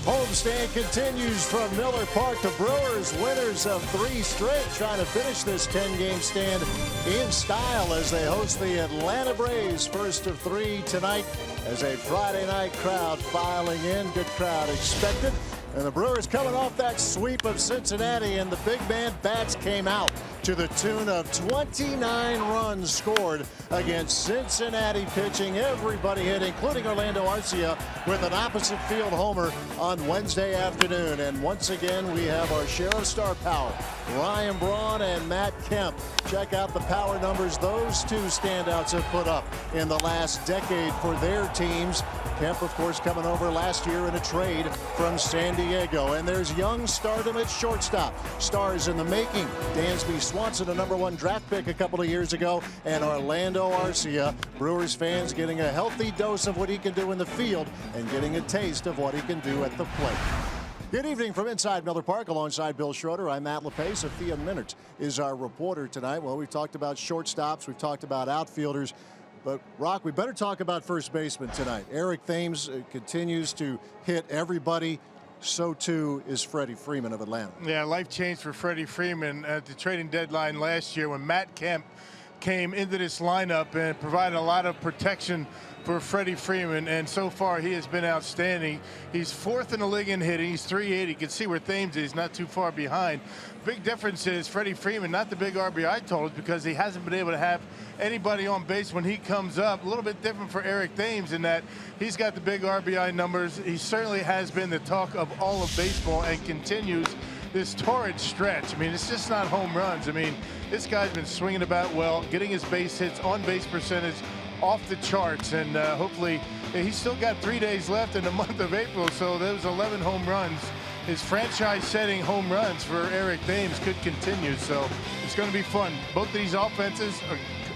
Homestand continues from Miller Park. The Brewers, winners of 3 straight, trying to finish this 10-game stand in style as they host the Atlanta Braves. First of 3 tonight as a Friday night crowd filing in. Good crowd expected. And the Brewers coming off that sweep of Cincinnati, and the big man bats came out to the tune of 29 runs scored against Cincinnati pitching. Everybody hit, including Orlando Arcia, with an opposite field homer on Wednesday afternoon. And once again, we have our share of star power. Ryan Braun and Matt Kemp. Check out the power numbers those two standouts have put up in the last decade for their teams. Kemp, of course, coming over last year in a trade from San Diego. And there's young stardom at shortstop. Stars in the making. Dansby Swanson, a #1 draft pick a couple of years ago, and Orlando Arcia. Brewers fans getting a healthy dose of what he can do in the field and getting a taste of what he can do at the plate. Good evening from inside Miller Park alongside Bill Schroeder. I'm Matt LePay. Sophia Minert is our reporter tonight. Well, we've talked about shortstops. We've talked about outfielders. But, Rock, we better talk about first baseman tonight. Eric Thames continues to hit everybody. So, too, is Freddie Freeman of Atlanta. Yeah, life changed for Freddie Freeman at the trading deadline last year when Matt Kemp came into this lineup and provided a lot of protection for Freddie Freeman, and so far he has been outstanding. He's 4th in the league in hitting. He's .380. You can see where Thames is, not too far behind. Big difference is Freddie Freeman, not the big RBI totals, because he hasn't been able to have anybody on base when he comes up. A little bit different for Eric Thames in that he's got the big RBI numbers. He certainly has been the talk of all of baseball and continues this torrid stretch. I mean, it's just not home runs. I mean, this guy's been swinging about well, getting his base hits, on base percentage off the charts, and hopefully he's still got 3 days left in the month of April, so those 11 home runs, his franchise-setting home runs for Eric Thames could continue, so it's going to be fun. Both of these offenses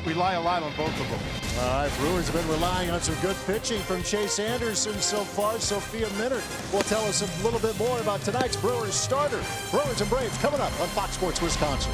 rely a lot on both of them. All right, Brewers have been relying on some good pitching from Chase Anderson so far. Sophia Minert will tell us a little bit more about tonight's Brewers starter. Brewers and Braves coming up on Fox Sports Wisconsin.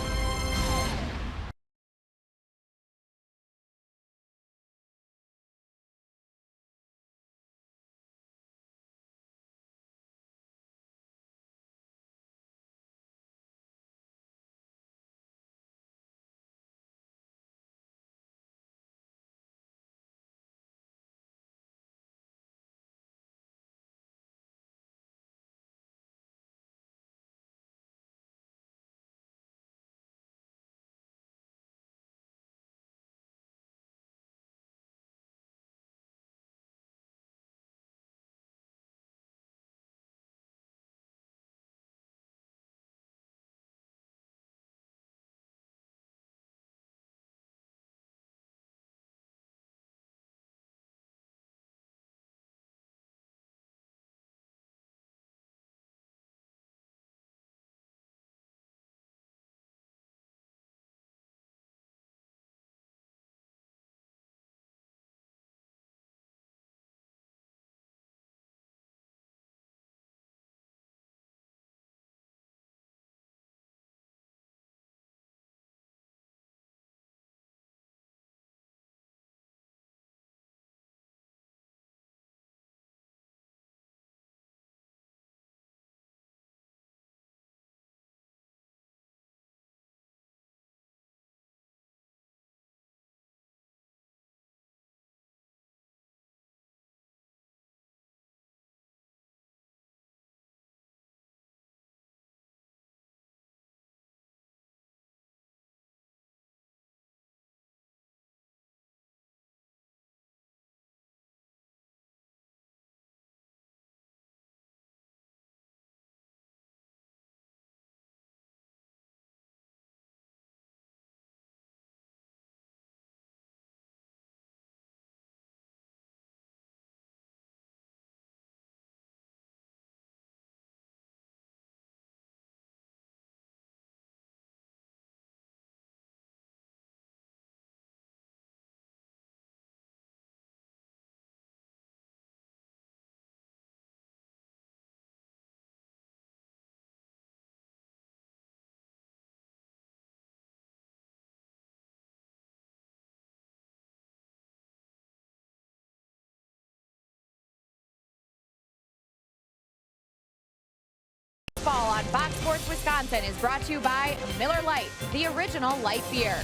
Wisconsin is brought to you by Miller Lite, the original light beer.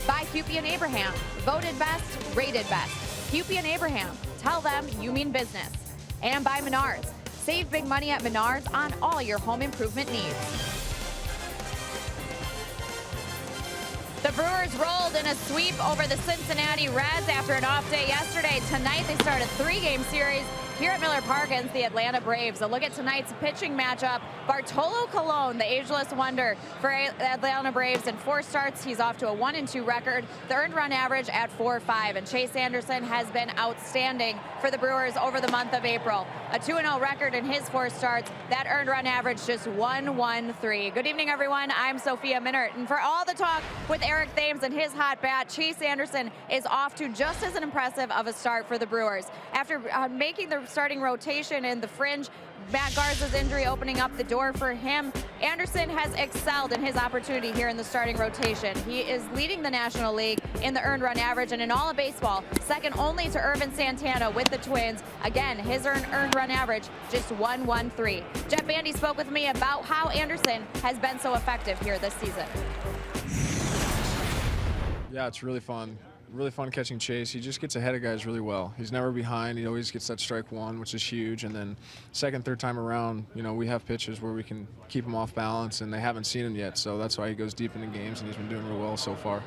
By Cupie and Abraham, voted best, rated best. Cupie and Abraham, tell them you mean business. And by Menards, save big money at Menards on all your home improvement needs. The Brewers rolled in a sweep over the Cincinnati Reds after an off day yesterday. Tonight they start a 3-game series here at Miller Park against the Atlanta Braves. A look at tonight's pitching matchup. Bartolo Colon, the ageless wonder for Atlanta Braves. In 4 starts, he's off to a 1-2 record. The earned run average at 4.5. And Chase Anderson has been outstanding for the Brewers over the month of April. A 2-0 record in his 4 starts. That earned run average just 1.13. Good evening, everyone. I'm Sophia Minert. And for all the talk with Eric Thames and his hot bat, Chase Anderson is off to just as impressive of a start for the Brewers. After making the starting rotation in the fringe, Matt Garza's injury opening up the door for him, Anderson has excelled in his opportunity here in the starting rotation. He is leading the National League in the earned run average and in all of baseball, second only to Irvin Santana with the Twins. Again, his earned run average just 1.13. Jeff Bandy spoke with me about how Anderson has been so effective here this season. Yeah, it's really fun. Really fun catching Chase. He just gets ahead of guys really well. He's never behind. He always gets that strike one, which is huge. And then second, third time around, you know, we have pitches where we can keep him off balance, and they haven't seen him yet. So that's why he goes deep into games, and he's been doing real well so far.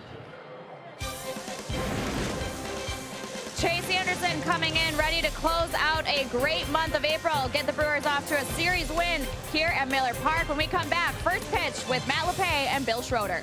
Chase Anderson coming in ready to close out a great month of April. Get the Brewers off to a series win here at Miller Park. When we come back, first pitch with Matt LePay and Bill Schroeder.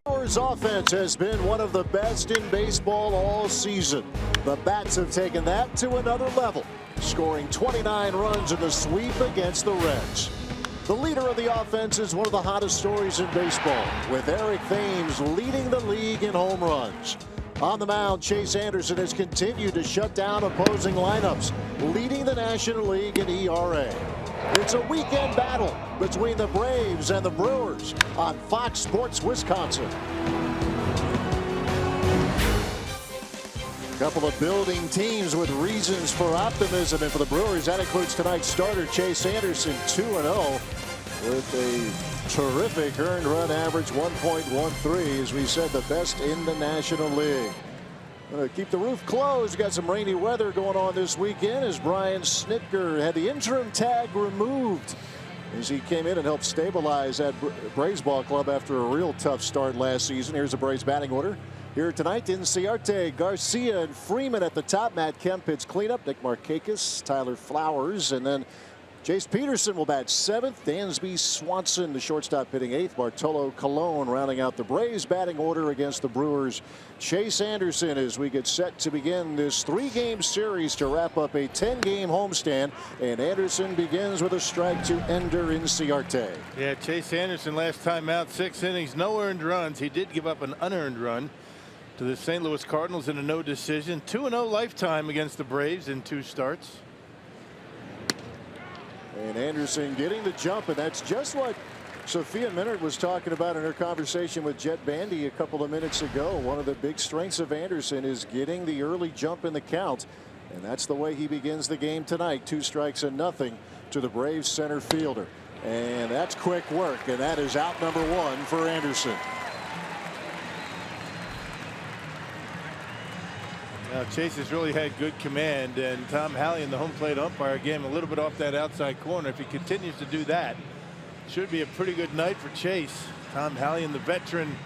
Brewers offense has been one of the best in baseball all season. The Bats have taken that to another level, scoring 29 runs in the sweep against the Reds. The leader of the offense is one of the hottest stories in baseball, with Eric Thames leading the league in home runs. On the mound, Chase Anderson has continued to shut down opposing lineups, leading the National League in ERA. It's a weekend battle between the Braves and the Brewers on Fox Sports Wisconsin. A couple of building teams with reasons for optimism, and for the Brewers, that includes tonight's starter Chase Anderson, 2-0 with a terrific earned run average, 1.13, as we said, the best in the National League. Going to keep the roof closed. Got some rainy weather going on this weekend as Brian Snitker had the interim tag removed as he came in and helped stabilize that Braves ball club after a real tough start last season. Here's the Braves batting order. Here tonight, Inciarte, Garcia, and Freeman at the top. Matt Kemp hits cleanup. Nick Markakis, Tyler Flowers, and then Jace Peterson will bat 7th. Dansby Swanson, the shortstop, hitting 8th. Bartolo Colon rounding out the Braves batting order against the Brewers. Chase Anderson as we get set to begin this 3-game series to wrap up a 10-game homestand. And Anderson begins with a strike to Ender Inciarte. Yeah, Chase Anderson last time out, 6 innings, no earned runs. He did give up an unearned run to the St. Louis Cardinals in a no decision. 2-0 lifetime against the Braves in 2 starts. And Anderson getting the jump, and that's just what Sophia Minard was talking about in her conversation with Jet Bandy a couple of minutes ago. One of the big strengths of Anderson is getting the early jump in the count, and that's the way he begins the game tonight. 2 strikes and nothing to the Braves center fielder, and that's quick work, and that is out number 1 for Anderson. Now, Chase has really had good command, and Tom Hallion, the home plate umpire, gave him a little bit off that outside corner. If he continues to do that, should be a pretty good night for Chase. Tom Hallion, the veteran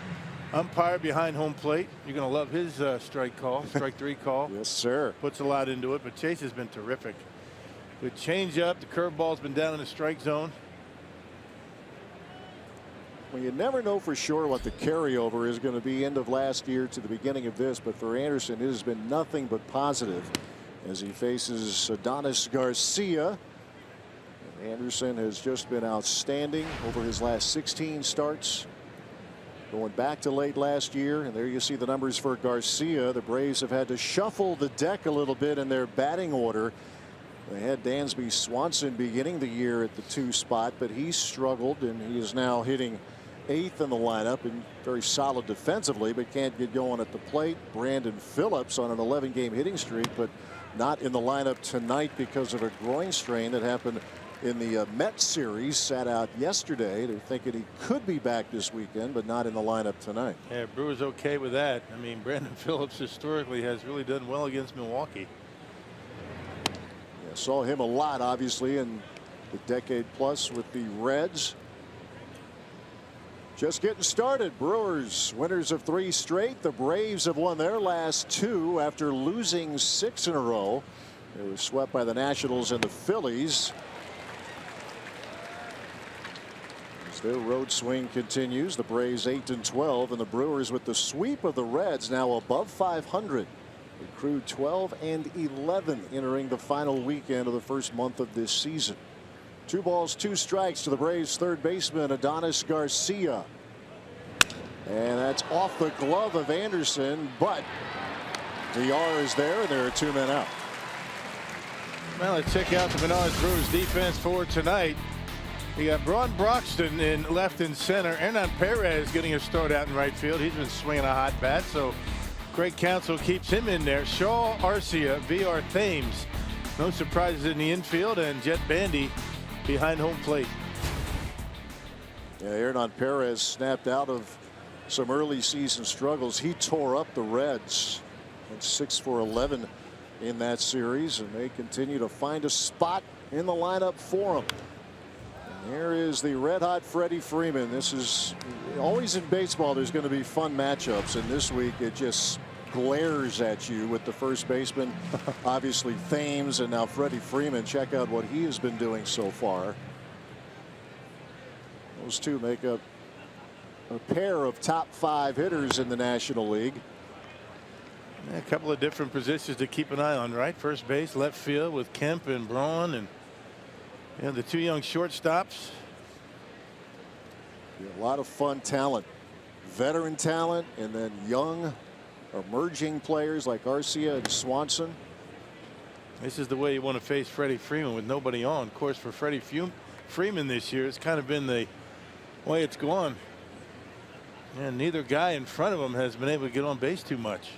umpire behind home plate. You're going to love his strike 3 call. Yes, sir. Puts a lot into it, but Chase has been terrific. Good change up. The curveball's been down in the strike zone. Well, you never know for sure what the carryover is going to be end of last year to the beginning of this, but for Anderson it has been nothing but positive as he faces Adonis Garcia. And Anderson has just been outstanding over his last 16 starts, going back to late last year. And there you see the numbers for Garcia. The Braves have had to shuffle the deck a little bit in their batting order. They had Dansby Swanson beginning the year at the 2 spot, but he struggled, and he is now hitting 8th in the lineup and very solid defensively, but can't get going at the plate. Brandon Phillips on an 11-game hitting streak, but not in the lineup tonight because of a groin strain that happened in the Mets series. Sat out yesterday. They're thinking he could be back this weekend, but not in the lineup tonight. Yeah, Brewers okay with that. I mean, Brandon Phillips historically has really done well against Milwaukee. Yeah, saw him a lot, obviously, in the decade plus with the Reds. Just getting started. Brewers winners of 3 straight. The Braves have won their last 2 after losing 6 in a row. They were swept by the Nationals and the Phillies. As their road swing continues, the Braves 8-12, and the Brewers with the sweep of the Reds now above 500. They accrued 12-11 entering the final weekend of the first month of this season. 2 balls, 2 strikes to the Braves third baseman Adonis Garcia. And that's off the glove of Anderson, but DR is there, and there are 2 men out. Well, let's check out the Menards Brewers defense for tonight. We got Braun Broxton in left and center. Hernan Perez getting a start out in right field. He's been swinging a hot bat, so Craig Counsell keeps him in there. Shaw, Arcia, VR Thames. No surprises in the infield, and Jet Bandy behind home plate. Yeah, Hernan Perez snapped out of some early season struggles. He tore up the Reds. Went 6 for 11 in that series, and they continue to find a spot in the lineup for him. And there is the red-hot Freddie Freeman. This is always in baseball. There's going to be fun matchups, and this week it just glares at you with the first baseman, obviously Thames, and now Freddie Freeman. Check out what he has been doing so far. Those 2 make up a pair of top 5 hitters in the National League. Yeah, a couple of different positions to keep an eye on, right? First base, left field with Kemp and Braun, and the 2 young shortstops. A lot of fun talent, veteran talent, and then young emerging players like Arcia and Swanson. This is the way you want to face Freddie Freeman with nobody on. Of course, for Freddie Freeman this year, it's kind of been the way it's gone. And neither guy in front of him has been able to get on base too much.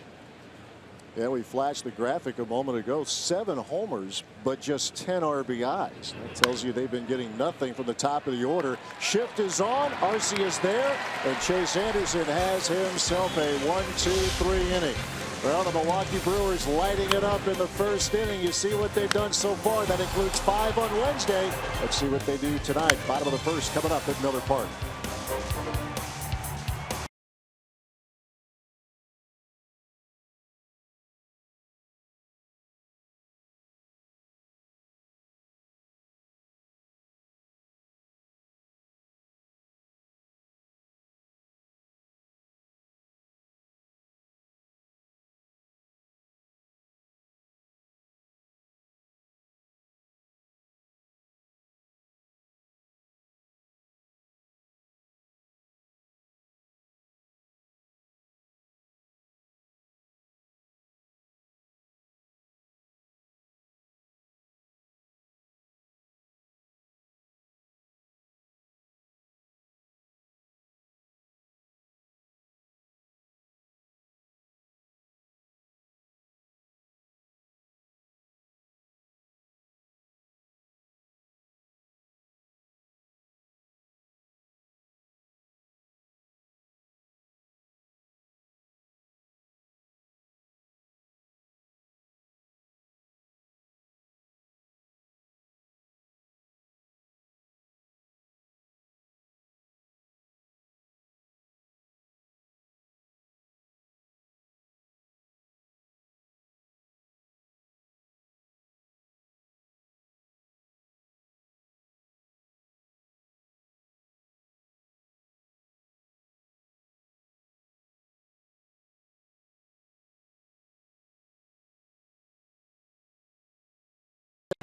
Yeah, we flashed the graphic a moment ago. 7 homers, but just 10 RBIs. That tells you they've been getting nothing from the top of the order. Shift is on. Arcia's there, and Chase Anderson has himself a 1-2-3 inning. Well, the Milwaukee Brewers lighting it up in the first inning. You see what they've done so far. That includes 5 on Wednesday. Let's see what they do tonight. Bottom of the first coming up at Miller Park.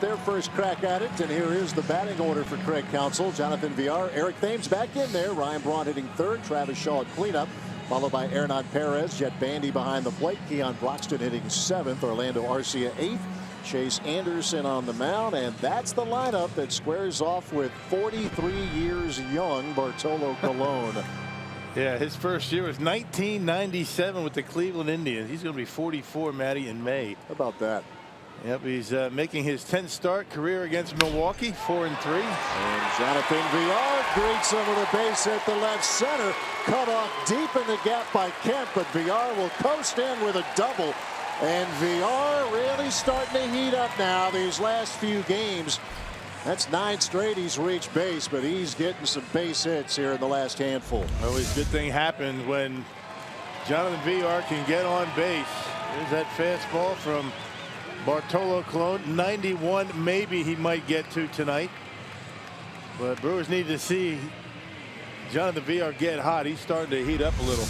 Their first crack at it, and here is the batting order for Craig Counsell. Jonathan Villar, Eric Thames back in there. Ryan Braun hitting third. Travis Shaw at cleanup, followed by Hernan Perez. Jet Bandy behind the plate. Keon Broxton hitting seventh. Orlando Arcia eighth. Chase Anderson on the mound, and that's the lineup that squares off with 43 years young Bartolo Colon. Yeah, his first year was 1997 with the Cleveland Indians. He's going to be 44, Matty, in May. How about that? Yep, he's making his 10th start career against Milwaukee, 4-3. And Jonathan Villar greets him with a base hit to left center. Cut off deep in the gap by Kemp, but Villar will coast in with a double. And Villar really starting to heat up now these last few games. That's 9 straight he's reached base, but he's getting some base hits here in the last handful. Always good thing happens when Jonathan Villar can get on base. There's that fastball from Bartolo Colon. 91 maybe he might get to tonight. But Brewers need to see Jonathan Villar get hot. He's starting to heat up a little.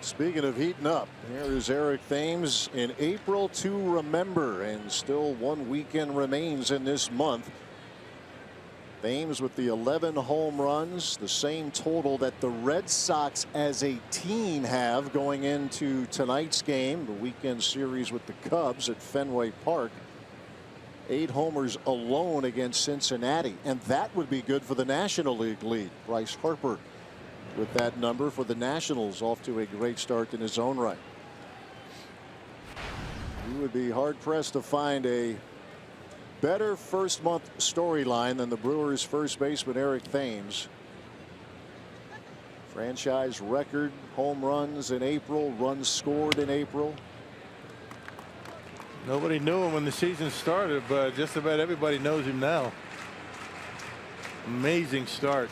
Speaking of heating up, here is Eric Thames in April to remember, and still one weekend remains in this month. Thames with the 11 home runs, the same total that the Red Sox as a team have going into tonight's game, the weekend series with the Cubs at Fenway Park. 8 homers alone against Cincinnati, and that would be good for the National League lead. Bryce Harper with that number for the Nationals, off to a great start in his own right. You would be hard pressed to find a better first month storyline than the Brewers first baseman Eric Thames. Franchise record home runs in April, runs scored in April. Nobody knew him when the season started, but just about everybody knows him now. Amazing start.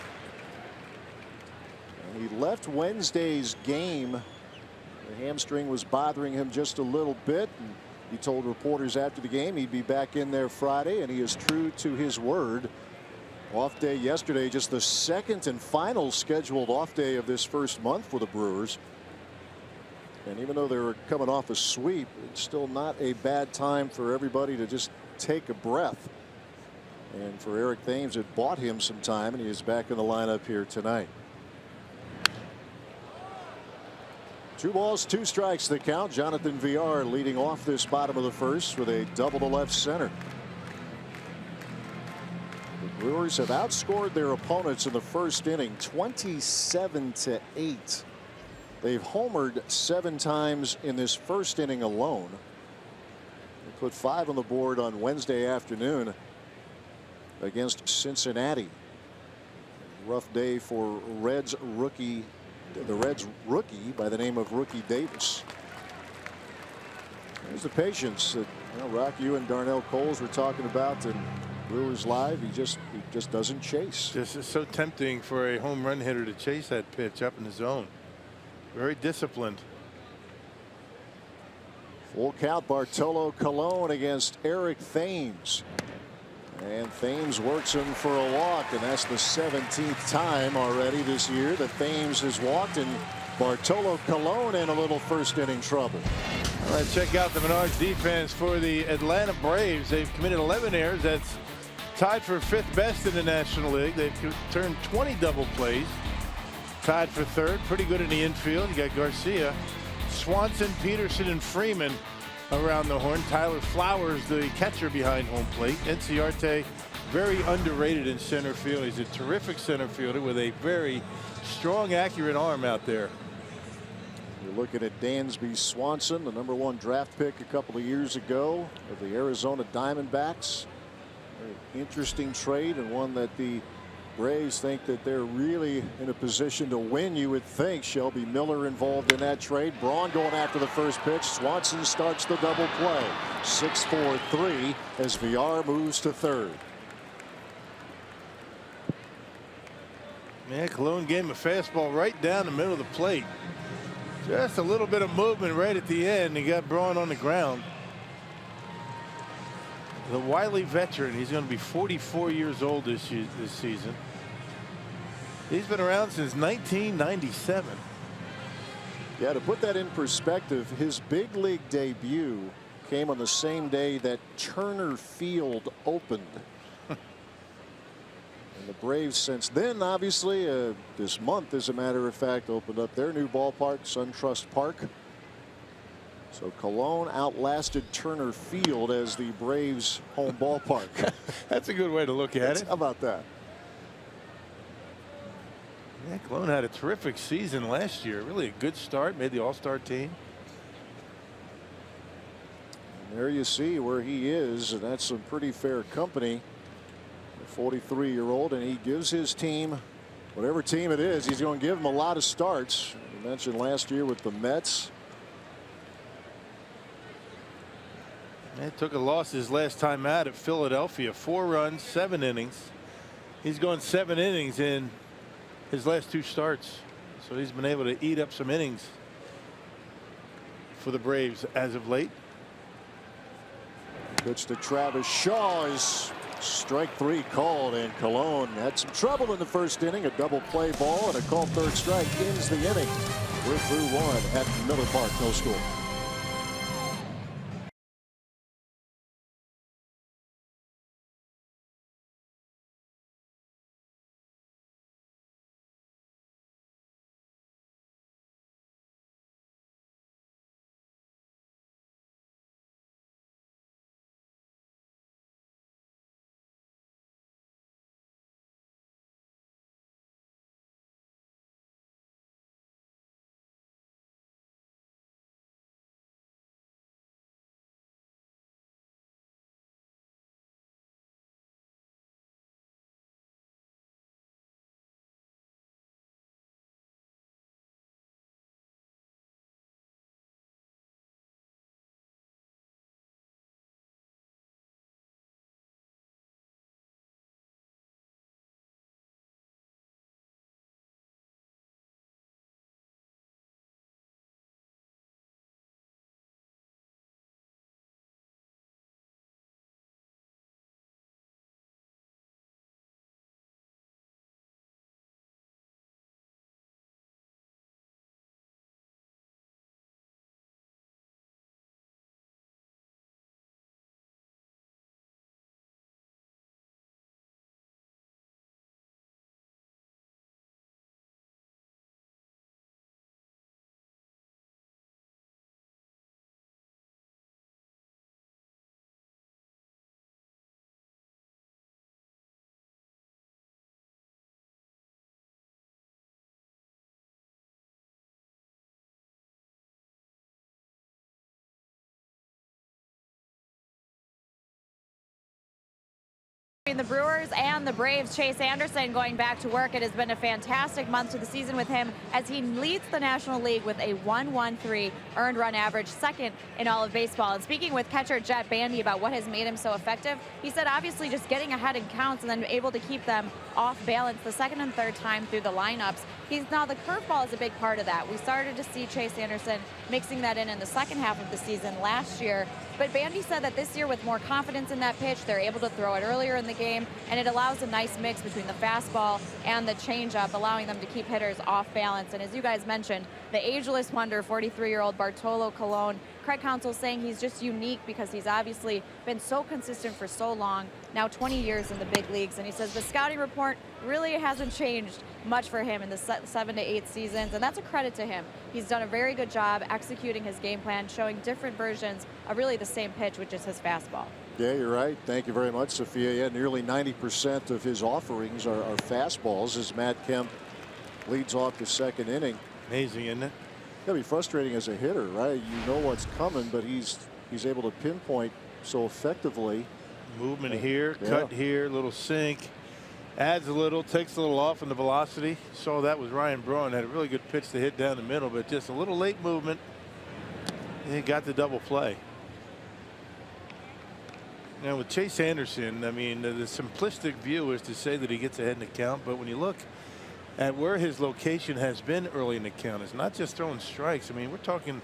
He left Wednesday's game. The hamstring was bothering him just a little bit, and he told reporters after the game he'd be back in there Friday, and he is true to his word. Off day yesterday, just the second and final scheduled off day of this first month for the Brewers. And even though they were coming off a sweep, it's still not a bad time for everybody to just take a breath. And for Eric Thames, it bought him some time, and he is back in the lineup here tonight. 2 balls, 2 strikes the count. Jonathan Villar leading off this bottom of the first with a double to left center. The Brewers have outscored their opponents in the first inning 27-8. They've homered 7 times in this first inning alone. They put 5 on the board on Wednesday afternoon against Cincinnati. Rough day for the Reds rookie by the name of Rookie Davis. There's the patience that Rock, you and Darnell Coles were talking about in Brewers Live. He just doesn't chase. This is so tempting for a home run hitter to chase that pitch up in the zone. Very disciplined. Full count. Bartolo Colon against Eric Thames. And Thames works him for a walk, and that's the 17th time already this year that Thames has walked, and Bartolo Colon in a little first inning trouble. All right, check out the Menards defense for the Atlanta Braves. They've committed 11 errors. That's tied for 5th best in the National League. They've turned 20 double plays. Tied for 3rd. Pretty good in the infield. You got Garcia, Swanson, Peterson, and Freeman around the horn. Tyler Flowers, the catcher behind home plate. Enciarte, very underrated in center field. He's a terrific center fielder with a very strong, accurate arm out there. You're looking at Dansby Swanson, the #1 draft pick a couple of years ago of the Arizona Diamondbacks. Very interesting trade, and one that the Braves think that they're really in a position to win. You would think. Shelby Miller involved in that trade. Braun going after the first pitch. Swanson starts the double play. 6-4-3 as Villar moves to 3rd. Man, Colon gave him a fastball right down the middle of the plate. Just a little bit of movement right at the end. He got Braun on the ground. The wily veteran. He's going to be 44 years old this season. He's been around since 1997. Yeah, to put that in perspective, his big league debut came on the same day that Turner Field opened. And the Braves since then, obviously, this month, as a matter of fact, opened up their new ballpark, SunTrust Park. So Cologne outlasted Turner Field as the Braves' home ballpark. That's a good way to look at it. How about that? Yeah, Cologne had a terrific season last year. Really a good start. Made the All-Star team. And there you see where he is, and that's some pretty fair company. 43-year-old, and he gives his team, whatever team it is, he's going to give them a lot of starts. You mentioned last year with the Mets. It took a loss his last time out at Philadelphia. 4 runs, 7 innings. He's gone 7 innings in his last 2 starts. So he's been able to eat up some innings for the Braves as of late. Pitch to Travis Shaw is strike 3 called, and Cologne had some trouble in the first inning. A double play ball and a called third strike ends the inning. We're through 1 at Miller Park. No score. The Brewers and the Braves. Chase Anderson going back to work. It has been a fantastic month to the season with him as he leads the National League with a 1.13 earned run average, second in all of baseball. And speaking with catcher Jet Bandy about what has made him so effective, he said obviously just getting ahead in counts and then able to keep them off balance the second and third time through the lineups. Now the curveball is a big part of that. We started to see Chase Anderson mixing that in the second half of the season last year. But Bandy said that this year with more confidence in that pitch, they're able to throw it earlier in the game, and it allows a nice mix between the fastball and the changeup, allowing them to keep hitters off balance. And as you guys mentioned, the ageless wonder, 43-year-old Bartolo Colon, Craig Counsell saying he's just unique because he's obviously been so consistent for so long, now 20 years in the big leagues. And he says the scouting report really hasn't changed much for him in the 7 to 8 seasons, and that's a credit to him. He's done a very good job executing his game plan, showing different versions of really the same pitch, which is his fastball. Yeah, you're right. Thank you very much, Sophia. Yeah, nearly 90% of his offerings are fastballs as Matt Kemp leads off the second inning. Amazing, isn't it? It'll be frustrating as a hitter, right? You know what's coming, but he's able to pinpoint so effectively. Movement here, cut here, little sink, adds a little, takes a little off in the velocity. Saw that was Ryan Braun, had a really good pitch to hit down the middle, but just a little late movement. And he got the double play. Now with Chase Anderson, I mean, the simplistic view is to say that he gets ahead in the count, but when you look at where his location has been early in the count, it's not just throwing strikes. I mean, we're talking,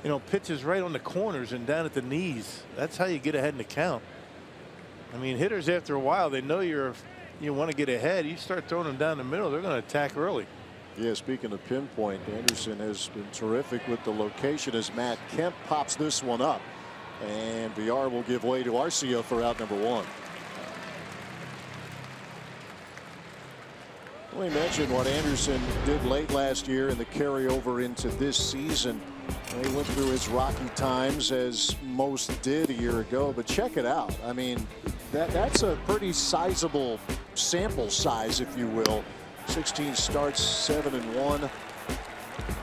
you know, pitches right on the corners and down at the knees. That's how you get ahead in the count. I mean, hitters after a while, they know you want to get ahead. You start throwing them down the middle, they're going to attack early. Yeah, speaking of pinpoint, Anderson has been terrific with the location as Matt Kemp pops this one up. And VR will give way to Arcia for out number 1. We mentioned what Anderson did late last year and the carryover into this season. He went through his rocky times, as most did a year ago, but check it out. I mean, that's a pretty sizable sample size, if you will. 16 starts, 7-1.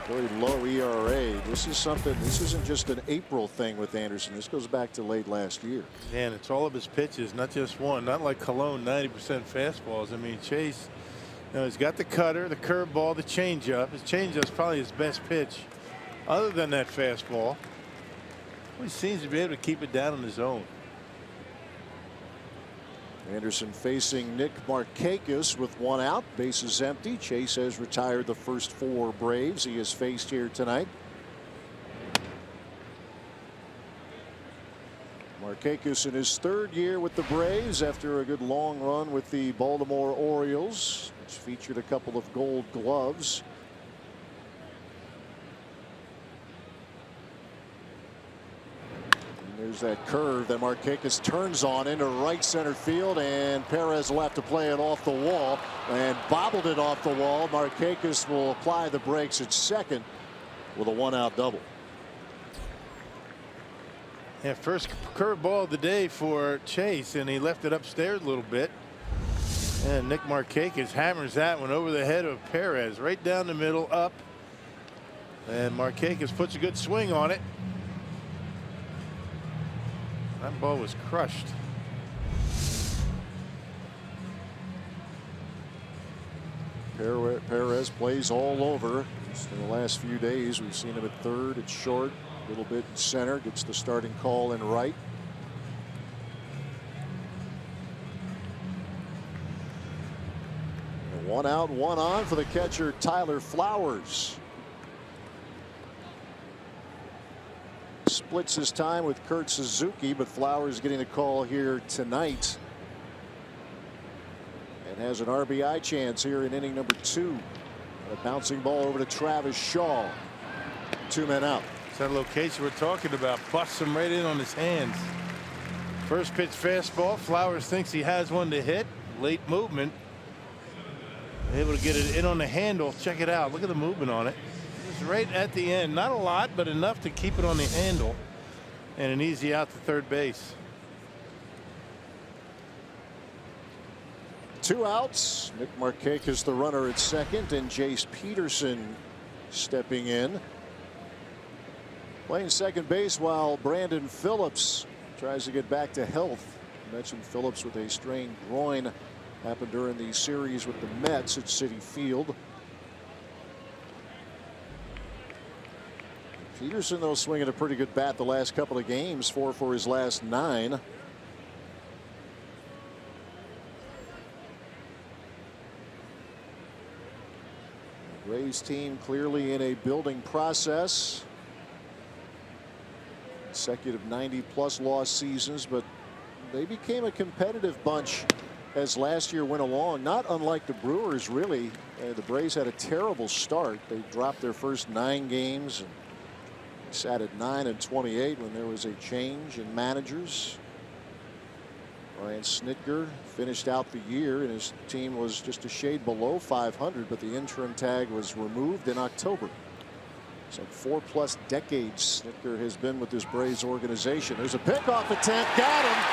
Very low ERA. This is something. This isn't just an April thing with Anderson. This goes back to late last year. And it's all of his pitches, not just one. Not like Cologne, 90% fastballs. I mean, Chase, you know, he's got the cutter, the curveball, the changeup. His changeup's probably his best pitch, other than that fastball. He seems to be able to keep it down on his own. Anderson facing Nick Markakis with 1 out, bases empty. Chase has retired the first 4 Braves he has faced here tonight. Markakis in his 3rd year with the Braves after a good long run with the Baltimore Orioles, which featured a couple of Gold Gloves. There's that curve that Markakis turns on into right center field, and Perez will have to play it off the wall and bobbled it off the wall. Markakis will apply the brakes at second with a 1-out double. Yeah, first curveball of the day for Chase, and he left it upstairs a little bit. And Nick Markakis hammers that one over the head of Perez, right down the middle, up. And Markakis puts a good swing on it. That ball was crushed. Perez plays all over. Just in the last few days, we've seen him at third, at short, a little bit in center, gets the starting call in right. And 1 out, 1 on for the catcher, Tyler Flowers. Splits his time with Kurt Suzuki, but Flowers getting the call here tonight. And has an RBI chance here in inning number 2. A bouncing ball over to Travis Shaw. 2 men out. It's that location we're talking about. Busts him right in on his hands. First pitch fastball. Flowers thinks he has one to hit. Late movement. Able to get it in on the handle. Check it out. Look at the movement on it. It's right at the end. Not a lot, but enough to keep it on the handle. And an easy out to third base. 2 outs. Nick Markakis the runner at second, and Jace Peterson stepping in. Playing second base while Brandon Phillips tries to get back to health. I mentioned Phillips with a strained groin. Happened during the series with the Mets at Citi Field. Peterson, though, swinging a pretty good bat the last couple of games, 4 for his last 9. Rays team clearly in a building process. Consecutive 90+ loss seasons, but they became a competitive bunch as last year went along. Not unlike the Brewers, really. The Braves had a terrible start. They dropped their first 9 games and sat at 9-28 when there was a change in managers. Ryan Snitker finished out the year and his team was just a shade below 500, but the interim tag was removed in October. So 4+ decades Snitker has been with this Braves organization. There's a pickoff attempt. Got him.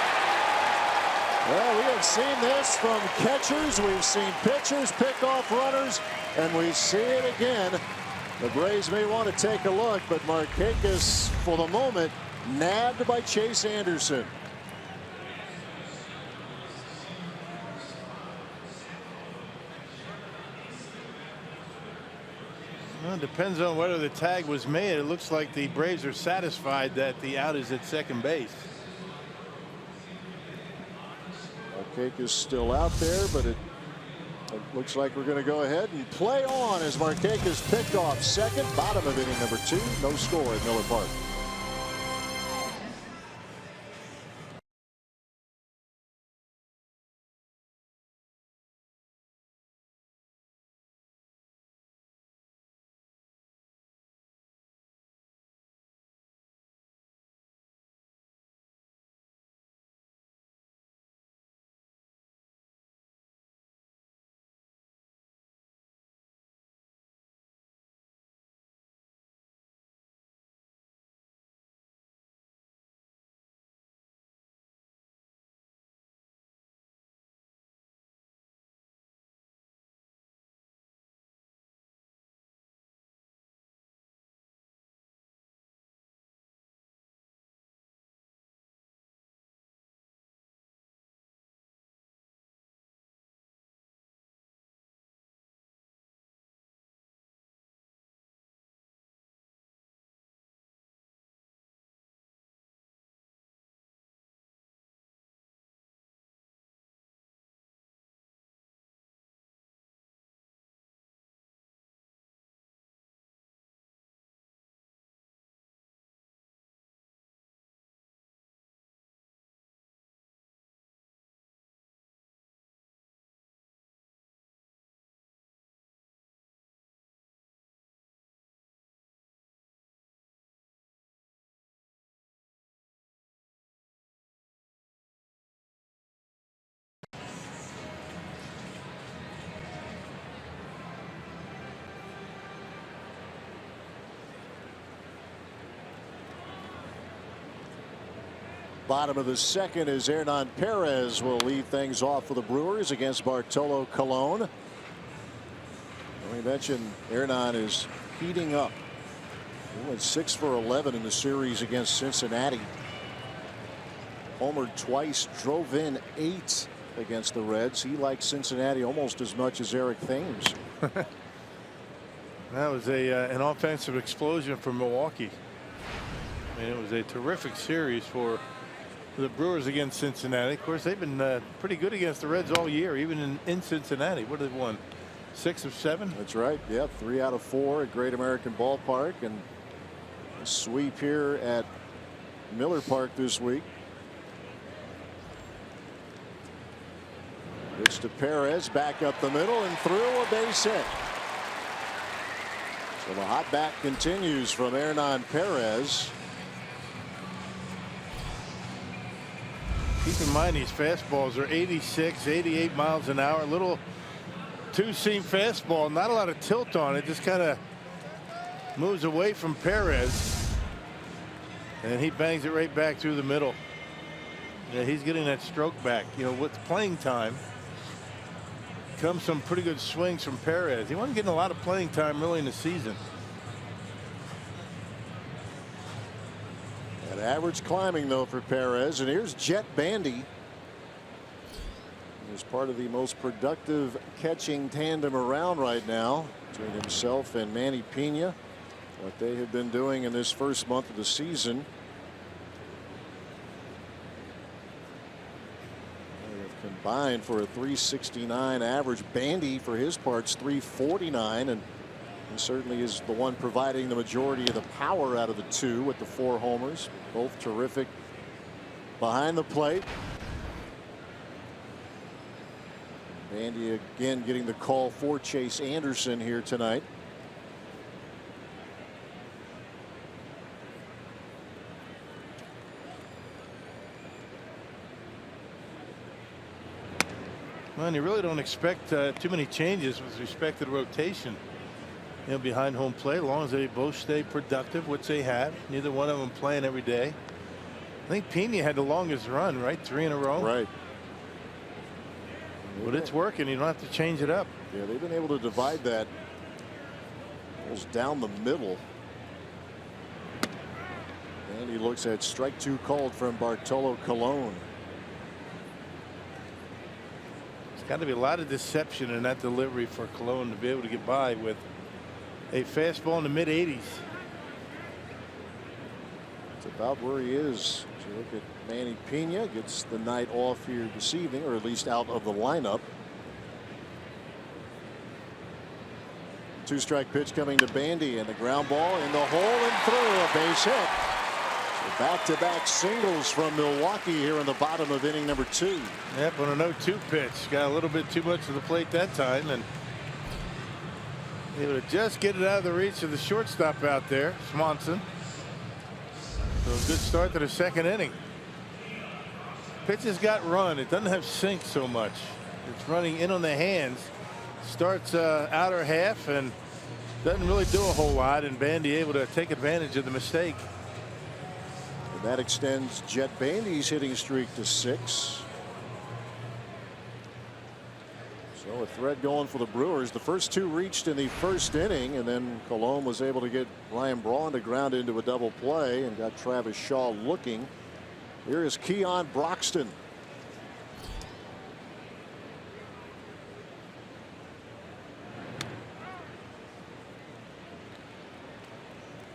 Well, we have seen this from catchers. We've seen pitchers pick off runners, and we see it again. The Braves may want to take a look, but Markakis, for the moment, nabbed by Chase Anderson. Well, it depends on whether the tag was made. It looks like the Braves are satisfied that the out is at second base. Markakis still out there, but it looks like we're going to go ahead and play on as Markakis picked off second, bottom of inning number 2. No score at Miller Park. Bottom of the second as Hernan Perez will lead things off for the Brewers against Bartolo Colon. We mentioned Hernan is heating up. He went 6 for 11 in the series against Cincinnati. Homered twice, drove in 8 against the Reds. He likes Cincinnati almost as much as Eric Thames. That was an offensive explosion for Milwaukee. I mean, it was a terrific series for the Brewers against Cincinnati. Of course, they've been pretty good against the Reds all year, even in Cincinnati. What have they won? 6 of 7? That's right. Yep, 3 out of 4 at Great American Ballpark, and a sweep here at Miller Park this week. Pitch to Perez, back up the middle and through, a base hit. So the hot bat continues from Hernan Perez. Keep in mind these fastballs are 86, 88 miles an hour. A little two-seam fastball, not a lot of tilt on it, just kind of moves away from Perez, and he bangs it right back through the middle. Yeah, he's getting that stroke back. You know, with playing time comes some pretty good swings from Perez. He wasn't getting a lot of playing time really in the season. That average climbing though for Perez, and here's Jet Bandy. He's part of the most productive catching tandem around right now between himself and Manny Pena. What they have been doing in this first month of the season. They have combined for a .369 average. Bandy for his parts .349, and he certainly is the one providing the majority of the power out of the two with the 4 homers. Both terrific behind the plate. Bandy again getting the call for Chase Anderson here tonight. Well, you really don't expect too many changes with respect to the rotation, you know, behind home plate, as long as they both stay productive, which they have. Neither one of them playing every day. I think Pena had the longest run, right? 3 in a row. Right. But it's working. You don't have to change it up. Yeah, they've been able to divide that almost down the middle. And he looks at strike 2 called from Bartolo Colon. There's got to be a lot of deception in that delivery for Colon to be able to get by with a fastball in the mid-80s. It's about where he is. As you look at Manny Pena, gets the night off here this evening, or at least out of the lineup. 2-strike pitch coming to Bandy, and the ground ball in the hole and through, a base hit. So back-to-back singles from Milwaukee here in the bottom of inning number 2. Yep, on a 0-2 pitch. Got a little bit too much of the plate that time, and able to just get it out of the reach of the shortstop out there, Swanson. So a good start to the second inning. Pitch has got run. It doesn't have sink so much. It's running in on the hands. Starts outer half and doesn't really do a whole lot, and Bandy able to take advantage of the mistake. And that extends Jet Bandy's hitting streak to 6. So a thread going for the Brewers. The first 2 reached in the first inning, and then Colon was able to get Ryan Braun to ground into a double play and got Travis Shaw looking. Here is Keon Broxton.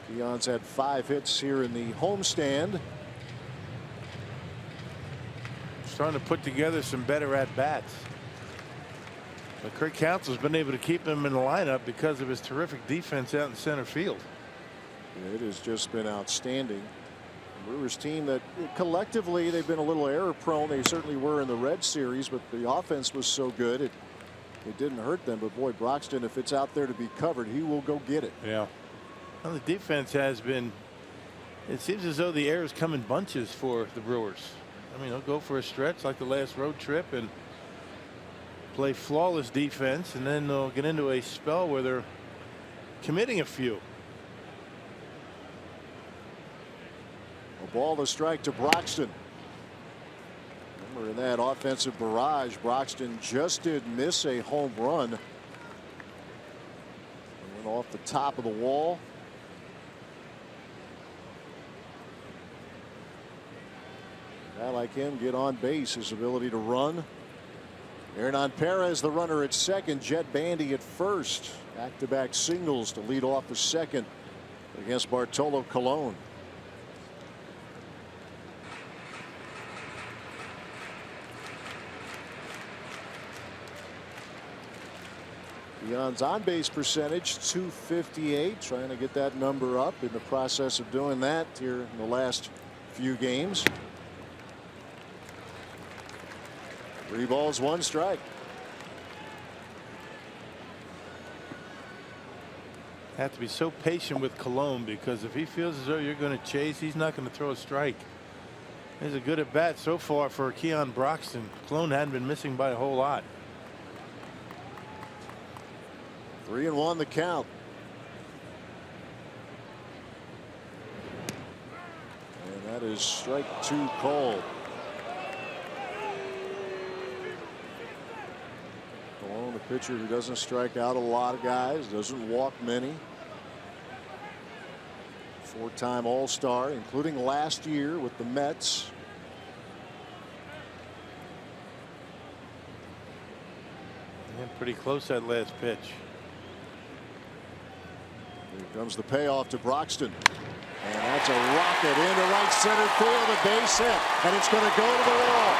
Keon's had 5 hits here in the homestand. Starting to put together some better at-bats. But Kirk Counsell's been able to keep him in the lineup because of his terrific defense out in center field. It has just been outstanding. The Brewers team that collectively they've been a little error prone. They certainly were in the Red Series, but the offense was so good it didn't hurt them. But boy, Broxton, if it's out there to be covered, he will go get it. Yeah. Well, the defense has been, it seems as though the errors come in bunches for the Brewers. I mean, they'll go for a stretch like the last road trip and play flawless defense, and then they'll get into a spell where they're committing a few. A ball to strike to Broxton. in that offensive barrage. Broxton just did miss a home run. It went off the top of the wall. A guy like him get on base, his ability to run. Hernan Perez the runner at second, Jet Bandy at first. Back-to-back singles to lead off the second against Bartolo Colon. Dion's on-base percentage .258, trying to get that number up, in the process of doing that here in the last few games. 3 balls, 1 strike. Have to be so patient with Colon, because if he feels as though you're going to chase, he's not going to throw a strike. There's a good at bat so far for Keon Broxton. Colon hadn't been missing by a whole lot. 3-1 the count. And that is strike 2 called. Colon, a pitcher who doesn't strike out a lot of guys, doesn't walk many. 4-time All-Star, including last year with the Mets. Yeah, pretty close that last pitch. Here comes the payoff to Broxton. And that's a rocket into right center field, a base hit, and it's going to go to the wall.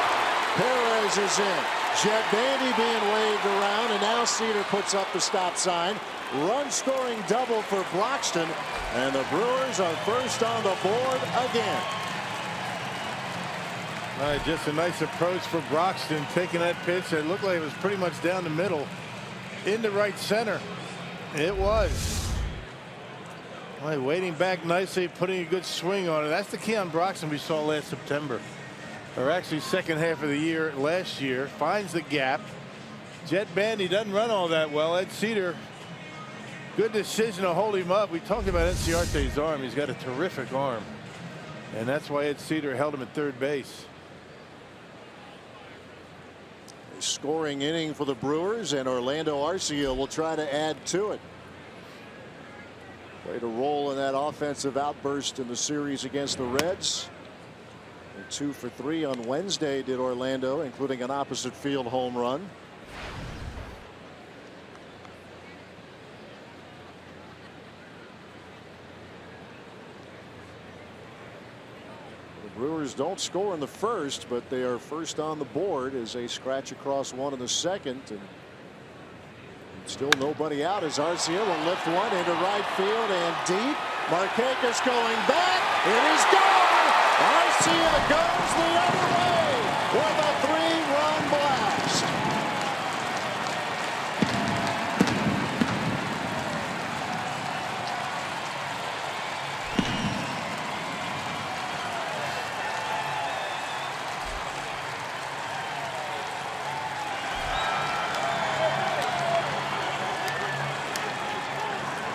Perez is in. Jet Bandy being waved around, and now Cedar puts up the stop sign. Run scoring double for Broxton, and the Brewers are first on the board again. All right, just a nice approach for Broxton, taking that pitch that looked like it was pretty much down the middle into right center. It was. All right, waiting back nicely, putting a good swing on it. That's the Keon Broxton we saw last September, or actually second half of the year last year. Finds the gap. Jet Bandy doesn't run all that well. Ed Cedar, good decision to hold him up. We talked about Enciarte's arm. He's got a terrific arm, and that's why Ed Cedar held him at third base. A scoring inning for the Brewers, and Orlando Arcia will try to add to it. Way to roll in that offensive outburst in the series against the Reds. And 2 for 3 on Wednesday did Orlando, including an opposite field home run. The Brewers don't score in the first, but they are first on the board as they scratch across one in the second. And still nobody out as Arcia will lift one into right field and deep. Markakis going back. It is gone. Arcia goes the other way with a 3-run blast.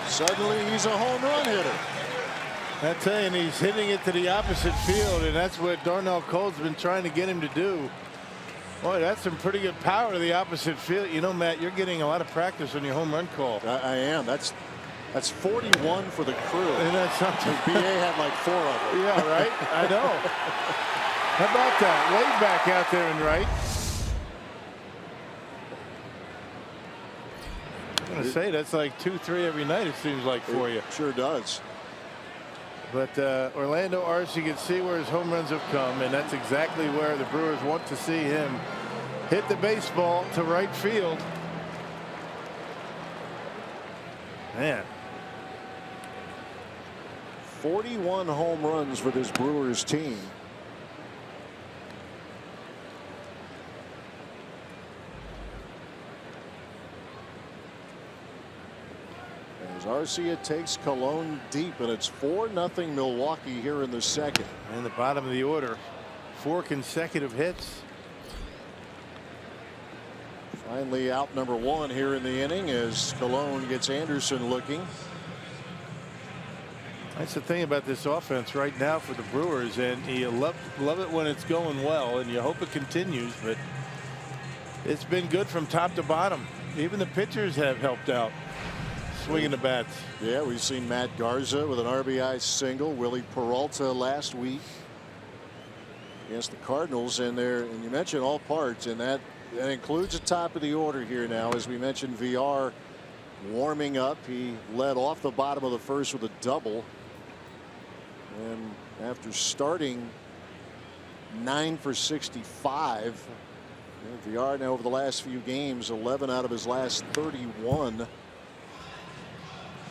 Suddenly he's a home run hitter. I tell you, and he's hitting it to the opposite field, and that's what Darnell Cole's been trying to get him to do. Boy, that's some pretty good power to the opposite field. You know, Matt, you're getting a lot of practice on your home run call. I am. That's 41 for the crew. And that's something. BA had like 4 of them. Yeah, right. I know. How about that? Way back out there and right. I'm going to say that's like 2-3 every night, it seems like, for you. Sure does. But Orlando Arcia can see where his home runs have come, and that's exactly where the Brewers want to see him hit the baseball to right field. Man. 41 home runs for this Brewers team. As Arcia takes Colon deep, and it's 4-0 Milwaukee here in the second. In the bottom of the order, 4 consecutive hits. Finally out number 1 here in the inning as Colon gets Anderson looking. That's the thing about this offense right now for the Brewers, and you love it when it's going well, and you hope it continues. But it's been good from top to bottom. Even the pitchers have helped out, swinging the bats. Yeah, we've seen Matt Garza with an RBI single. Willie Peralta last week against the Cardinals, and you mentioned all parts, and that includes the top of the order here now. As we mentioned, VR warming up. He led off the bottom of the first with a double. And after starting 9 for 65, VR now over the last few games 11 out of his last 31,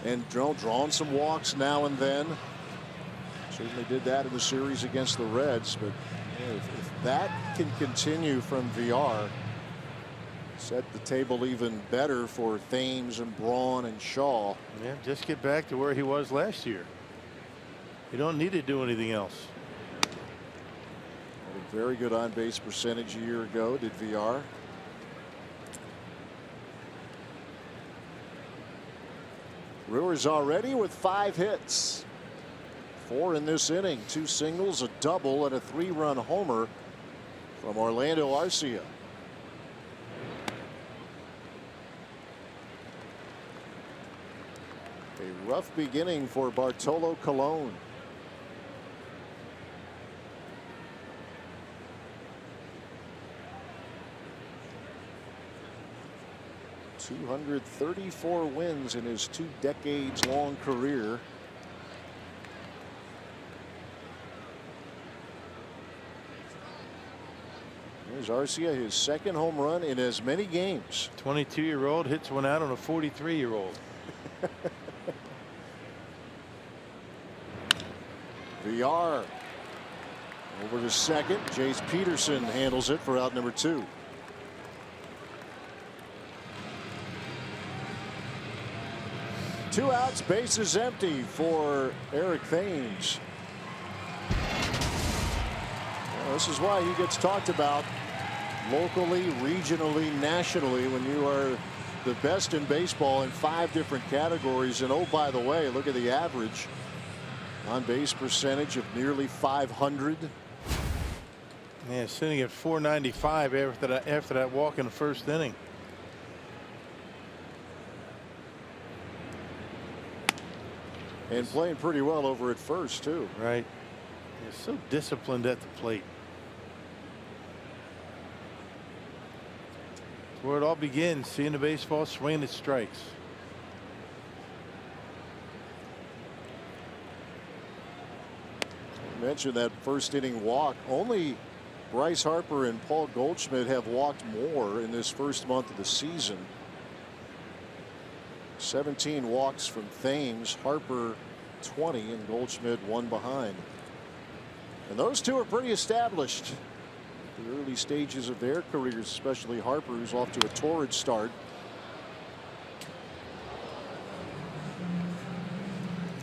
and drawn some walks now and then. Certainly did that in the series against the Reds, but if that can continue from VR, set the table even better for Thames and Braun and Shaw. Yeah, just get back to where he was last year. You don't need to do anything else. Had a very good on base percentage a year ago, did VR. Brewers already with 5 hits. 4 in this inning, 2 singles, a double, and a 3-run homer from Orlando Arcia. A rough beginning for Bartolo Colon. .234 wins in his 2 decades-long career. Here's Arcia, his 2nd home run in as many games. 22-year-old hits one out on a 43-year-old. VR over to second. Jace Peterson handles it for out number 2. Two outs, bases empty for Eric Thames. Well, this is why he gets talked about locally, regionally, nationally, when you are the best in baseball in 5 different categories. And oh, by the way, look at the average on base percentage of nearly .500. Yeah, sitting at .495 after that walk in the first inning. And playing pretty well over at first, too. Right. He's so disciplined at the plate. It's where it all begins, seeing the baseball swinging its strikes. You mentioned that first inning walk. Only Bryce Harper and Paul Goldschmidt have walked more in this first month of the season. 17 walks from Thames, Harper 20, and Goldschmidt 1 behind. And those two are pretty established at the early stages of their careers, especially Harper, who's off to a torrid start.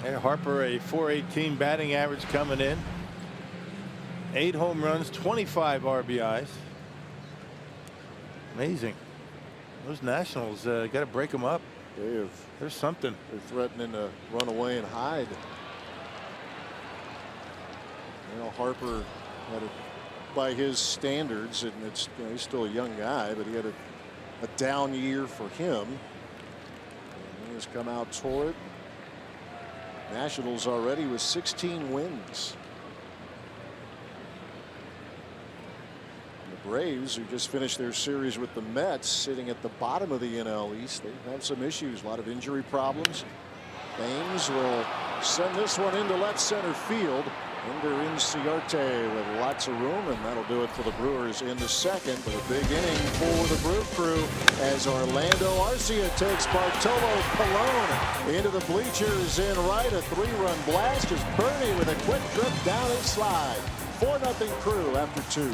Yeah, Harper, a .418 batting average coming in. 8 home runs, 25 RBIs. Amazing. Those Nationals got to break them up. There's something. They're threatening to run away and hide. You know, Harper had it by his standards, and it's, you know, he's still a young guy, but he had a down year for him. And he has come out torrid. Nationals already with 16 wins. The Braves, who just finished their series with the Mets, sitting at the bottom of the NL East. They have some issues, a lot of injury problems. Thames will send this one into left center field. Ender Inciarte with lots of room, and that'll do it for the Brewers in the second. But a big inning for the Brew Crew as Orlando Arcia takes Bartolo Colon into the bleachers in right. A 3-run blast as Bernie with a quick trip down and slide. 4-0 Crew after 2.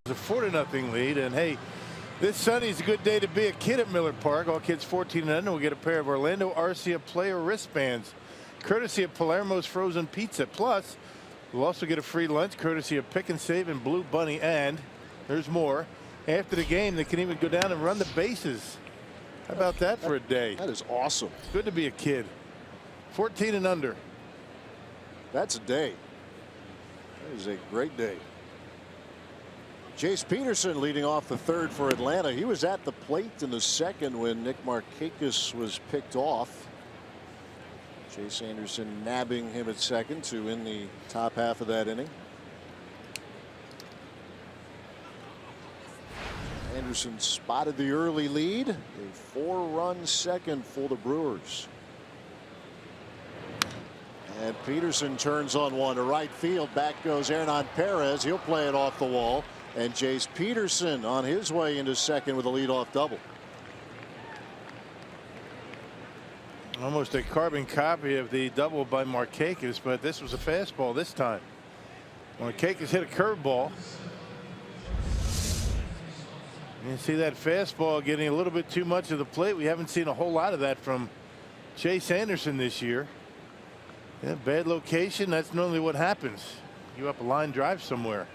a 4-0 lead. And hey, this Sunday is a good day to be a kid at Miller Park. All kids 14 and under will get a pair of Orlando Aria player wristbands, courtesy of Palermo's Frozen Pizza. Plus, we'll also get a free lunch courtesy of Pick and Save and Blue Bunny. And there's more. After the game, they can even go down and run the bases. How about that for a day? That is awesome. Good to be a kid. 14 and under. That's a day. That is a great day. Jace Peterson leading off the third for Atlanta. He was at the plate in the second when Nick Markakis was picked off. Chase Anderson nabbing him at second to win the top half of that inning. Anderson spotted the early lead. A 4-run second for the Brewers. And Peterson turns on one to right field. Back goes Hernan Perez. He'll play it off the wall. And Jace Peterson on his way into second with a leadoff double. Almost a carbon copy of the double by Markakis, but this was a fastball this time. Markakis hit a curveball. You see that fastball getting a little bit too much of the plate. We haven't seen a whole lot of that from Chase Anderson this year. Yeah, bad location. That's normally what happens. You up a line drive somewhere.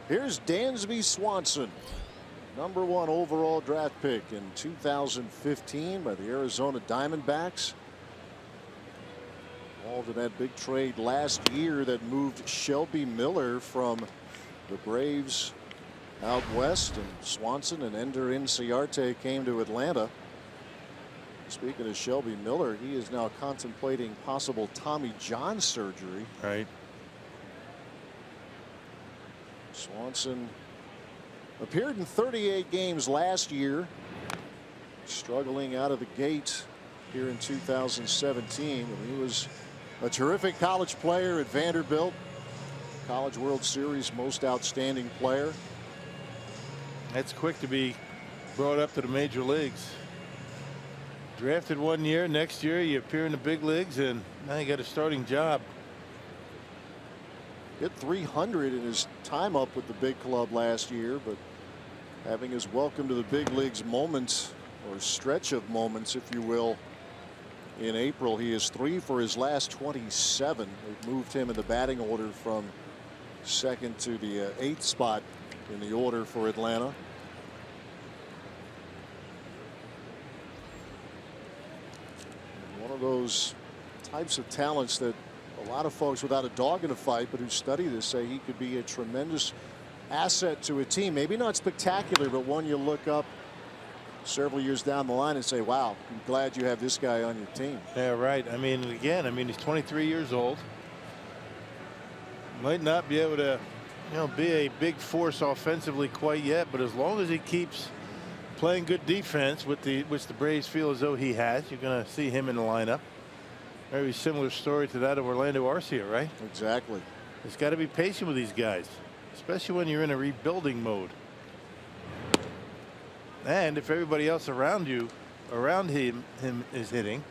Here's Dansby Swanson, #1 overall draft pick in 2015 by the Arizona Diamondbacks. Involved in that big trade last year that moved Shelby Miller from the Braves out west, and Swanson and Ender Inciarte came to Atlanta. Speaking of Shelby Miller, he is now contemplating possible Tommy John surgery. Right. Swanson appeared in 38 games last year, struggling out of the gate here in 2017. He was a terrific college player at Vanderbilt, College World Series most outstanding player. That's quick to be brought up to the major leagues. Drafted 1 year, next year you appear in the big leagues, and now you got a starting job. Hit 300 in his time up with the big club last year, but having his welcome to the big leagues moment, or stretch of moments if you will, in April. He is 3 for his last 27. They've moved him in the batting order from second to the 8th spot in the order for Atlanta. One of those types of talents that a lot of folks without a dog in a fight but who study this say he could be a tremendous asset to a team. Maybe not spectacular, but one you look up several years down the line and say, wow, I'm glad you have this guy on your team. Yeah, right. I mean, again, he's 23 years old. Might not be able to, be a big force offensively quite yet, but as long as he keeps playing good defense, which the Braves feel as though he has, you're going to see him in the lineup. Very similar story to that of Orlando Aria, right? Exactly. It's got to be patient with these guys, especially when you're in a rebuilding mode. And if everybody else around him is hitting,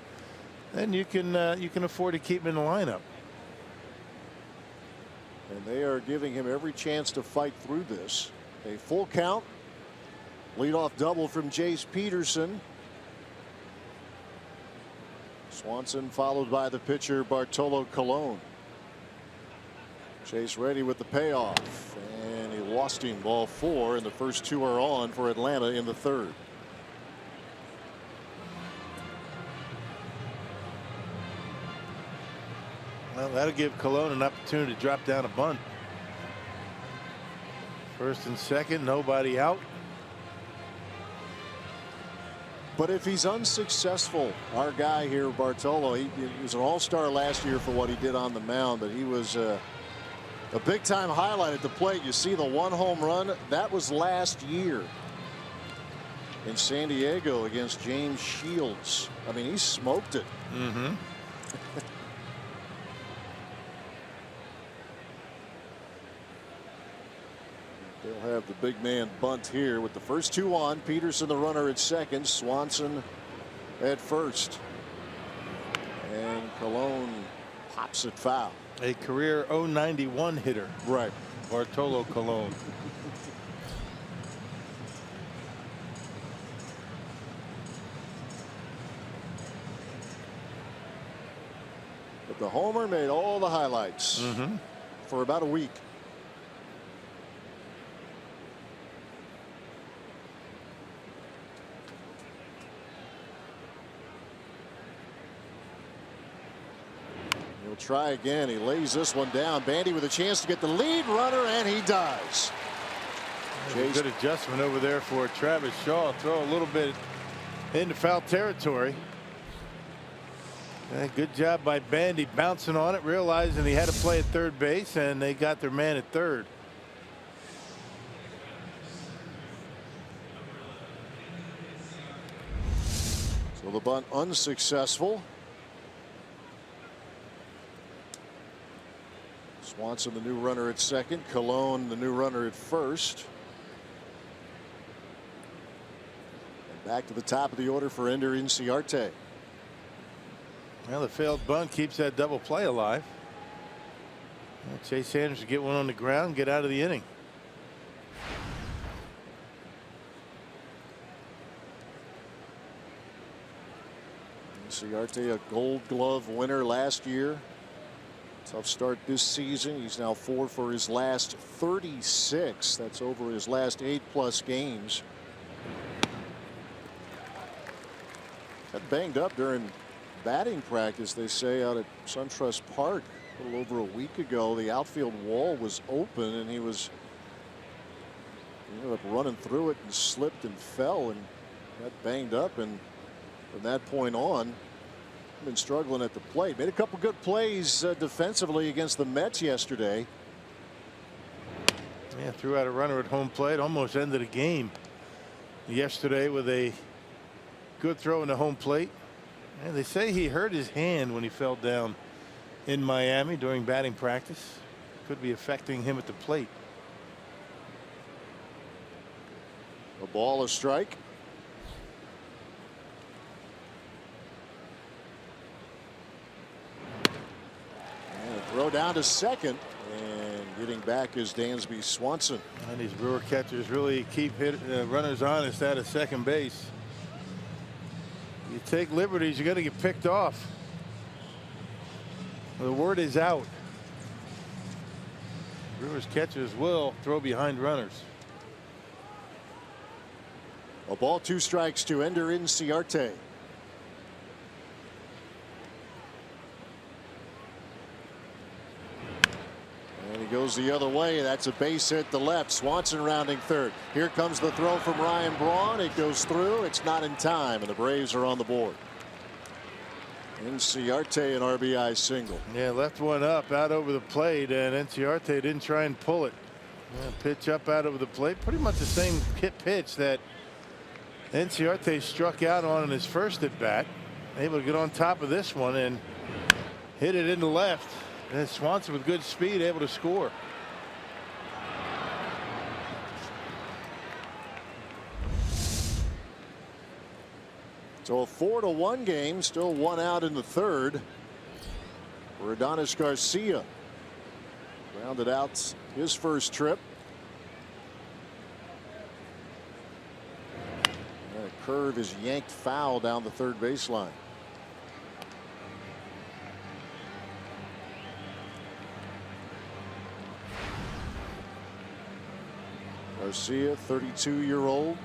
then you can afford to keep him in the lineup. And they are giving him every chance to fight through this. A full count. Leadoff double from Jace Peterson. Swanson followed by the pitcher Bartolo Colon. Chase ready with the payoff, and he lost him. Ball 4, and the first 2 are on for Atlanta in the 3rd. Well, that'll give Colon an opportunity to drop down a bunt. First and second, nobody out. But if he's unsuccessful, our guy here, Bartolo, he was an all-star last year for what he did on the mound, but he was a big-time highlight at the plate. You see the 1 home run, that was last year in San Diego against James Shields. I mean, he smoked it. Mm-hmm. They'll have the big man bunt here with the first 2 on. Peterson the runner at second, Swanson at first, and Colon Pops it foul. A career 091 hitter. Right. Bartolo Colon. But the homer made all the highlights for about a week. He'll try again. He lays this one down. Bandy with a chance to get the lead runner, and he does. Good adjustment over there for Travis Shaw. Throw a little bit into foul territory. Good job by Bandy bouncing on it, realizing he had to play at third base, and they got their man at third. So the bunt unsuccessful. Swanson, the new runner at second. Colon, the new runner at first. And back to the top of the order for Ender Inciarte. Well, the failed bunt keeps that double play alive. Chase Anderson get one on the ground, get out of the inning. Inciarte, a Gold Glove winner last year. Tough start this season. He's now 4 for his last 36. That's over his last 8+ games. Got banged up during batting practice, they say, out at SunTrust Park a little over a week ago. The outfield wall was open, and he ended up running through it and slipped and fell and got banged up. And from that point on, been struggling at the plate. Made a couple good plays defensively against the Mets yesterday. Yeah, threw out a runner at home plate, almost ended the game yesterday with a good throw in the home plate. And they say he hurt his hand when he fell down in Miami during batting practice. Could be affecting him at the plate. A ball, a strike. And a throw down to second, and getting back is Dansby Swanson. And these Brewer catchers really keep runners honest out of second base. You take liberties, you're going to get picked off. The word is out. Brewers catchers will throw behind runners. A ball, 2 strikes to Ender Inciarte. And he goes the other way. That's a base hit to left. Swanson rounding third. Here comes the throw from Ryan Braun. It goes through. It's not in time, and the Braves are on the board. Inciarte, an RBI single. Yeah, left one up out over the plate, and Inciarte didn't try and pull it. Yeah, pitch up out over the plate. Pretty much the same pitch that Inciarte struck out on in his first at bat. Able to get on top of this one and hit it into left. And Swanson with good speed able to score. So a 4-1 game, still 1 out in the third. For Adonis Garcia. Rounded out his first trip. And a curve is yanked foul down the third baseline. Garcia, 32-year-old.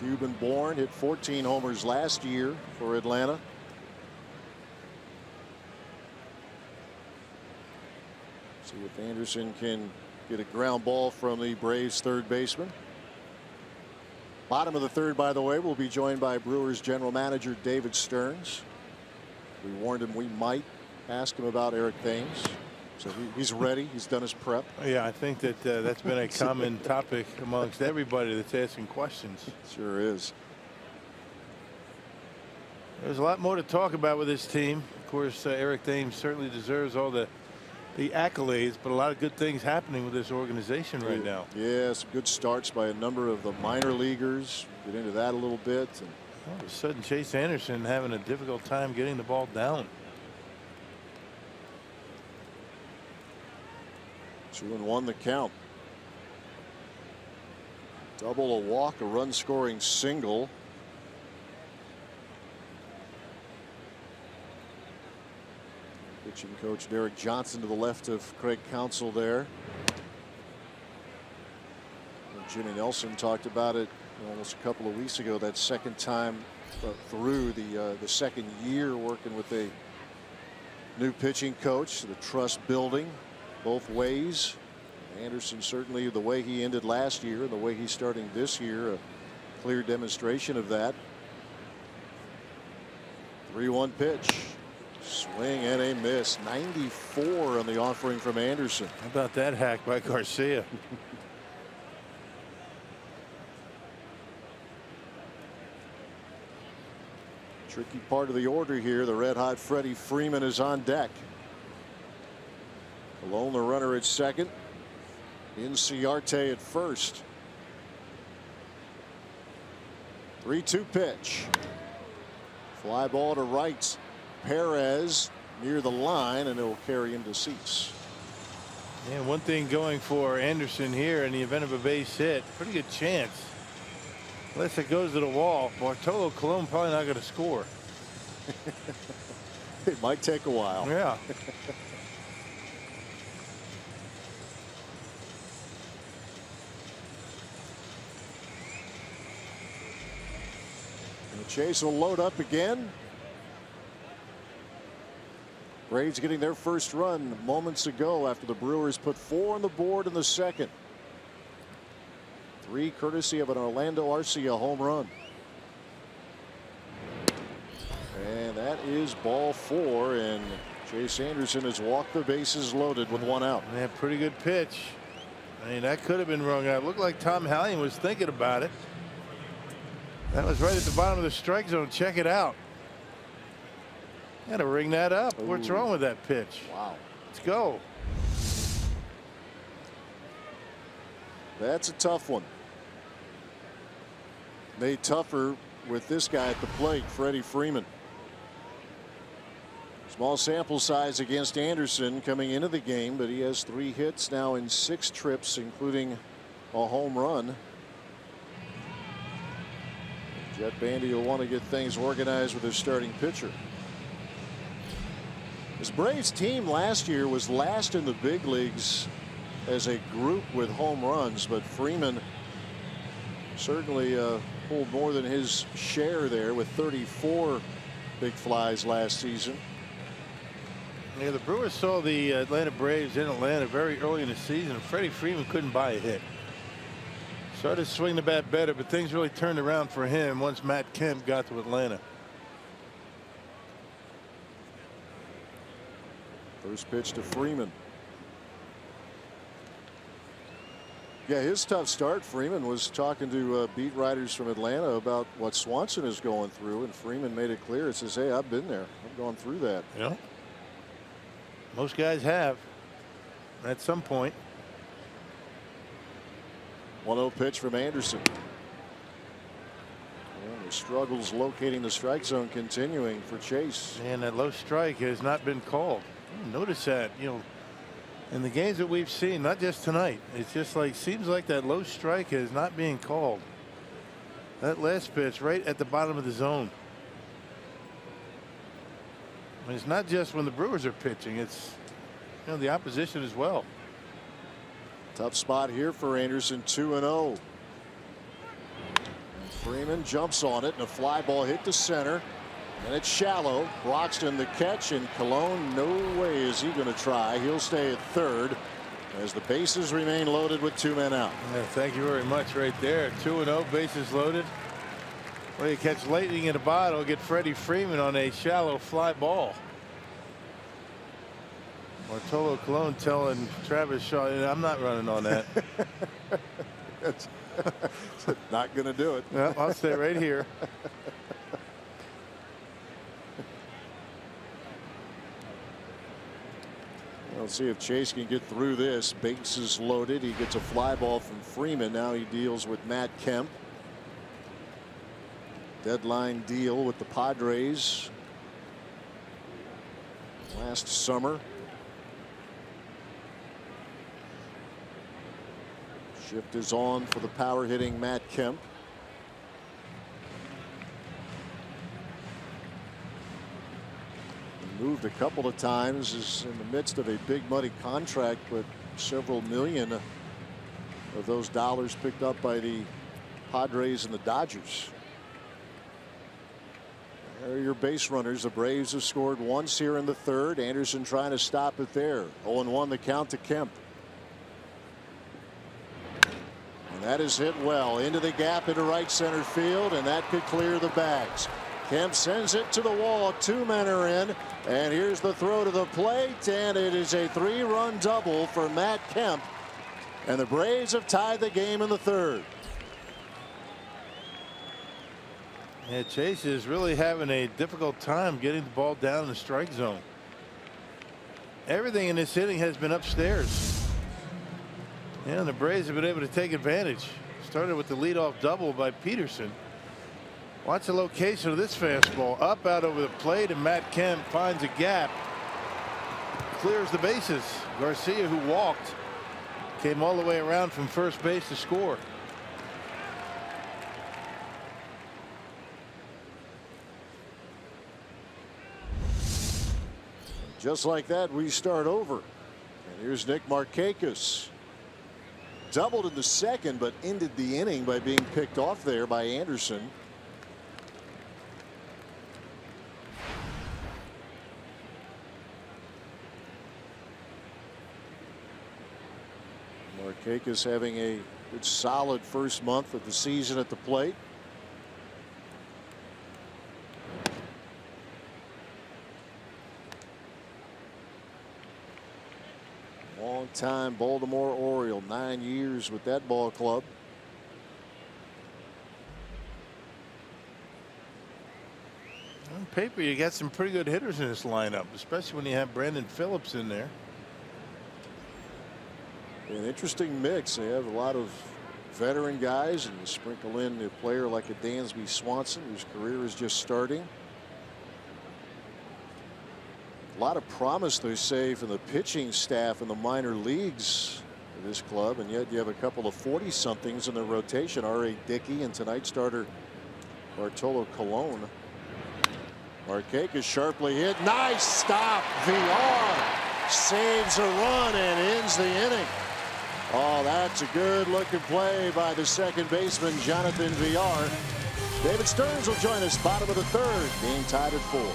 Cuban born, hit 14 homers last year for Atlanta. See if Anderson can get a ground ball from the Braves third baseman. Bottom of the third, by the way, will be joined by Brewers general manager David Stearns. We warned him we might ask him about Eric Thames. So he's ready. He's done his prep. Yeah, I think that that's been a common topic amongst everybody that's asking questions. Sure is. There's a lot more to talk about with this team. Of course, Eric Thames certainly deserves all the accolades, but a lot of good things happening with this organization right now. Yeah, some good starts by a number of the minor leaguers. Get into that a little bit. And all of a sudden, Chase Anderson having a difficult time getting the ball down. 2-1 the count. Double, a walk, a run scoring single. Pitching coach Derek Johnson to the left of Craig Counsell there. And Jimmy Nelson talked about it almost a couple of weeks ago. That second time through the second year working with a new pitching coach, the trust building both ways. Anderson, certainly the way he ended last year and the way he's starting this year, a clear demonstration of that. 3-1 pitch. Swing and a miss. 94 on the offering from Anderson. How about that hack by Garcia? Tricky part of the order here. The red hot Freddie Freeman is on deck. Alone the runner at second. Inciarte at first. 3-2 pitch. Fly ball to right. Perez near the line, and it will carry him to Cease. And one thing going for Anderson here in the event of a base hit, pretty good chance. Unless it goes to the wall, Bartolo Colon probably not going to score. It might take a while. Yeah. And Chase will load up again. Braves getting their first run moments ago after the Brewers put 4 on the board in the second. 3 courtesy of an Orlando Arcia home run. And that is ball 4, and Chase Anderson has walked the bases loaded with 1 out. Man, pretty good pitch. I mean, that could have been rung out. Looked like Tom Hallion was thinking about it. That was right at the bottom of the strike zone. Check it out. Got to ring that up. Ooh. What's wrong with that pitch? Wow. Let's go. That's a tough one. Made tougher with this guy at the plate, Freddie Freeman. Small sample size against Anderson coming into the game, but he has 3 hits now in 6 trips, including a home run. Jet Bandy will want to get things organized with his starting pitcher. This Braves team last year was last in the big leagues as a group with home runs, but Freeman certainly pulled more than his share there with 34 big flies last season. Yeah, the Brewers saw the Atlanta Braves in Atlanta very early in the season, and Freddie Freeman couldn't buy a hit. Started to swing the bat better, but things really turned around for him once Matt Kemp got to Atlanta. First pitch to Freeman. Yeah, his tough start. Freeman was talking to beat writers from Atlanta about what Swanson is going through, and Freeman made it clear. It says, hey, I've been there. I've gone through that. Yeah. Most guys have at some point. 1-0 pitch from Anderson. And the struggles locating the strike zone continuing for Chase. And that low strike has not been called. Notice that, you know, in the games that we've seen, not just tonight, it's just like seems like that low strike is not being called. That last pitch right at the bottom of the zone. I mean, it's not just when the Brewers are pitching, it's, you know, the opposition as well. Tough spot here for Anderson. 2-0. Freeman jumps on it, and a fly ball hit to center. And it's shallow. Broxton the catch, and Colon, no way is he going to try. He'll stay at third as the bases remain loaded with 2 men out. Yeah, thank you very much right there. 2-0, bases loaded. Well, you catch lightning in a bottle, get Freddie Freeman on a shallow fly ball. Bartolo Colon telling Travis Shaw, I'm not running on that. Not going to do it. No, I'll stay right here. Let's see if Chase can get through this. Bases loaded. He gets a fly ball from Freeman. Now he deals with Matt Kemp. Deadline deal with the Padres last summer. Shift is on for the power hitting Matt Kemp. He moved a couple of times, is in the midst of a big money contract with several million of those dollars picked up by the Padres and the Dodgers. There are your base runners. The Braves have scored once here in the third. Anderson trying to stop it there. 0-1 the count to Kemp. And that is hit well into the gap into right center field, and that could clear the bags. Kemp sends it to the wall. 2 men are in, and here's the throw to the plate, and it is a 3-run double for Matt Kemp, and the Braves have tied the game in the third. Yeah, Chase is really having a difficult time getting the ball down in the strike zone. Everything in this inning has been upstairs. And the Braves have been able to take advantage. Started with the leadoff double by Peterson. Watch the location of this fastball. Up out over the plate, and Matt Kemp finds a gap. Clears the bases. Garcia, who walked, came all the way around from first base to score. Just like that, we start over. And here's Nick Markakis. Doubled in the second, but ended the inning by being picked off there by Anderson. Markakis having a good solid first month of the season at the plate. Long-time Baltimore Oriole, 9 years with that ball club. On paper, you got some pretty good hitters in this lineup, especially when you have Brandon Phillips in there. An interesting mix. They have a lot of veteran guys, and you sprinkle in a player like a Dansby Swanson, whose career is just starting. A lot of promise, they say, from the pitching staff in the minor leagues for this club, and yet you have a couple of 40-somethings in the rotation. R.A. Dickey and tonight's starter Bartolo Colon. Markakis sharply hit. Nice stop. VR saves a run and ends the inning. Oh, that's a good-looking play by the second baseman, Jonathan VR. David Stearns will join us bottom of the third. Game tied at 4.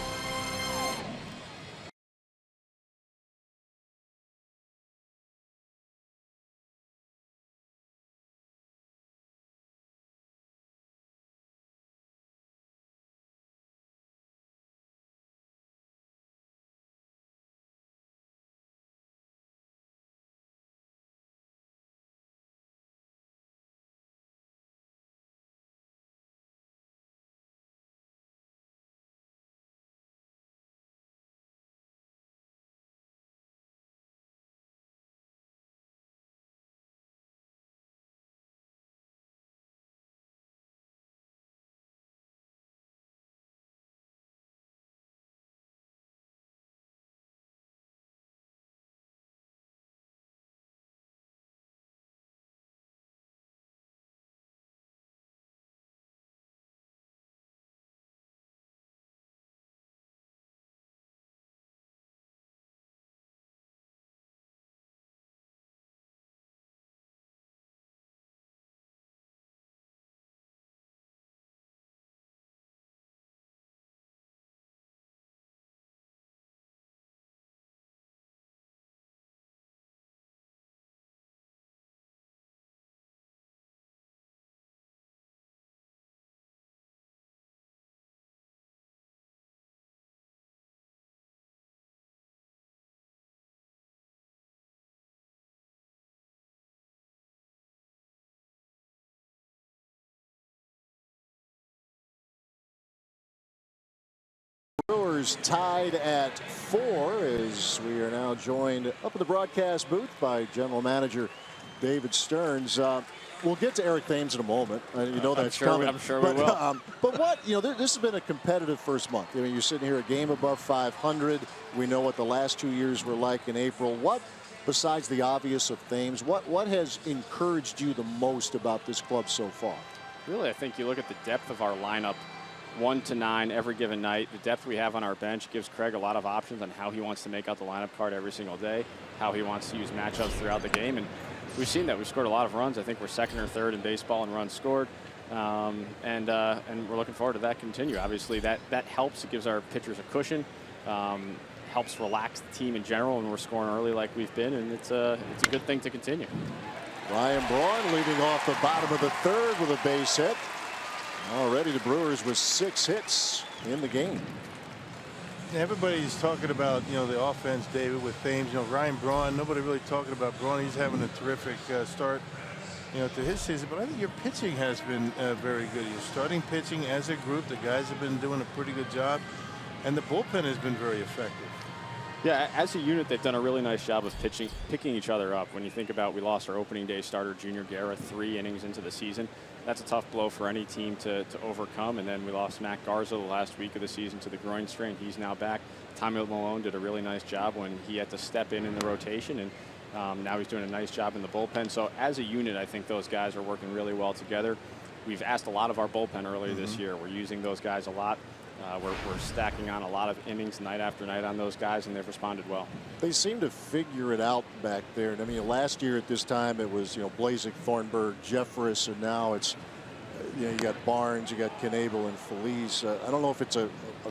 Brewers tied at 4 as we are now joined up in the broadcast booth by general manager David Stearns. We'll get to Eric Thames in a moment. You know that's coming. I'm sure we will. But what, this has been a competitive first month. I mean, you're sitting here a game above 500. We know what the last 2 years were like in April. What besides the obvious of Thames, what has encouraged you the most about this club so far? Really, I think you look at the depth of our lineup, 1 to 9 every given night. The depth we have on our bench gives Craig a lot of options on how he wants to make out the lineup card every single day, how he wants to use matchups throughout the game. And we've seen that. We've scored a lot of runs. I think we're 2nd or 3rd in baseball in runs scored. And we're looking forward to that continue. Obviously, that helps. It gives our pitchers a cushion. Helps relax the team in general when we're scoring early like we've been, and it's a good thing to continue. Ryan Braun leading off the bottom of the 3rd with a base hit. Already the Brewers with 6 hits in the game. Everybody's talking about, the offense, David, with Thames. Ryan Braun, nobody really talking about Braun. He's having a terrific start, to his season. But I think your pitching has been very good. Your starting pitching as a group, the guys have been doing a pretty good job. And the bullpen has been very effective. Yeah, as a unit, they've done a really nice job of picking each other up. When you think about, we lost our opening day starter, Junior Guerra, 3 innings into the season. That's a tough blow for any team to overcome. And then we lost Matt Garza the last week of the season to the groin strain. He's now back. Tommy Malone did a really nice job when he had to step in the rotation. And now he's doing a nice job in the bullpen. So as a unit, I think those guys are working really well together. We've asked a lot of our bullpen earlier this year. We're using those guys a lot. We're stacking on a lot of innings night after night on those guys, and they've responded well. They seem to figure it out back there. I mean, last year at this time it was Blazek, Thornburg, Jeffress, and now it's you got Barnes, you got Knebel and Feliz. I don't know if it's a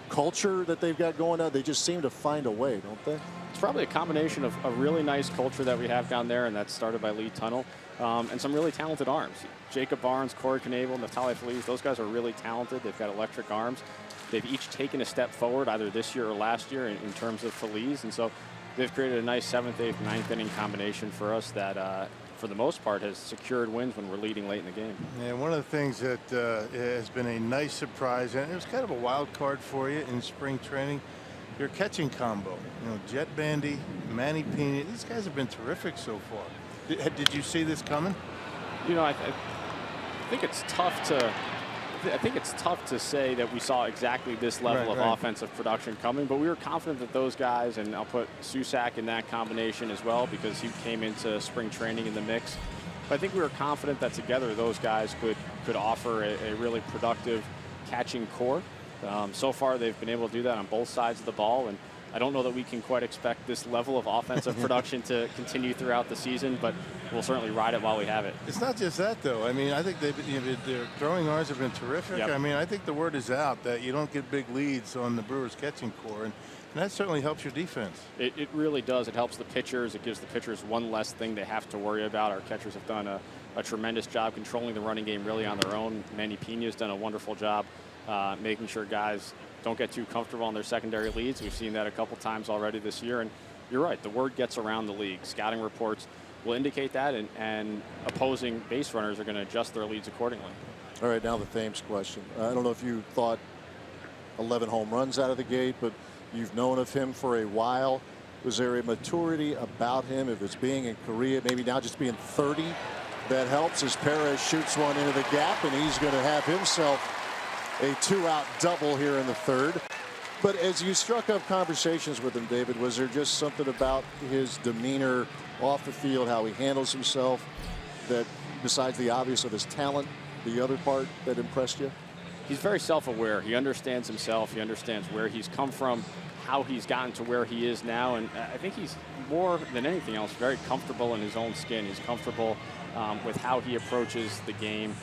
culture that they've got going on. They just seem to find a way, don't they? It's probably a combination of a really nice culture that we have down there, and that's started by Lee Tunnell, and some really talented arms. Jacob Barnes, Corey Knebel, Neftali Feliz, those guys are really talented. They've got electric arms. They've each taken a step forward either this year or last year in terms of Feliz, and so they've created a nice 7th, 8th, 9th inning combination for us that for the most part has secured wins when we're leading late in the game. And one of the things that has been a nice surprise, and it was kind of a wild card for you in spring training, your catching combo. Jet Bandy, Manny Pena, these guys have been terrific so far. Did you see this coming? I think it's tough to. I think it's tough to say that we saw exactly this level of offensive production coming, but we were confident that those guys, and I'll put Susac in that combination as well because he came into spring training in the mix. But I think we were confident that together those guys could offer a really productive catching core. So far they've been able to do that on both sides of the ball, and I don't know that we can quite expect this level of offensive production to continue throughout the season, but we'll certainly ride it while we have it. It's not just that, though. I mean, I think their throwing arms have been terrific. Yep. I mean, I think the word is out that you don't get big leads on the Brewers catching core, and that certainly helps your defense. It really does. It helps the pitchers. It gives the pitchers one less thing they have to worry about. Our catchers have done a tremendous job controlling the running game really on their own. Manny Pena's done a wonderful job making sure guys don't get too comfortable on their secondary leads. We've seen that a couple times already this year, and you're right, the word gets around the league. Scouting reports will indicate that, and opposing base runners are going to adjust their leads accordingly. All right, now the Thames question. I don't know if you thought 11 home runs out of the gate, but you've known of him for a while. Was there a maturity about him, if it's being in Korea, maybe now just being 30, that helps as Perez shoots one into the gap, and he's going to have himself a 2-out double here in the 3rd. But as you struck up conversations with him, David, was there just something about his demeanor off the field, how he handles himself, that besides the obvious of his talent, the other part that impressed you? He's very self-aware. He understands himself. He understands where he's come from, how he's gotten to where he is now. And I think he's more than anything else very comfortable in his own skin. He's comfortable with how he approaches the game.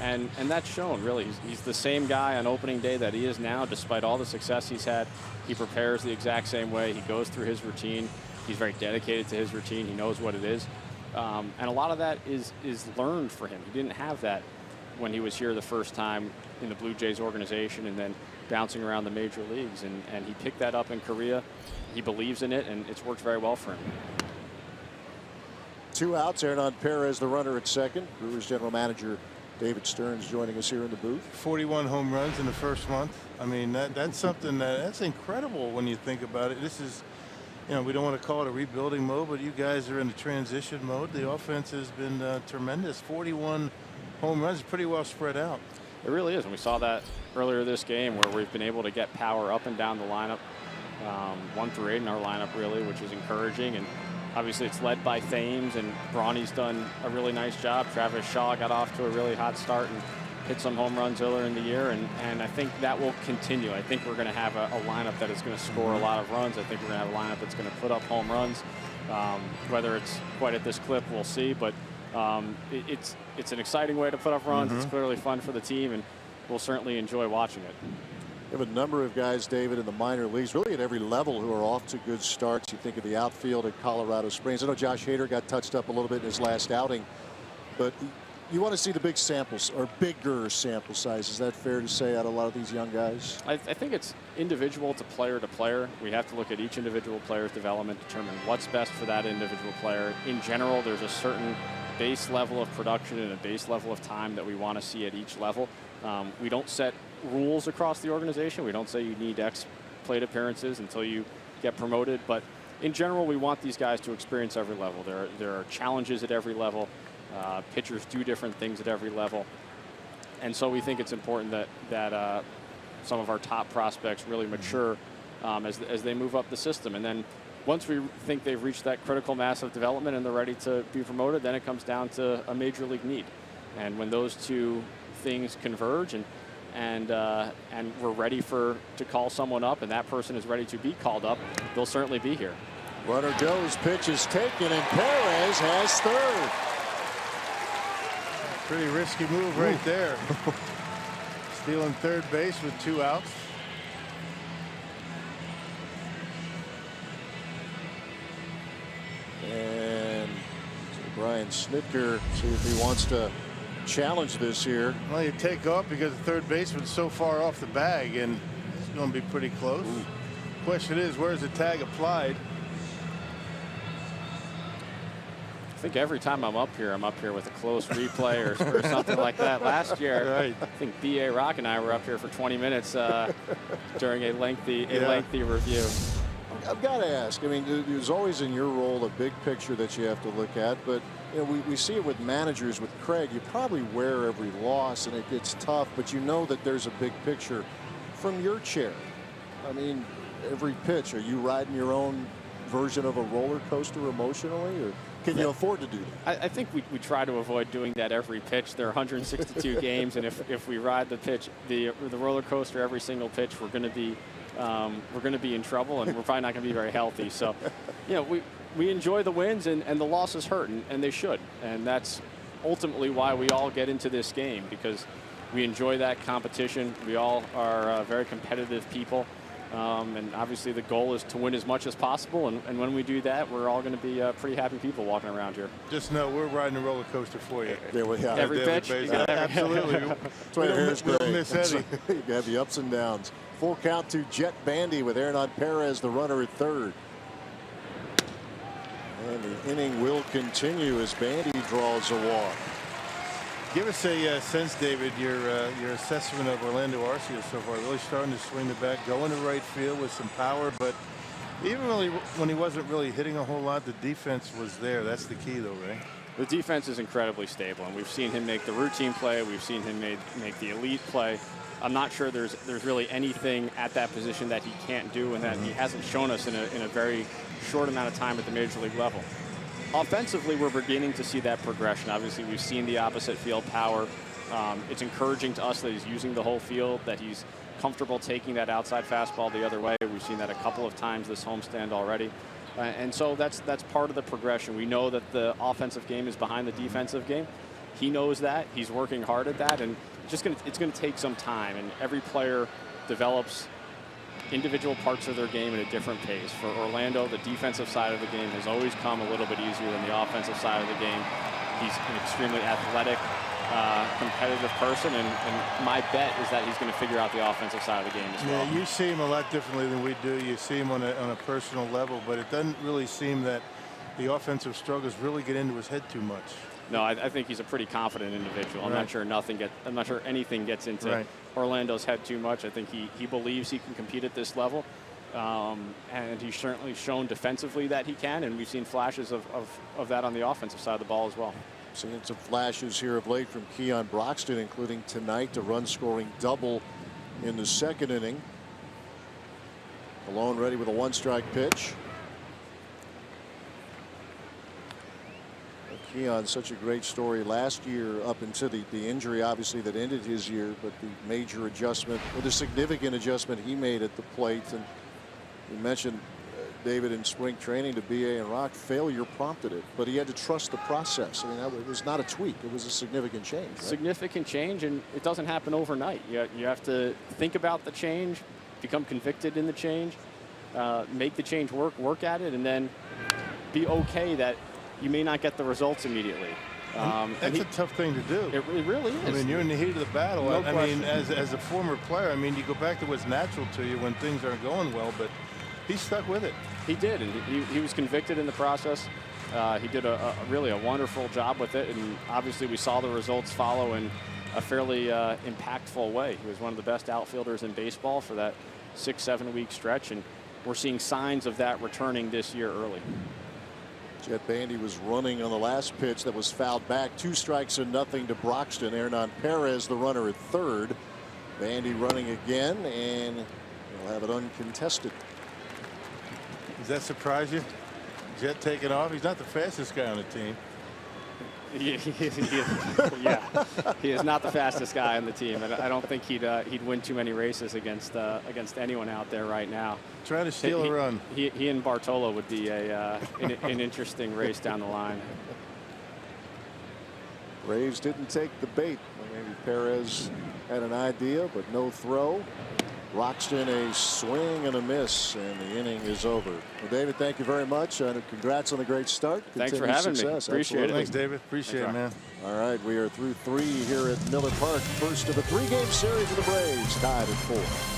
And that's shown, really. He's the same guy on opening day that he is now, despite all the success he's had. He prepares the exact same way. He goes through his routine. He's very dedicated to his routine. He knows what it is. And a lot of that is learned for him. He didn't have that when he was here the first time in the Blue Jays organization and then bouncing around the major leagues. And he picked that up in Korea. He believes in it, and it's worked very well for him. 2 outs. Hernan Perez, the runner at second. Brewers general manager David Stearns joining us here in the booth. 41 home runs in the first month. I mean, that's something that's incredible when you think about it. This is, we don't want to call it a rebuilding mode, but you guys are in the transition mode. The offense has been tremendous. 41 home runs, pretty well spread out. It really is, and we saw that earlier this game where we've been able to get power up and down the lineup, 1 through 8 in our lineup, really, which is encouraging. And Obviously, it's led by Thames, and Brawny's done a really nice job. Travis Shaw got off to a really hot start and hit some home runs earlier in the year, and I think that will continue. I think we're going to have a lineup that is going to score a lot of runs. I think we're going to have a lineup that's going to put up home runs. Whether it's quite at this clip, we'll see, but it's an exciting way to put up runs. It's clearly fun for the team, and we'll certainly enjoy watching it. You have a number of guys, David, in the minor leagues, really at every level, who are off to good starts. You think of the outfield at Colorado Springs. I know Josh Hader got touched up a little bit in his last outing, but you want to see the big samples, or bigger sample size. Is that fair to say, out of a lot of these young guys? I think it's individual to player. We have to look at each individual player's development, determine what's best for that individual player. In general, there's a certain base level of production and a base level of time that we want to see at each level. We don't set rules across the organization. We don't say you need X plate appearances until you get promoted, but in general, we want these guys to experience every level. There are challenges at every level. Pitchers do different things at every level, and so we think it's important that some of our top prospects really mature as they move up the system. And then once we think they've reached that critical mass of development and they're ready to be promoted, then it comes down to a major league need. And when those two things converge and we're ready to call someone up, and that person is ready to be called up, they'll certainly be here. Runner goes, pitch is taken, and Perez has third. Pretty risky move right there. Stealing third base with 2 outs. And Brian Snitker, see if he wants to challenge this here. Well, you take off because the third baseman's so far off the bag, and it's going to be pretty close. Question is, where's the tag applied? I think every time I'm up here with a close replay or something like that. Last year, right. I think B.A. Rock and I were up here for 20 minutes during a lengthy review. I've got to ask, I mean, there's always in your role a big picture that you have to look at, but you know, we see it with managers. With Craig, you probably wear every loss, and it gets tough, but you know that there's a big picture from your chair. I mean, every pitch, are you riding your own version of a roller coaster emotionally, or can you afford to do that? I think we try to avoid doing that every pitch. There are 162 games, and if we ride the pitch, the roller coaster every single pitch, we're going to be in trouble, and we're probably not going to be very healthy. So, you know, we enjoy the wins, and the losses hurt, and they should. And that's ultimately why we all get into this game, because we enjoy that competition. We all are very competitive people. And obviously the goal is to win as much as possible, and when we do that, we're all going to be pretty happy people walking around here. Just know we're riding a roller coaster for you. There we have every pitch. Absolutely. That's why your hair's great. Don't miss Eddie. You have the ups and downs. Full count to Jet Bandy with Hernan Perez, the runner, at third. And the inning will continue as Bandy draws a walk. Give us a sense, David, your assessment of Orlando Arcia so far. Really starting to swing the bat, going to right field with some power, but even really when he wasn't really hitting a whole lot, the defense was there. That's the key, though, right? The defense is incredibly stable, and we've seen him make the routine play. We've seen him make the elite play. I'm not sure there's really anything at that position that he can't do, and that he hasn't shown us in a very short amount of time at the major league level. Offensively, we're beginning to see that progression. Obviously, we've seen the opposite field power. It's encouraging to us that he's using the whole field, that he's comfortable taking that outside fastball the other way. We've seen that a couple of times this homestand already. And so that's part of the progression. We know that the offensive game is behind the defensive game. He knows that. He's working hard at that, and it's going to take some time. And every player develops individual parts of their game at a different pace. For Orlando, the defensive side of the game has always come a little bit easier than the offensive side of the game. He's an extremely athletic, competitive person, and my bet is that he's going to figure out the offensive side of the game as well. Yeah, you see him a lot differently than we do. You see him on a personal level, but it doesn't really seem that the offensive struggles really get into his head too much. No, I think he's a pretty confident individual. I'm Right. not sure anything gets into Right. Orlando's head too much. I think he believes he can compete at this level, and he's certainly shown defensively that he can, and we've seen flashes of that on the offensive side of the ball as well. Seeing some flashes here of late from Keon Broxton, including tonight, a run-scoring double in the second inning. Malone ready with a one-strike pitch. Keon, such a great story last year up into the injury, obviously, that ended his year, but the major adjustment, or the significant adjustment he made at the plate. And you mentioned, David, in spring training to BA and Rock, failure prompted it, but he had to trust the process. I mean, it was not a tweak. It was a significant change. Right? Significant change, and it doesn't happen overnight. You have to think about the change, become convicted in the change, make the change work at it, and then be okay that you may not get the results immediately. That's a tough thing to do. It really is. I mean, you're in the heat of the battle. No I question. mean, as a former player, I mean, you go back to what's natural to you when things aren't going well, but he stuck with it. He did, and he was convicted in the process. He did really a wonderful job with it, and obviously we saw the results follow in a fairly impactful way. He was one of the best outfielders in baseball for that 6-7 week stretch, and we're seeing signs of that returning this year early. Jet Bandy was running on the last pitch that was fouled back. 2 strikes and nothing to Broxton. Hernan Perez, the runner, at third. Bandy running again, and he'll have it uncontested. Does that surprise you? Jet taking off. He's not the fastest guy on the team. Yeah, he is not the fastest guy on the team, and I don't think he'd win too many races against anyone out there right now. Trying to steal a run. He and Bartolo would be an interesting race down the line. Braves didn't take the bait. Maybe Perez had an idea, but no throw. Broxton a swing and a miss, and the inning is over. Well, David, thank you very much, and congrats on the great start. Thanks for Continued having success. me. Appreciate it. Thanks, David. Appreciate it, man. All right, we are through 3 here at Miller Park. First of the 3-game series for the Braves, tied at 4.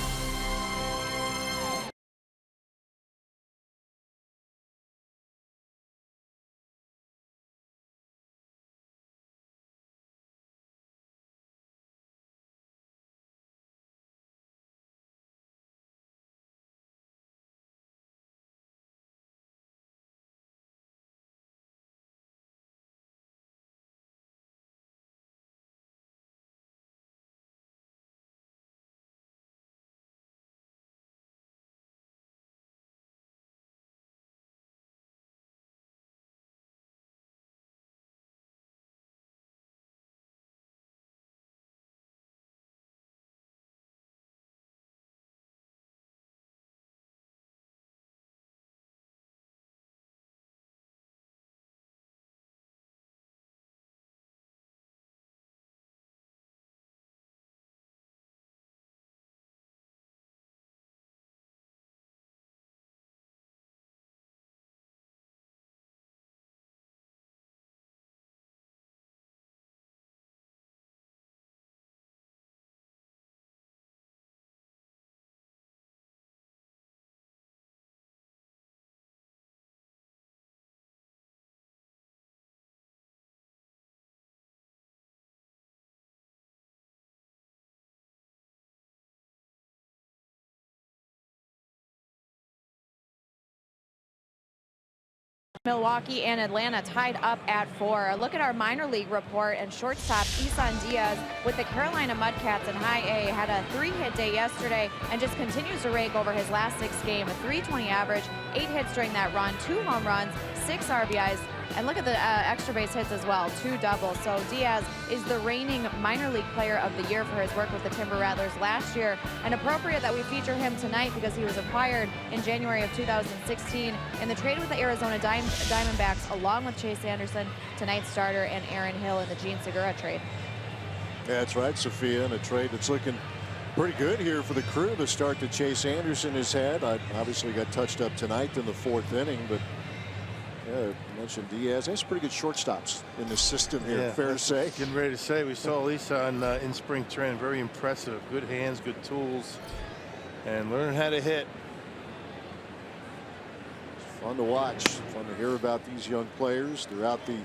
Milwaukee and Atlanta tied up at 4. Look at our minor league report, and shortstop Isan Diaz with the Carolina Mudcats in High A had a 3-hit day yesterday and just continues to rake over his last 6 games. A .320 average, 8 hits during that run, 2 home runs, 6 RBIs, and look at the extra base hits as well, 2 doubles. So Diaz is the reigning minor league player of the year for his work with the Timber Rattlers last year, and appropriate that we feature him tonight because he was acquired in January of 2016 in the trade with the Arizona Diamondbacks, along with Chase Anderson, tonight's starter, and Aaron Hill in the Gene Segura trade. Yeah, that's right, Sophia, in a trade that's looking pretty good here for the Crew. The start that Chase Anderson has had, obviously got touched up tonight in the 4th inning, but yeah, you mentioned Diaz. There's pretty good shortstops in the system here, fair to say. Getting ready to say, we saw Lisa in spring training. Very impressive. Good hands, good tools, and learning how to hit. Fun to watch. Fun to hear about these young players throughout the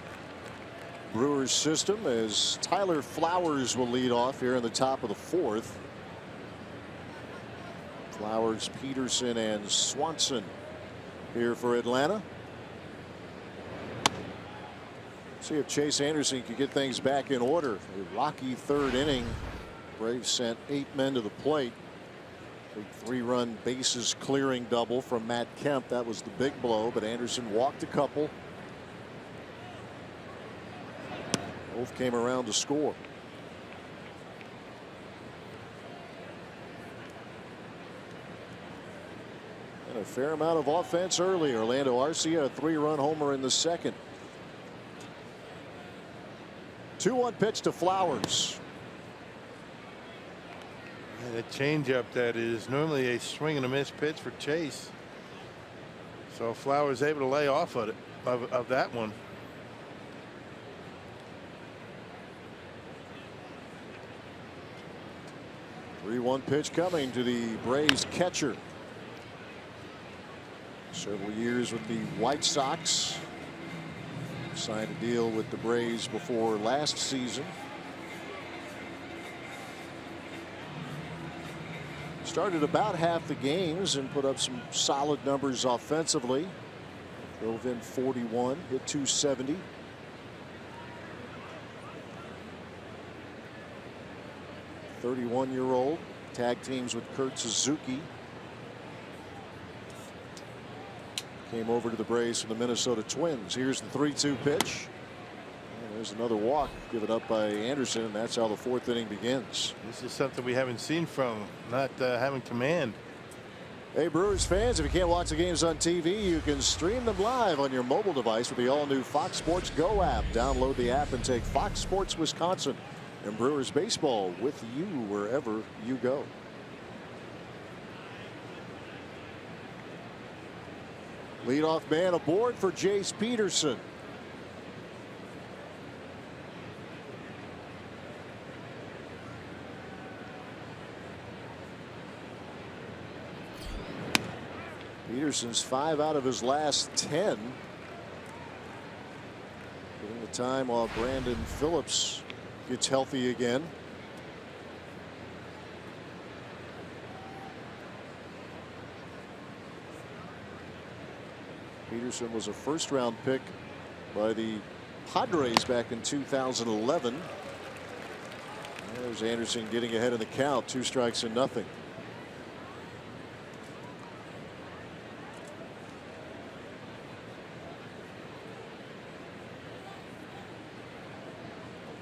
Brewers system, as Tyler Flowers will lead off here in the top of the 4th. Flowers, Peterson, and Swanson here for Atlanta. See if Chase Anderson can get things back in order. A rocky 3rd inning. Braves sent 8 men to the plate. Big 3-run bases clearing double from Matt Kemp. That was the big blow, but Anderson walked a couple. Both came around to score. And a fair amount of offense early. Orlando Arcia, a 3-run homer in the second. 2-1 pitch to Flowers. Yeah, that changeup that is normally a swing and a miss pitch for Chase. So Flowers able to lay off of it, of that one. The 3-1 pitch coming to the Braves catcher. Several years with the White Sox. Signed a deal with the Braves before last season. Started about half the games and put up some solid numbers offensively. Drove in 41, hit 270. "31-year-old, tag teams with Kurt Suzuki. Came over to the Braves from the Minnesota Twins. Here's the 3-2 pitch. And there's another walk given up by Anderson, and that's how the 4th inning begins. This is something we haven't seen from him, not having command. Hey, Brewers fans, if you can't watch the games on TV, you can stream them live on your mobile device with the all-new Fox Sports Go app. Download the app and take Fox Sports Wisconsin and Brewers baseball with you wherever you go. Leadoff man aboard for Jace Peterson. Peterson's 5 out of his last 10. Giving the time while Brandon Phillips gets healthy again. Peterson was a 1st-round pick by the Padres back in 2011. There's Anderson getting ahead of the count. 2 strikes and nothing.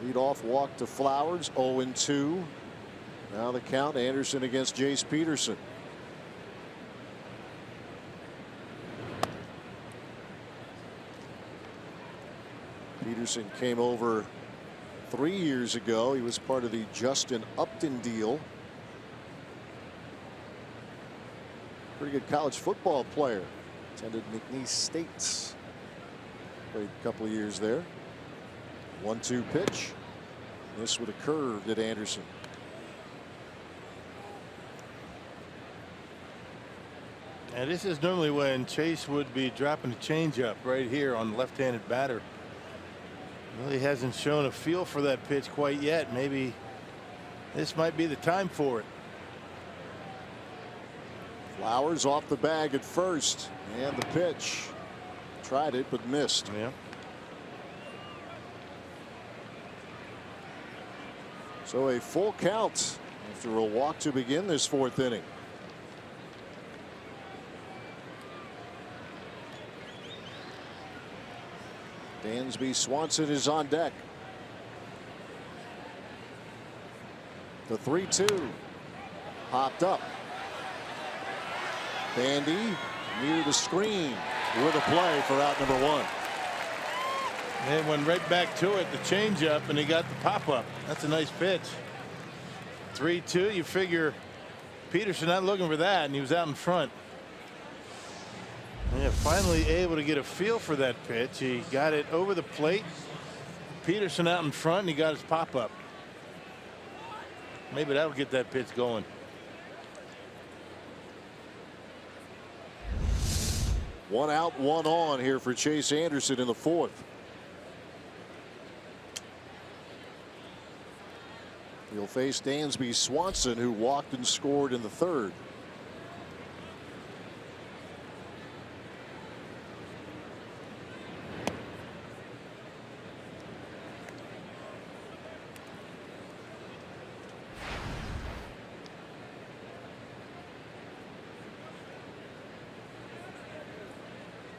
Leadoff walk to Flowers, 0-2. Now the count, Anderson against Jace Peterson. Peterson came over 3 years ago. He was part of the Justin Upton deal. Pretty good college football player. Attended McNeese State. Played a couple of years there. 1-2 pitch. This with a curve to Anderson. And this is normally when Chase would be dropping the changeup right here on the left-handed batter. Really hasn't shown a feel for that pitch quite yet. Maybe this might be the time for it. Flowers off the bag at first, and the pitch. Tried it but missed. Yeah. So a full count after a walk to begin this 4th inning. Dansby Swanson is on deck. The 3-2 popped up. Bandy near the screen with a play for out number 1. And went right back to it, the changeup, and he got the pop-up. That's a nice pitch. 3-2. You figure Peterson not looking for that, and he was out in front. Yeah, finally able to get a feel for that pitch. He got it over the plate. Peterson out in front, and he got his pop-up. Maybe that'll get that pitch going. One out, one on here for Chase Anderson in the 4th. He'll face Dansby Swanson, who walked and scored in the 3rd.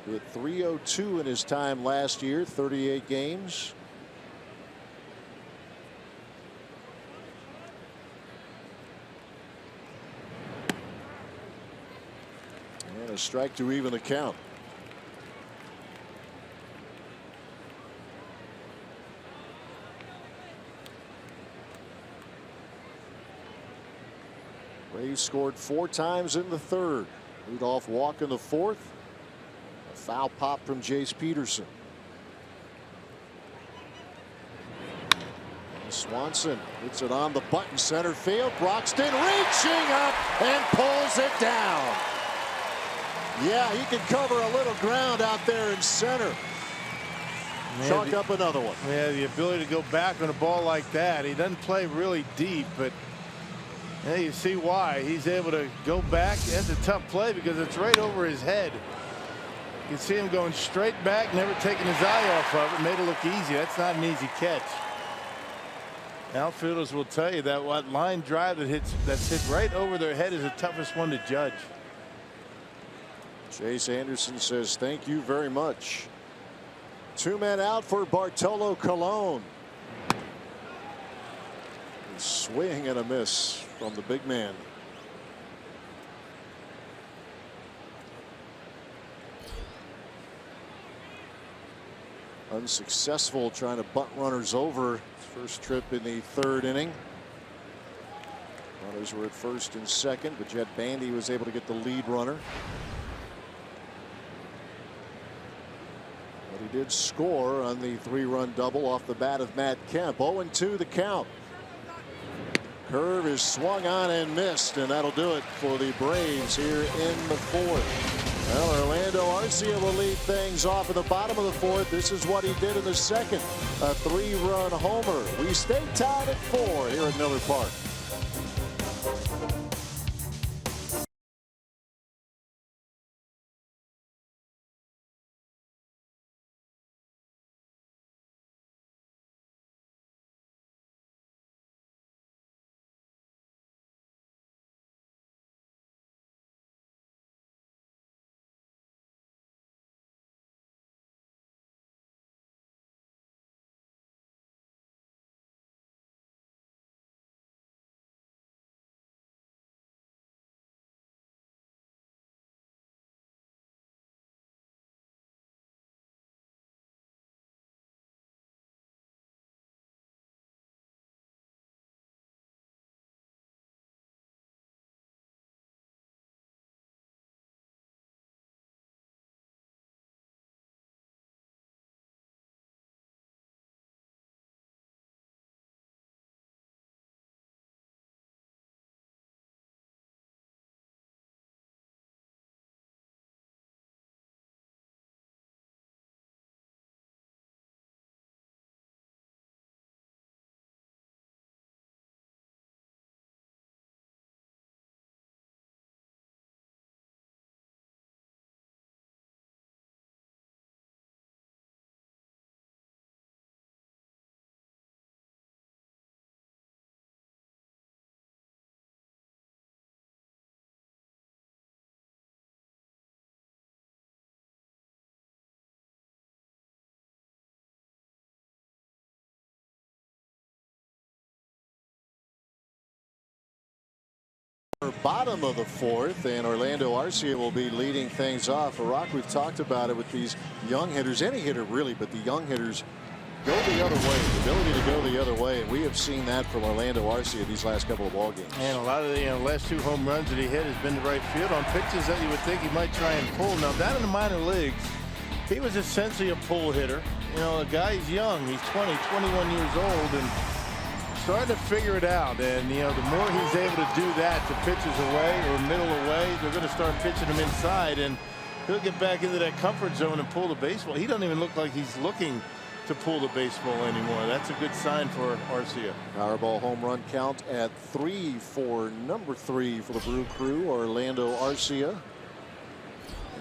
He had 302 in his time last year, 38 games. A strike to even the count. Rays scored 4 times in the 3rd. Leadoff walk in the 4th. A foul pop from Jace Peterson. And Swanson hits it on the button center field. Broxton reaching up and pulls it down. Yeah, he can cover a little ground out there in center. Chalk up another one. Yeah, the ability to go back on a ball like that. He doesn't play really deep, but yeah, you see why he's able to go back. That's a tough play because it's right over his head. You can see him going straight back, never taking his eye off of it. Made it look easy. That's not an easy catch. Outfielders will tell you that what line drive that's hit right over their head is the toughest one to judge. Chase Anderson says thank you very much. 2 men out for Bartolo Colon. A swing and a miss from the big man. Unsuccessful trying to bunt runners over. First trip in the 3rd inning. Runners were at 1st and 2nd, but Jed Bandy was able to get the lead runner. But he did score on the 3-run double off the bat of Matt Kemp. 0-2 the count. Curve is swung on and missed, and that'll do it for the Braves here in the 4th. Well, Orlando Arcia will lead things off in the bottom of the 4th. This is what he did in the 2nd. A 3-run homer. We stay tied at 4 here at Miller Park. Bottom of the 4th, and Orlando Arcia will be leading things off. Rock, we've talked about it with these young hitters, any hitter really, but the young hitters go the other way, the ability to go the other way, and we have seen that from Orlando Arcia these last couple of ball games. And a lot of the last 2 home runs that he hit has been to right field on pitches that you would think he might try and pull. Now down in the minor leagues, he was essentially a pull hitter. You know, the guy's young. He's 20, 21 years old, and starting to figure it out. And you know, the more he's able to do that to pitches away or middle away, they're going to start pitching him inside, and he'll get back into that comfort zone and pull the baseball. He doesn't even look like he's looking to pull the baseball anymore. That's a good sign for Arcia. Powerball home run count at 3 for number 3 for the Brew Crew, Orlando Arcia,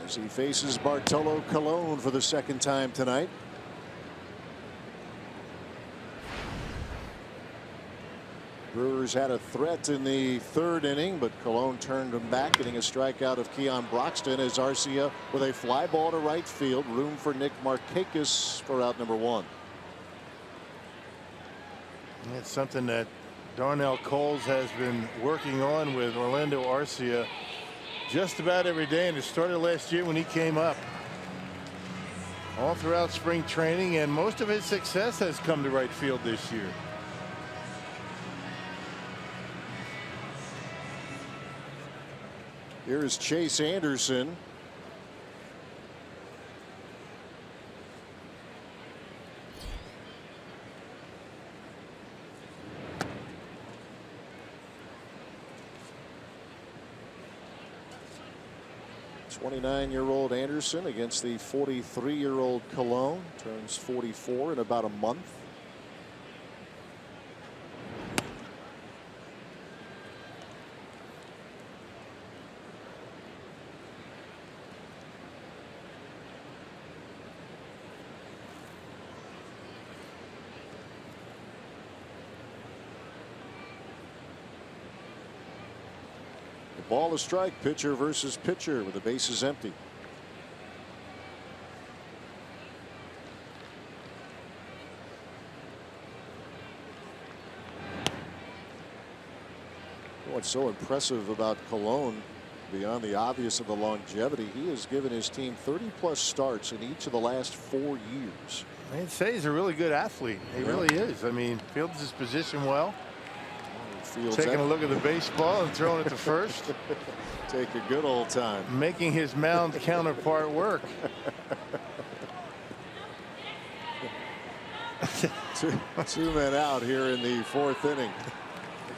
as he faces Bartolo Colon for the 2nd time tonight. Brewers had a threat in the 3rd inning, but Colon turned them back, getting a strikeout of Keon Broxton as Arcia with a fly ball to right field. Room for Nick Markakis for out number 1. It's something that Darnell Coles has been working on with Orlando Arcia just about every day, and it started last year when he came up. All throughout spring training, and most of his success has come to right field this year. Here is Chase Anderson. '29-year-old Anderson against the 43-year-old Colon. Turns 44 in about a month. Ball a strike, pitcher versus pitcher with the bases empty. What's so impressive about Colon, beyond the obvious of the longevity, he has given his team 30+ starts in each of the last 4 years. I'd say he's a really good athlete. He really is. I mean, fields his position well. Taking a look at the baseball and throwing it to first. Take a good old time. Making his mound counterpart work. Two men out here in the 4th inning.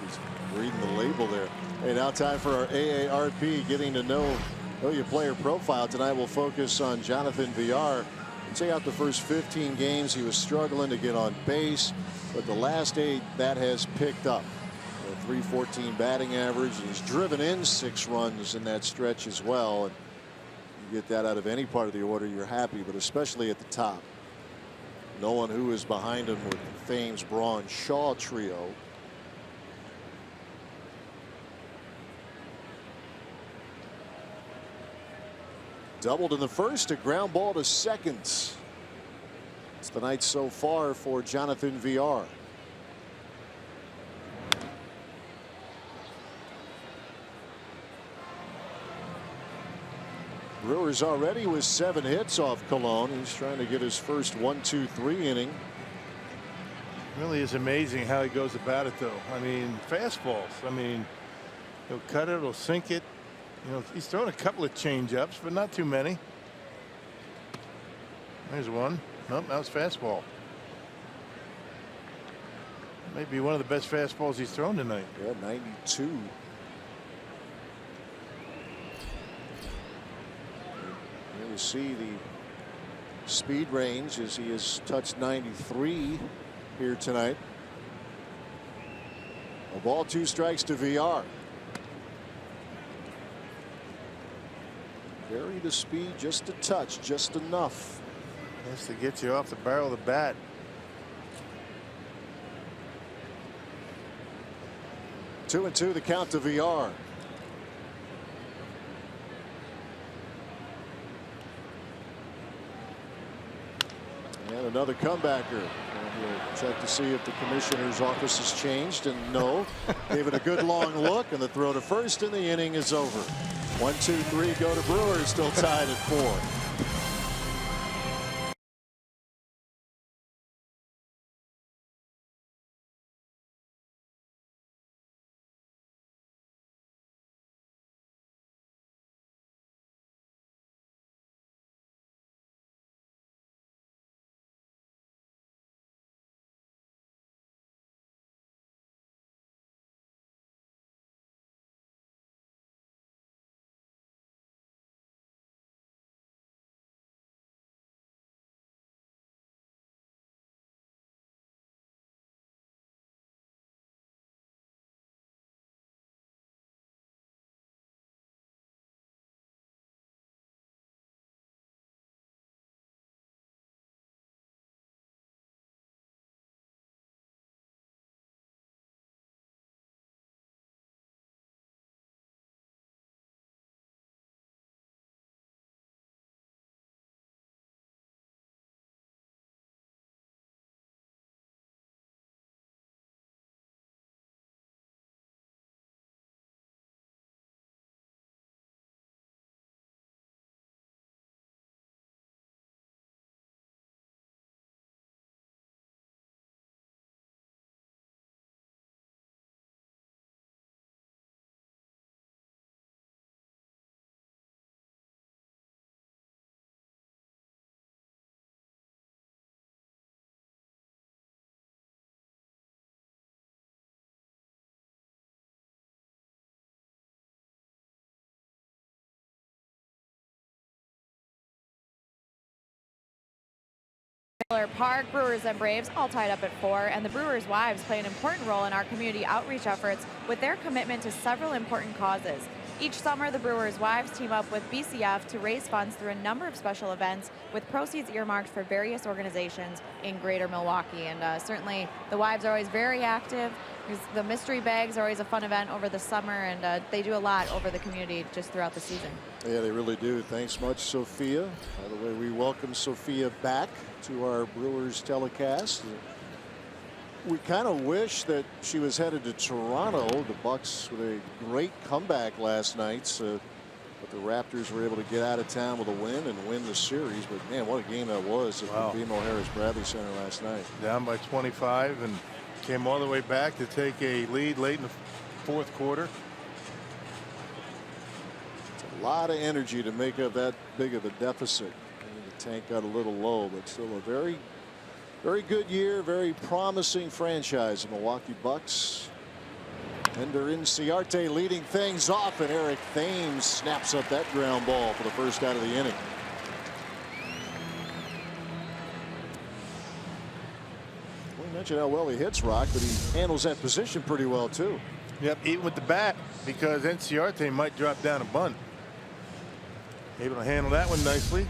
He's reading the label there. Hey, now time for our AARP getting to know your player profile. Tonight we'll focus on Jonathan Villar. Check out the first 15 games. He was struggling to get on base, but the last 8 that has picked up. .314 batting average, and he's driven in 6 runs in that stretch as well. And you get that out of any part of the order, you're happy, but especially at the top. No one who is behind him with Thames, Braun, Shaw trio. Doubled in the first, a ground ball to second. It's the night so far for Jonathan Villar. Brewers already with 7 hits off Colon. He's trying to get his first 1-2-3 inning. Really is amazing how he goes about it, though. I mean, fastballs. I mean, he'll cut it, he'll sink it. You know, he's throwing a couple of change-ups, but not too many. There's one. Nope, that was fastball. Maybe one of the best fastballs he's thrown tonight. Yeah, 92. You see the speed range as he has touched 93 here tonight. A ball, 2 strikes to Villar. Vary the speed just a touch, just enough. Has to get you off the barrel of the bat. 2-2 the count to Villar. And another comebacker. And we'll check to see if the commissioner's office has changed, and no. Gave it a good long look, and the throw to first, and the inning is over. 1-2-3 go to Brewers, still tied at 4. Miller Park, Brewers and Braves all tied up at 4, and the Brewers' wives play an important role in our community outreach efforts with their commitment to several important causes. Each summer, the Brewers' wives team up with BCF to raise funds through a number of special events with proceeds earmarked for various organizations in greater Milwaukee. And certainly the wives are always very active. The mystery bags are always a fun event over the summer, and they do a lot over the community just throughout the season. Yeah, they really do. Thanks much, Sophia. By the way, we welcome Sophia back to our Brewers telecast. We kind of wish that she was headed to Toronto. The Bucks with a great comeback last night, but the Raptors were able to get out of town with a win and win the series. But man, what a game that was at the BMO Harris Bradley Center last night. Down by 25 and came all the way back to take a lead late in the fourth quarter. It's a lot of energy to make up that big of a deficit. The tank got a little low, but still a very good year, very promising franchise, the Milwaukee Bucks. Ender Inciarte leading things off, and Eric Thames snaps up that ground ball for the first out of the inning. We mentioned how well he hits, Rock, but he handles that position pretty well too. Yep, even with the bat, because Inciarte might drop down a bunt. Able to handle that one nicely.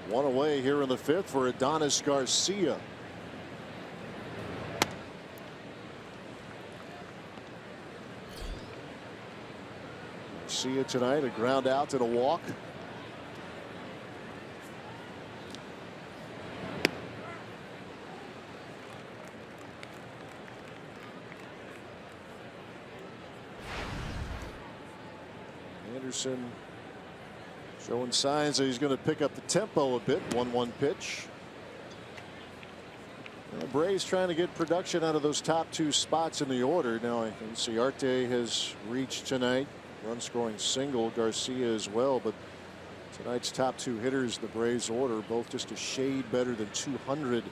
One away here in the fifth for Adonis Garcia. Garcia tonight, a ground out and a walk. Anderson showing signs that he's going to pick up the tempo a bit. 1-1 pitch. The Braves trying to get production out of those top two spots in the order. Now Inciarte has reached tonight. Run scoring single. Garcia as well. But tonight's top two hitters, the Braves order, both just a shade better than 200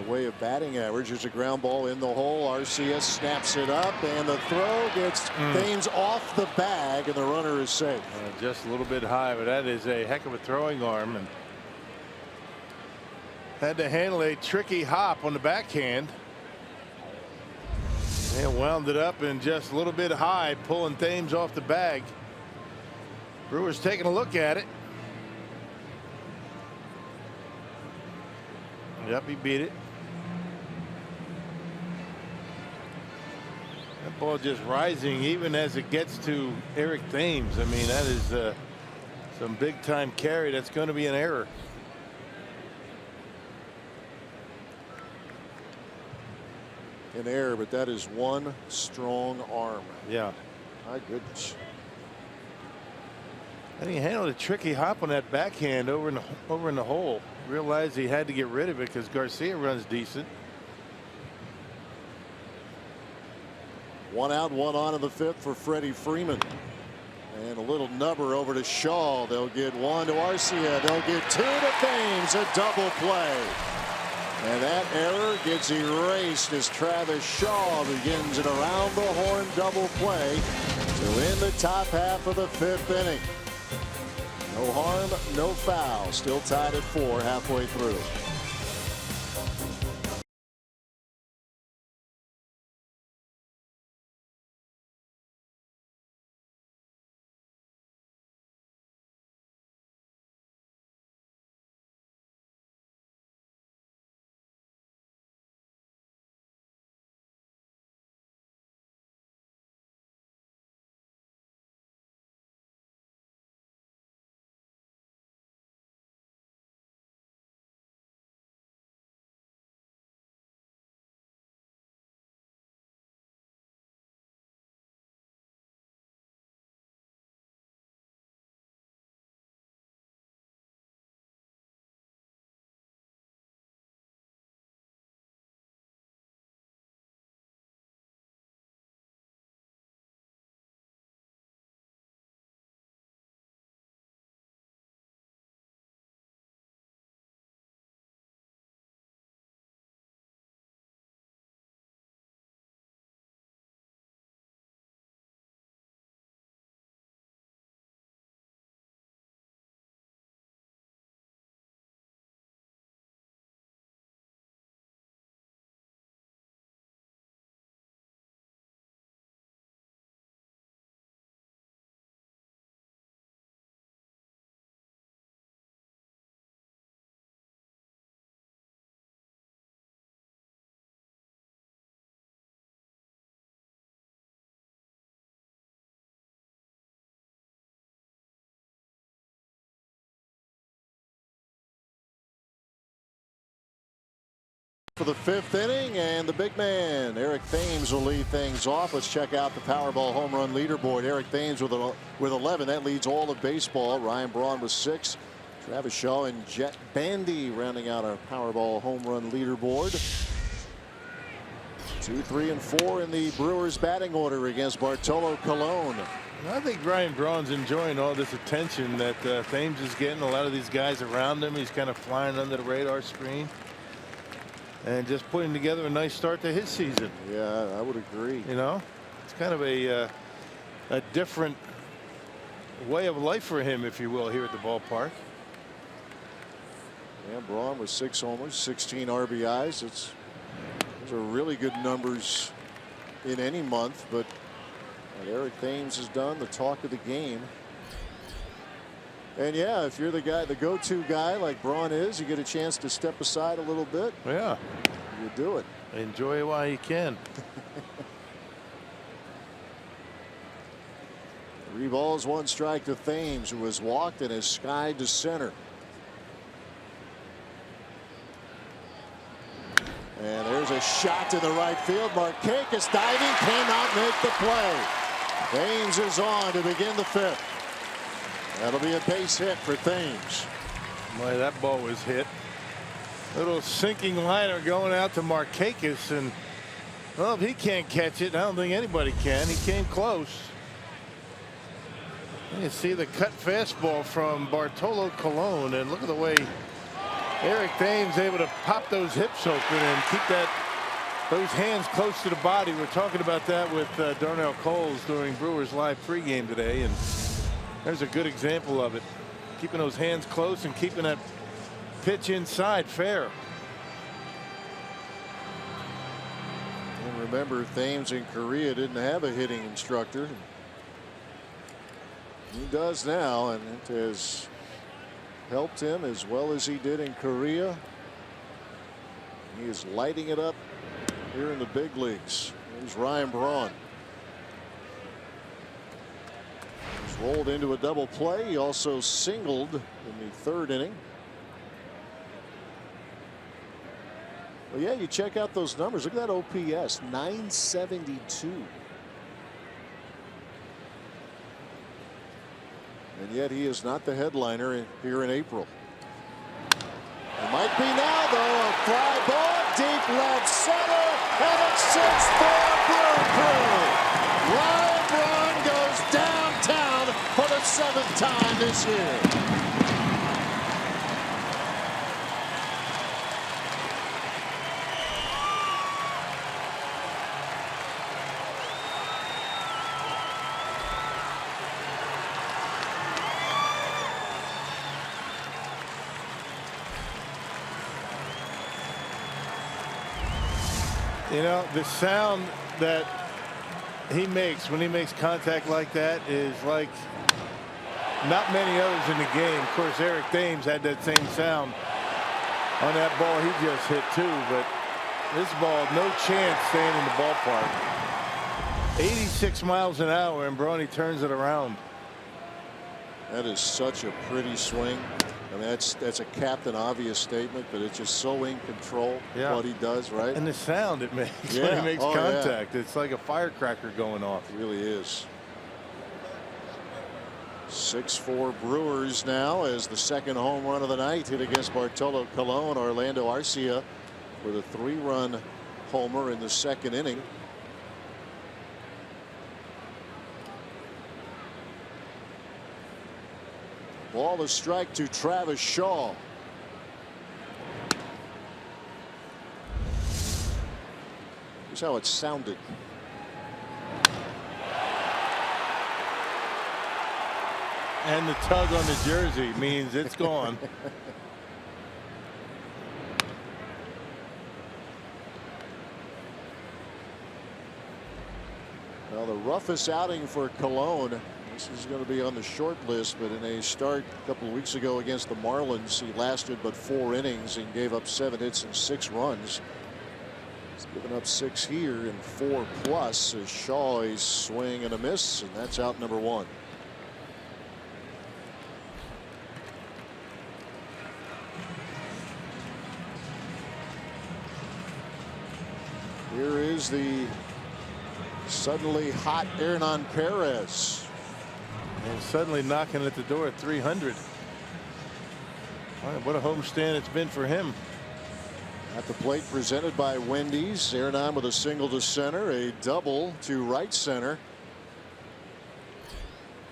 way of batting average. There's a ground ball in the hole. Arcia snaps it up, and the throw gets Thames off the bag, and the runner is safe. Just a little bit high, but that is a heck of a throwing arm, and had to handle a tricky hop on the backhand. And wound it up and just a little bit high, pulling Thames off the bag. Brewers taking a look at it. Yep, he beat it. That ball just rising even as it gets to Eric Thames. I mean, that is some big time carry. That's going to be an error. An error, but that is one strong arm. Yeah. My goodness. And he handled a tricky hop on that backhand over in the hole. Realized he had to get rid of it because Garcia runs decent. 1 out, 1 on in the fifth for Freddie Freeman. And a little nubber over to Shaw. They'll get 1 to Arcia. They'll get 2 to Thames. A double play. And that error gets erased as Travis Shaw begins an around the horn double play to end the top half of the fifth inning. No harm, no foul. Still tied at 4 halfway through. For the 5th inning, and the big man Eric Thames will lead things off. Let's check out the Powerball home run leaderboard. Eric Thames with 11. That leads all of baseball. Ryan Braun with 6. Travis Shaw and Jet Bandy rounding out our Powerball home run leaderboard. 2, 3, and 4 in the Brewers batting order against Bartolo Colon. I think Ryan Braun's enjoying all this attention that Thames is getting. A lot of these guys around him. He's kind of flying under the radar screen. And just putting together a nice start to his season. Yeah, I would agree. You know, it's kind of a different way of life for him, if you will, here at the ballpark. Yeah, Braun with 6 homers, 16 RBIs. Those are really good numbers in any month, but what Eric Thames has done, the talk of the game. And yeah, if you're the guy, the go-to guy like Braun is, you get a chance to step aside a little bit. Yeah. You do it. Enjoy it while you can. 3 balls, 1 strike to Thames, who was walked and is skied to center. And there's a shot to the right field. Markakis diving, cannot make the play. Thames is on to begin the 5th. That'll be a base hit for Thames. Boy, that ball was hit. Little sinking liner going out to Markakis, and well, if he can't catch it, I don't think anybody can. He came close. You see the cut fastball from Bartolo Colon, and look at the way Eric Thames able to pop those hips open and keep those hands close to the body. We're talking about that with Darnell Coles during Brewers live pregame today, and there's a good example of it. Keeping those hands close and keeping that pitch inside fair. And remember, Thames in Korea didn't have a hitting instructor. He does now, and it has helped him as well as he did in Korea. He is lighting it up here in the big leagues. Here's Ryan Braun. He's rolled into a double play. He also singled in the 3rd inning. Well, yeah, you check out those numbers. Look at that OPS, 972. And yet he is not the headliner here in April. It might be now, though. A fly ball, deep left center, and it's 6-4 Brew Crew. Ryan Braun goes downtown for the 7th time this year. You know, the sound that he makes when he makes contact like that is like not many others in the game. Of course, Eric Thames had that same sound on that ball he just hit too, but this ball, no chance staying in the ballpark. 86 miles an hour, and Bronny turns it around. That is such a pretty swing. I mean, that's a captain obvious statement, but it's just so in control what he does, right? And the sound it makes when he makes contact. It's like a firecracker going off. It really is. 6-4 Brewers now as the 2nd home run of the night hit against Bartolo Colon. Orlando Arcia with a 3-run homer in the 2nd inning. Ball a strike to Travis Shaw. Here's how it sounded. And the tug on the jersey means it's gone. Well, the roughest outing for Colon. This is going to be on the short list, but in a start a couple of weeks ago against the Marlins, he lasted but 4 innings and gave up 7 hits and 6 runs. He's given up 6 here and 4 plus as Shaw is swing and a miss, and that's out number 1. is the suddenly hot Hernan Perez. And suddenly knocking at the door at 300. What a homestand it's been for him. At the plate, presented by Wendy's. Hernan with a single to center, a double to right center.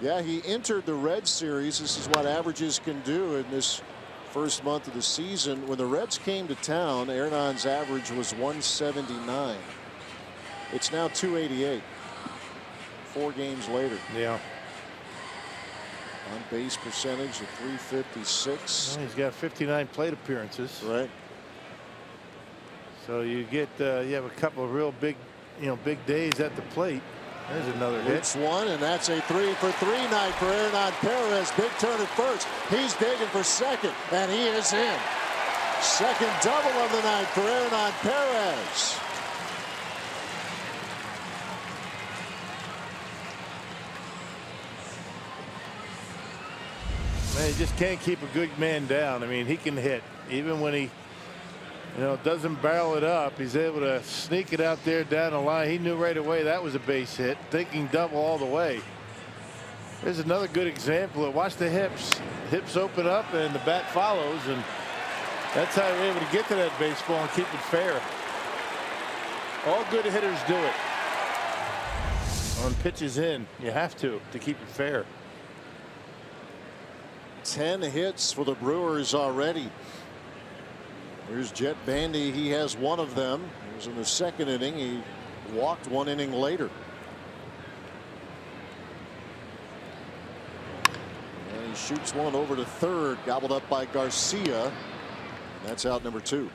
Yeah, he entered the Reds series. This is what averages can do in this first month of the season. When the Reds came to town, Hernan's average was 179. It's now 288. 4 games later. Yeah. On base percentage of 356. Well, he's got 59 plate appearances. Right. So you get you have a couple of real big big days at the plate. There's another hit. It's one, and that's a 3-for-3 night for Hernan Perez. Big turn at first. He's digging for second, and he is in. Second double of the night for Hernan Perez. Man, he just can't keep a good man down. I mean, he can hit even when he doesn't barrel it up. He's able to sneak it out there down the line. He knew right away that was a base hit, thinking double all the way. There's another good example of watch the hips. Hips open up and the bat follows, and that's how you're able to get to that baseball and keep it fair. All good hitters do it. On pitches in, you have to keep it fair. 10 hits for the Brewers already. Here's Jet Bandy. He has one of them. He was in the second inning. He walked 1 inning later. And he shoots one over to third, gobbled up by Garcia. That's out number 2.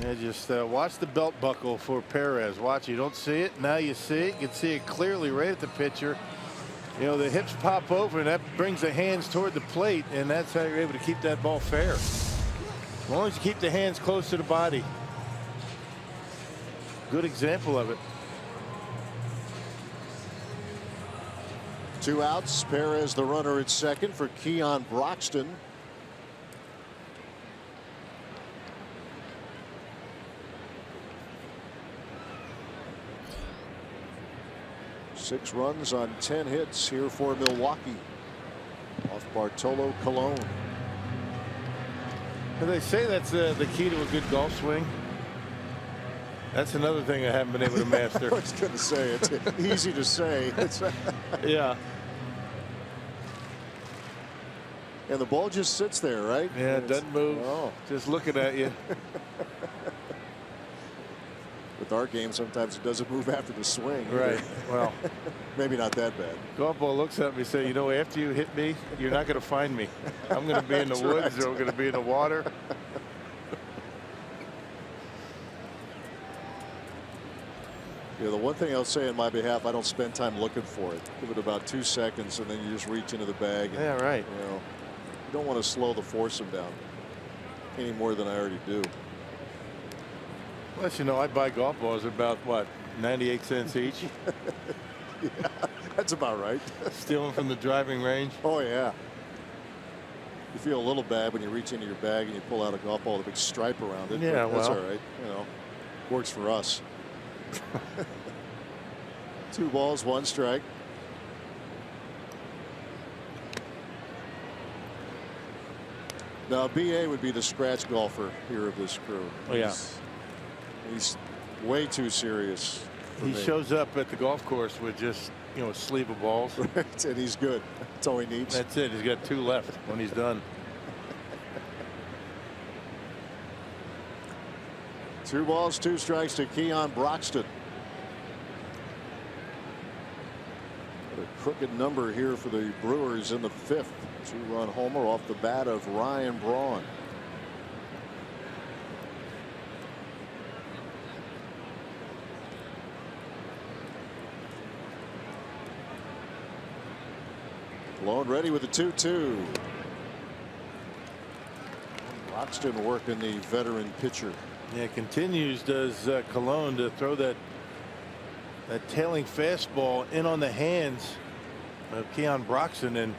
Yeah, just watch the belt buckle for Perez. Watch, you don't see it. Now you see it. You can see it clearly right at the pitcher. The hips pop over, and that brings the hands toward the plate, and that's how you're able to keep that ball fair. As long as you keep the hands close to the body. Good example of it. 2 outs. Perez the runner at second for Keon Broxton. Six runs on 10 hits here for Milwaukee. Off Bartolo Colon. They say that's the key to a good golf swing. That's another thing I haven't been able to master. I was going to say, it's easy to say. Yeah. And the ball just sits there, right? Yeah, it doesn't move. Oh. Just looking at you. With our game, sometimes it doesn't move after the swing. Right. Well, maybe not that bad. Golf ball looks at me and says, after you hit me, you're not going to find me. I'm going to be in the woods or I'm going to be in the water. Yeah, the one thing I'll say on my behalf, I don't spend time looking for it. Give it about 2 seconds, and then you just reach into the bag. And, yeah, right. You don't want to slow the foursome down any more than I already do. Plus, I buy golf balls at about, what, 98 cents each? Yeah, that's about right. Steal them from the driving range. Oh, yeah. You feel a little bad when you reach into your bag and you pull out a golf ball with a big stripe around it. Yeah, that's well. all right. Works for us. 2 balls, 1 strike. Now, BA would be the scratch golfer here of this crew. Oh, yeah. He's way too serious. He shows up at the golf course with just, a sleeve of balls. Right, and he's good. That's all he needs. That's it. He's got 2 left when he's done. 2 balls, 2 strikes to Keon Broxton. What a crooked number here for the Brewers in the 5th. 2-run homer off the bat of Ryan Braun. Lone ready with the 2-2. Broxton working the veteran pitcher. Yeah, continues does Colon to throw that tailing fastball in on the hands of Keon Broxton, and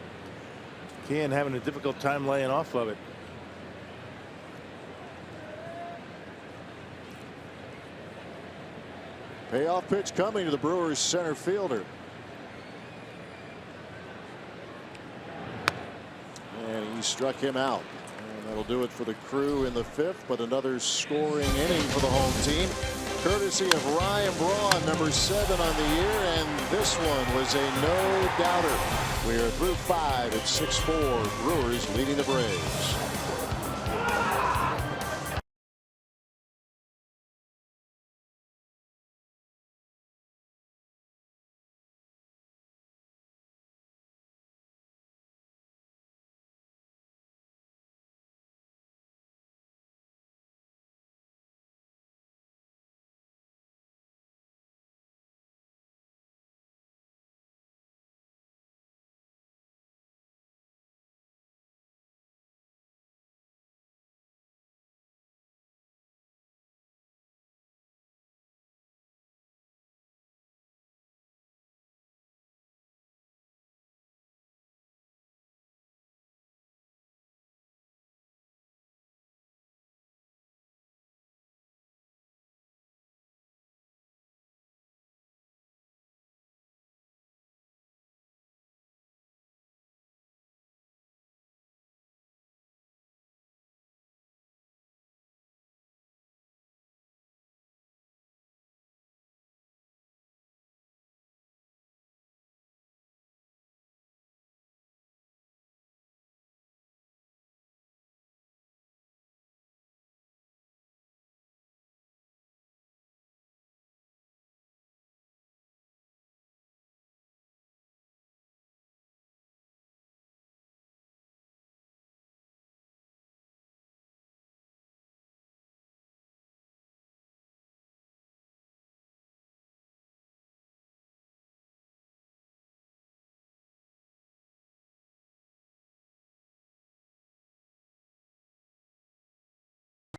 Keon having a difficult time laying off of it. Payoff pitch coming to the Brewers center fielder. And he struck him out. And that'll do it for the Crew in the 5th, but another scoring inning for the home team, courtesy of Ryan Braun, number 7 on the year, and this one was a no-doubter. We are through 5 at 6-4. Brewers leading the Braves.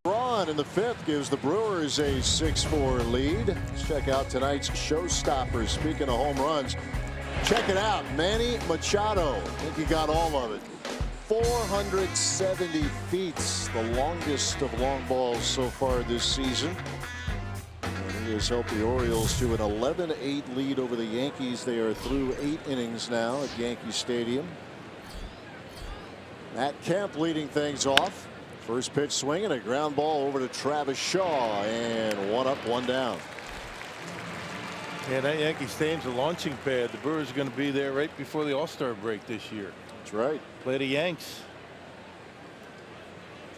Braun in the 5th gives the Brewers a 6-4 lead. Let's check out tonight's showstopper. Speaking of home runs, check it out. Manny Machado. I think he got all of it. 470 feet, the longest of long balls so far this season. And he has helped the Orioles to an 11-8 lead over the Yankees. They are through 8 innings now at Yankee Stadium. Matt Kemp leading things off. First pitch swinging, a ground ball over to Travis Shaw, and 1 up, 1 down. Yeah, that Yankee Stadium's a launching pad. The Brewers are going to be there right before the All-Star break this year. That's right. Play the Yanks.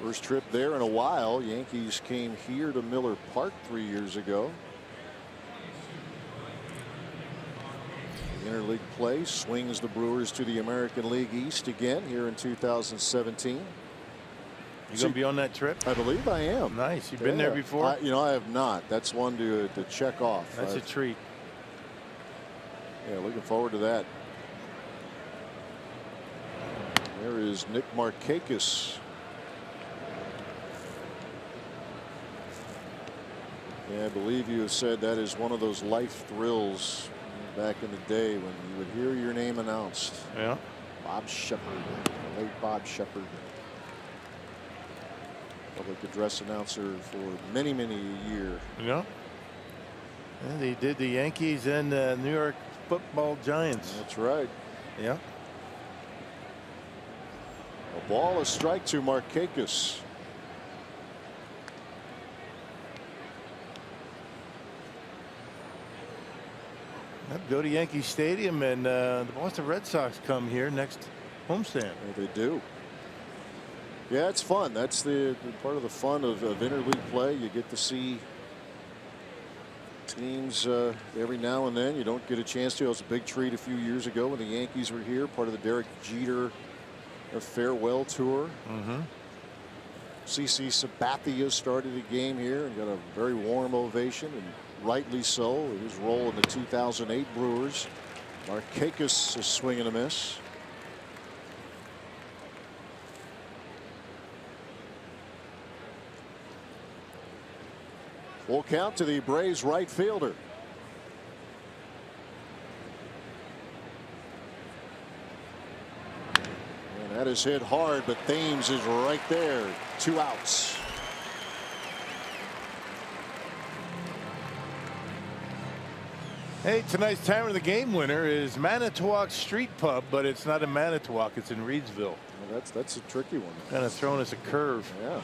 First trip there in a while. Yankees came here to Miller Park 3 years ago. The interleague play swings the Brewers to the American League East again here in 2017. You going to be on that trip? I believe I am. Nice. You've been there before? I have not. That's one to check off. That's a treat. Yeah, looking forward to that. There is Nick Markakis. Yeah, I believe you have said that is one of those life thrills back in the day when you would hear your name announced. Yeah. Bob Shepard, the late Bob Shepard. Public address announcer for many a year. Yeah. And they did the Yankees and New York Football Giants. That's right. Yeah. A ball, a strike to Markakis. Go to Yankee Stadium, and the Boston Red Sox come here next homestand. Yeah, they do. Yeah, it's fun. That's the part of the fun of interleague play. You get to see teams every now and then. You don't get a chance to. It was a big treat a few years ago when the Yankees were here, part of the Derek Jeter farewell tour. CC Sabathia started the game here and got a very warm ovation, and rightly so. His role in the 2008 Brewers. Markakis is swing and a miss. Full count to the Braves right fielder. And that is hit hard, but Thames is right there. 2 outs. Hey, tonight's timer of the game winner is Manitowoc Street Pub, but it's not in Manitowoc, it's in Reedsville. Well, that's a tricky one. Kind of throwing us a curve. Yeah.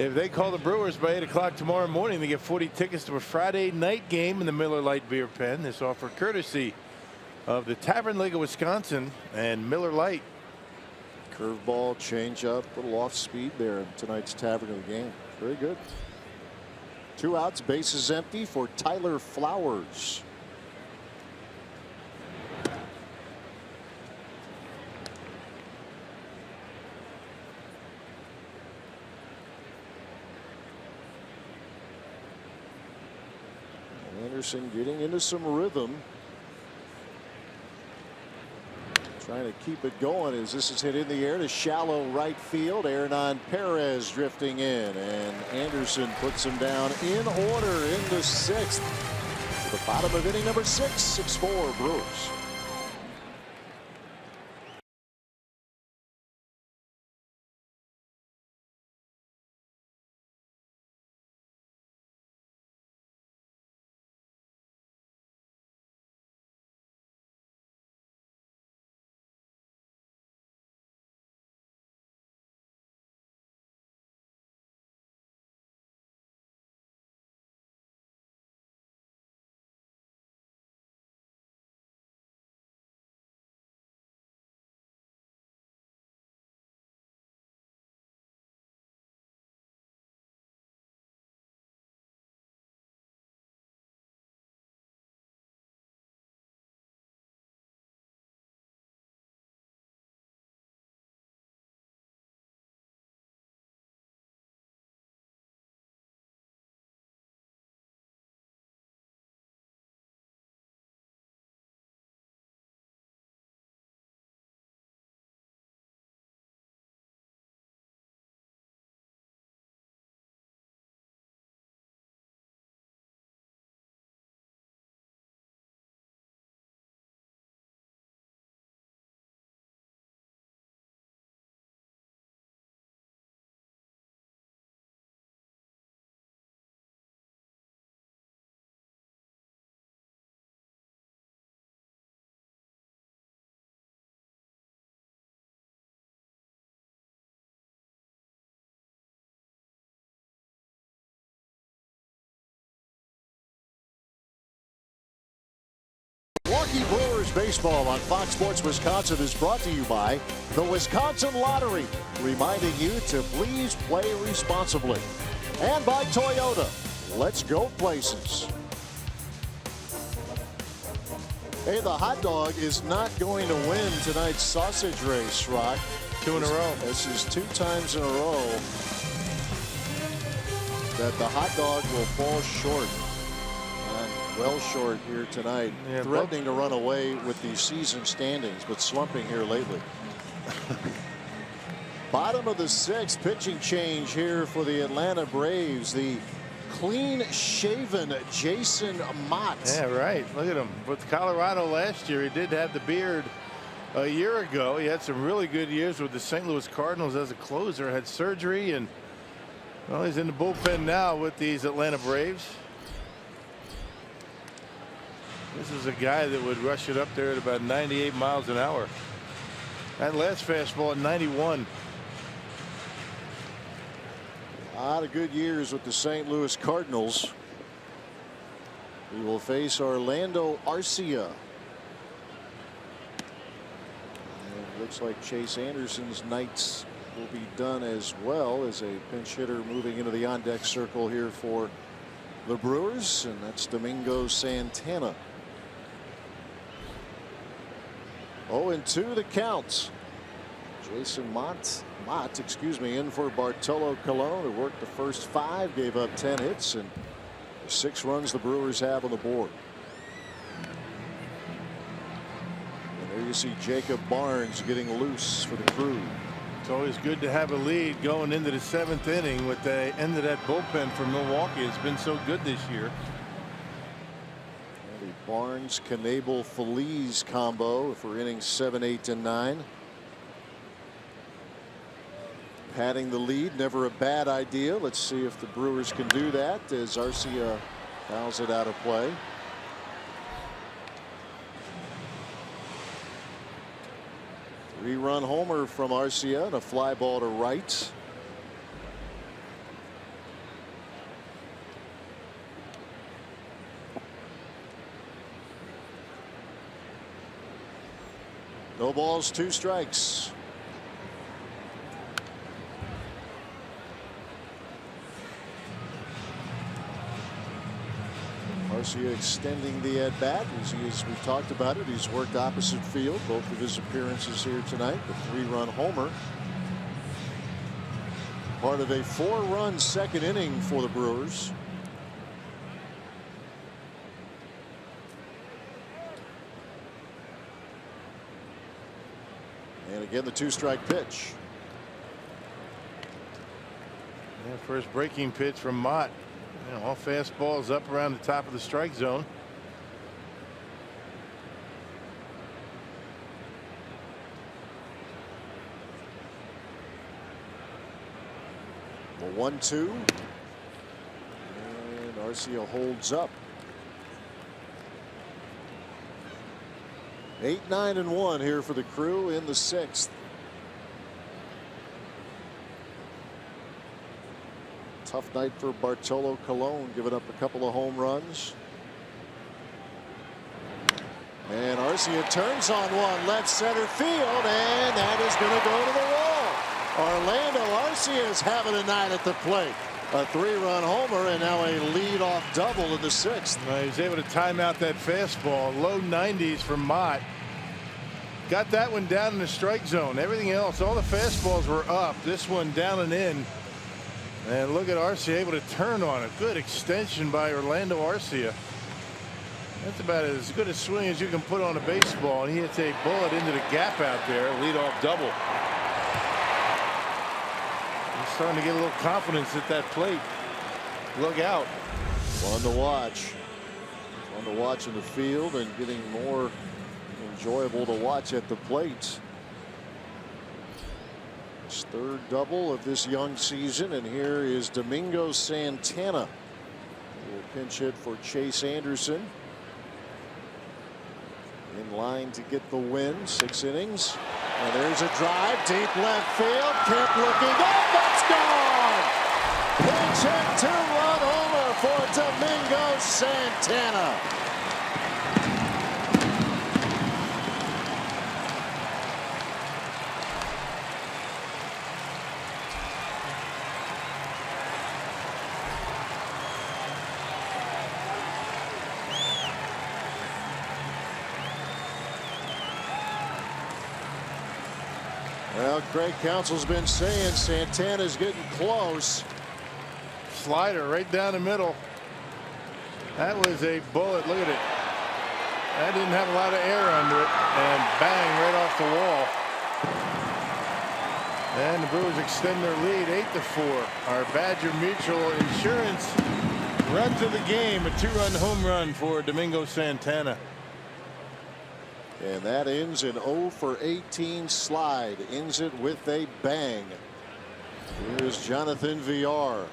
If they call the Brewers by 8 o'clock tomorrow morning, they get 40 tickets to a Friday night game in the Miller Lite Beer Pen. This offer courtesy of the Tavern League of Wisconsin and Miller Lite. Curveball, changeup, little off speed there in tonight's Tavern of the Game. Very good. 2 outs, bases empty for Tyler Flowers. Anderson getting into some rhythm. Trying to keep it going as this is hit in the air to shallow right field. Hernan Perez drifting in, and Anderson puts him down in order in the 6th. The bottom of inning number 6, 6-4 Brewers. Milwaukee Brewers baseball on Fox Sports Wisconsin is brought to you by the Wisconsin Lottery, reminding you to please play responsibly. And by Toyota. Let's go places. Hey, the hot dog is not going to win tonight's sausage race, Rock. 2 in a row. This is 2 times in a row that the hot dog will fall short. Well short here tonight, yeah, threatening to run away with the season standings, but slumping here lately. Bottom of the 6th, pitching change here for the Atlanta Braves. The clean-shaven Jason Mott. Yeah, right. Look at him. With Colorado last year, he did have the beard a year ago. He had some really good years with the St. Louis Cardinals as a closer. Had surgery, and well, he's in the bullpen now with these Atlanta Braves. This is a guy that would rush it up there at about 98 miles an hour. That last fastball at 91. A lot of good years with the St. Louis Cardinals. We will face Orlando Arcia. And it looks like Chase Anderson's nights will be done as well as a pinch hitter moving into the on-deck circle here for the Brewers, and that's Domingo Santana. 0-2 the count. Jason Mott, in for Bartolo Colon, who worked the first 5, gave up 10 hits, and 6 runs the Brewers have on the board. And there you see Jacob Barnes getting loose for the Crew. It's always good to have a lead going into the 7th inning with the end of that bullpen for Milwaukee. It's been so good this year. Barnes, Knebel, Feliz combo for innings 7, 8, and 9. Padding the lead, never a bad idea. Let's see if the Brewers can do that as Arcia fouls it out of play. Three-run homer from Arcia and a fly ball to right. No balls, 2 strikes. Arcia extending the at bat. As we've talked about it, he's worked opposite field both of his appearances here tonight. The 3-run homer. Part of a 4-run second inning for the Brewers. And again, the 2-strike pitch. Yeah, first breaking pitch from Mott. You know, all fastballs up around the top of the strike zone. The 1-2. And Arcia holds up. 8-9-1 here for the Crew in the 6th. Tough night for Bartolo Colon, giving up a couple of home runs. And Arcia turns on one, left center field, and that is going to go to the wall. Orlando Arcia is having a night at the plate. A 3-run homer and now a leadoff double in the 6th. He was able to time out that fastball. Low 90s from Mott. Got that one down in the strike zone. Everything else, all the fastballs were up. This one down and in. And look at Arcia able to turn on it. Good extension by Orlando Arcia. That's about as good a swing as you can put on a baseball. And he hits a bullet into the gap out there. Leadoff double. He's starting to get a little confidence at that plate. Look out. Fun to watch. Fun to watch in the field and getting more enjoyable to watch at the plate. His 3rd double of this young season, and here is Domingo Santana. A little pinch hit for Chase Anderson. In line to get the win. 6 innings. And there's a drive deep left field. Kemp looking up. That's gone. Pinch hit 2-run homer for Domingo Santana. Well, Craig Counsell's been saying Santana's getting close. Slider right down the middle. That was a bullet. Look at it. That didn't have a lot of air under it. And bang, right off the wall. And the Brewers extend their lead 8-4. Our Badger Mutual Insurance run to the game. A 2-run home run for Domingo Santana. And that ends an 0 for 18 slide. Ends it with a bang. Here's Jonathan Villar.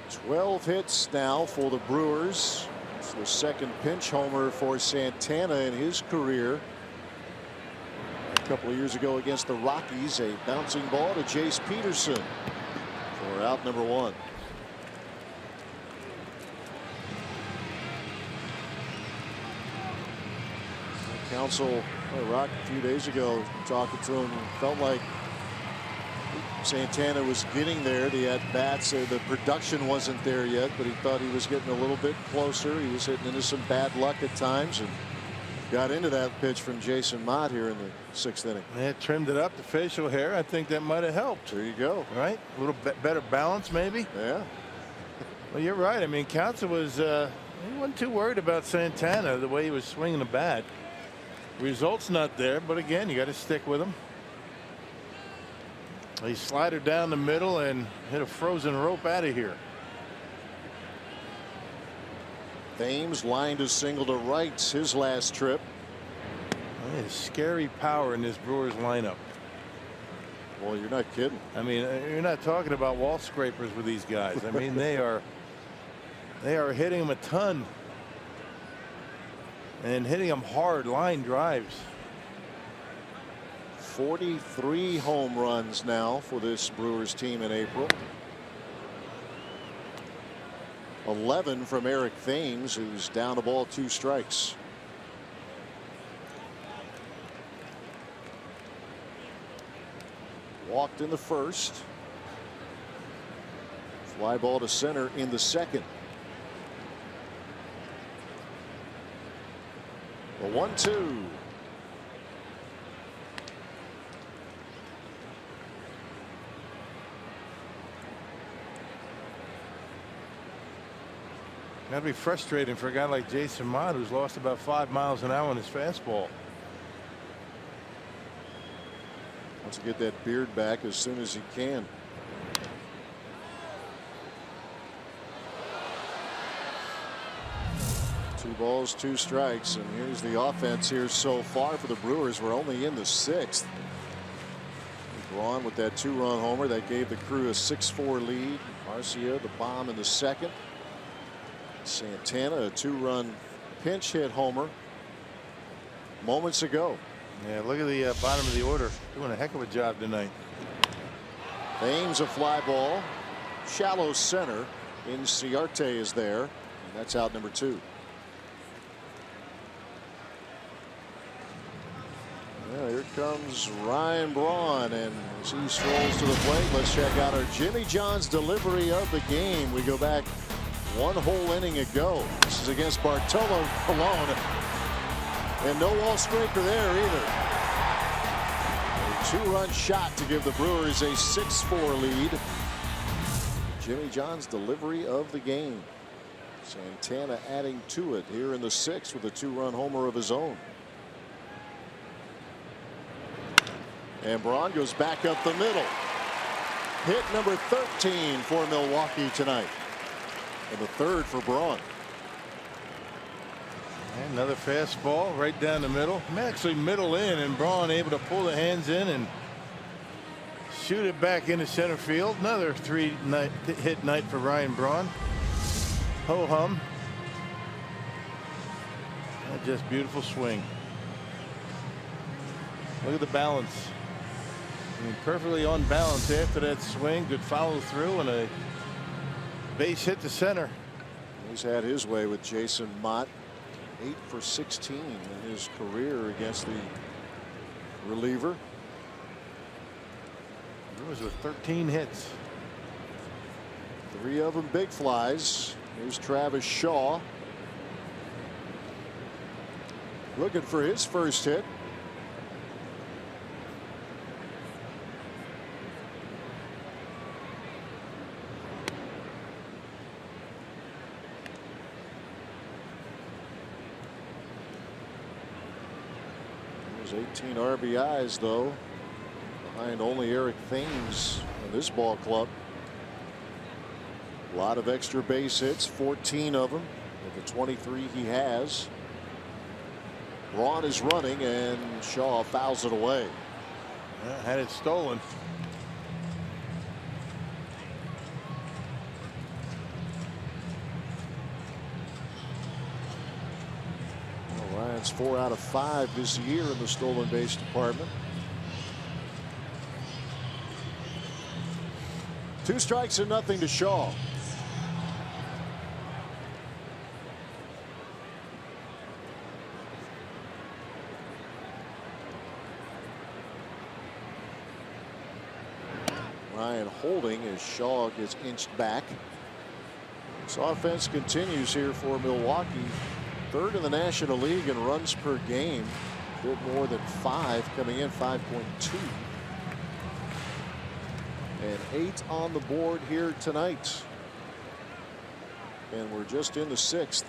Twelve hits now for the Brewers. It's the 2nd pinch homer for Santana in his career. A couple of years ago against the Rockies, a bouncing ball to Jace Peterson for out number 1. Counsell Rock a few days ago talking to him, felt like Santana was getting there. The at bats, the production wasn't there yet, but he thought he was getting a little bit closer. He was hitting into some bad luck at times and got into that pitch from Jason Mott here in the 6th inning. Yeah, trimmed it up, the facial hair. I think that might have helped. There you go. Right, a little bit better balance maybe. Yeah. Well, you're right. I mean, Counsell was he wasn't too worried about Santana the way he was swinging the bat. Results not there, but again, you got to stick with him. He slided down the middle and hit a frozen rope out of here. Thames lined a single to right his last trip. There's scary power in this Brewers lineup. Well, you're not kidding. I mean, you're not talking about wall scrapers with these guys. I mean, they are hitting them a ton and hitting them hard line drives. 43 home runs now for this Brewers team in April. 11 from Eric Thames, who's down the ball 2 strikes. Walked in the first. Fly ball to center in the second. The 1-2. That'd be frustrating for a guy like Jason Mott, who's lost about 5 miles an hour on his fastball. Wants to get that beard back as soon as he can. Two balls, 2 strikes, and here's the offense here so far for the Brewers. We're only in the 6th. Braun with that 2-run homer that gave the Crew a 6-4 lead. Aria the bomb in the second. Santana a 2-run pinch hit homer moments ago. Yeah, look at the bottom of the order. Doing a heck of a job tonight. Thames a fly ball. Shallow center. Inciarte is there. And that's out number 2. Well, here comes Ryan Braun, and as he strolls to the plate, let's check out our Jimmy John's delivery of the game. We go back 1 whole inning ago. This is against Bartolo Colon. And no wall scraper there either. A 2-run shot to give the Brewers a 6-4 lead. Jimmy John's delivery of the game. Santana adding to it here in the 6th with a 2-run homer of his own. And Braun goes back up the middle. Hit number 13 for Milwaukee tonight. And the 3rd for Braun. And another fastball right down the middle. Actually middle in, and Braun able to pull the hands in and shoot it back into center field. Another 3-hit night for Ryan Braun. Ho hum. Just beautiful swing. Look at the balance. I mean, perfectly on balance after that swing. Good follow through and a base hit to center. He's had his way with Jason Mott. 8 for 16 in his career against the reliever. Brewers with 13 hits. 3 of them big flies. Here's Travis Shaw. Looking for his first hit. There's 18 RBIs though, behind only Eric Thames in this ball club. A lot of extra base hits, 14 of them with the 23 he has. Braun is running and Shaw fouls it away. Had it stolen. Ryan's 4 out of 5 this year in the stolen base department. 2 strikes and nothing to Shaw. Ryan holding as Shaw gets inched back. This offense continues here for Milwaukee. 3rd in the National League in runs per game. A bit more than 5, coming in 5.2. And 8 on the board here tonight. And we're just in the 6th.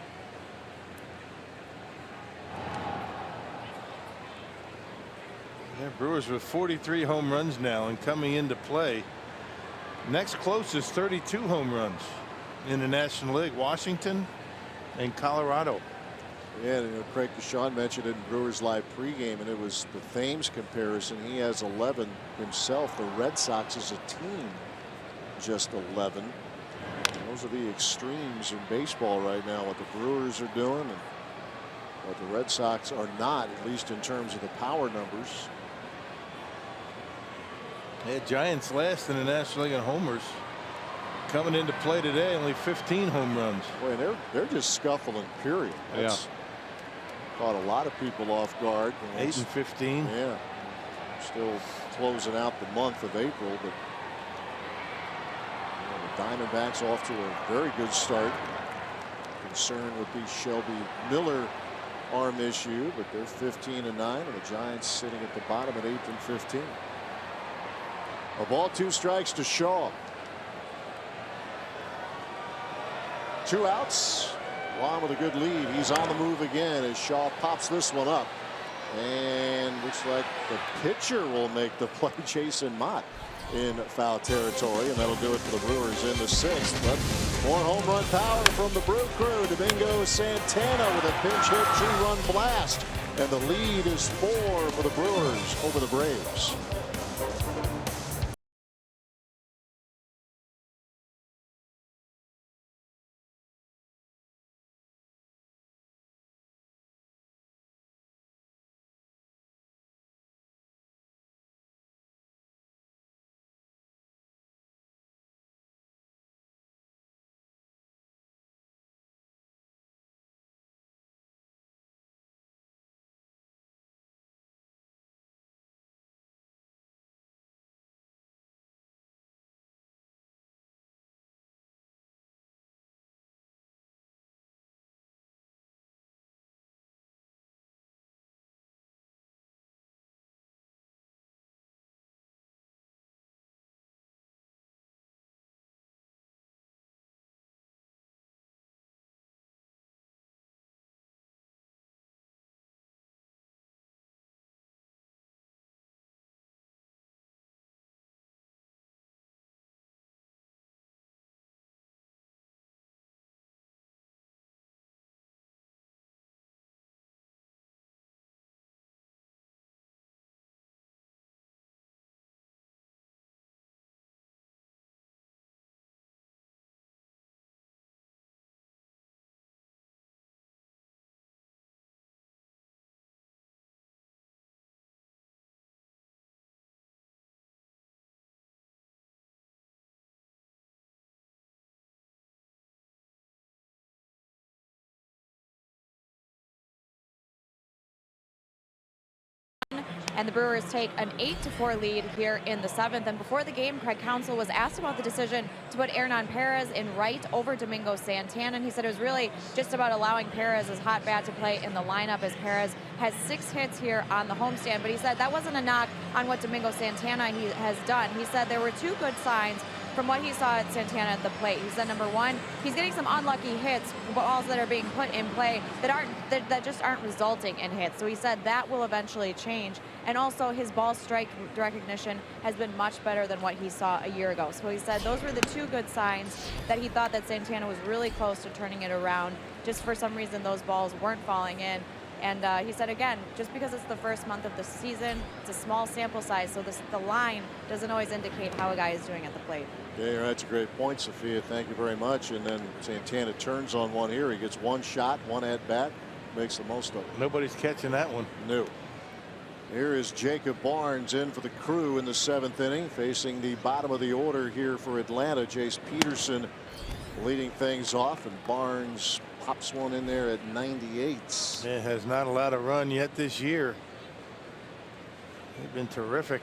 Yeah, Brewers with 43 home runs now and coming into play. Next closest 32 home runs in the National League, Washington and Colorado. Yeah, Craig Deshawn mentioned it in Brewers Live pregame, and it was the Thames comparison. He has 11 himself. The Red Sox as a team, just 11. Those are the extremes in baseball right now, what the Brewers are doing and what the Red Sox are not, at least in terms of the power numbers. Yeah, Giants last in the National League in homers. Coming into play today, only 15 home runs. Boy, they're just scuffling, period. That's caught a lot of people off guard. 8 and 15. Yeah. Still closing out the month of April, but the Diamondbacks off to a very good start. Concerned with the Shelby Miller arm issue, but they're 15 and 9, and the Giants sitting at the bottom at 8 and 15. A ball, 2 strikes to Shaw. 2 outs. Juan with a good lead. He's on the move again as Shaw pops this one up. And looks like the pitcher will make the play, Jason Mott, in foul territory. And that'll do it for the Brewers in the 6th. But more home run power from the Brew crew. Domingo Santana with a pinch hit 2-run blast. And the lead is 4 for the Brewers over the Braves. And the Brewers take an 8-4 lead here in the 7th. And before the game, Craig Counsell was asked about the decision to put Hernan Perez in right over Domingo Santana. And he said it was really just about allowing Perez's hot bat to play in the lineup, as Perez has 6 hits here on the homestand. But he said that wasn't a knock on what Domingo Santana has done. He said there were 2 good signs from what he saw at Santana at the plate. He said, number 1, he's getting some unlucky hits, balls that are being put in play that just aren't resulting in hits. So he said that will eventually change. And also his ball strike recognition has been much better than what he saw a year ago. So he said those were the 2 good signs that he thought that Santana was really close to turning it around. Just for some reason, those balls weren't falling in. And he said, again, just because it's the first month of the season, it's a small sample size, so the line doesn't always indicate how a guy is doing at the plate. Yeah, that's a great point, Sophia. Thank you very much. And then Santana turns on one here. He gets 1 shot, 1 at bat, makes the most of it. Nobody's catching that one. No. Here is Jacob Barnes in for the Crew in the 7th inning, facing the bottom of the order here for Atlanta. Jace Peterson leading things off, and Barnes pops one in there at 98. It has not allowed a run yet this year. They've been terrific.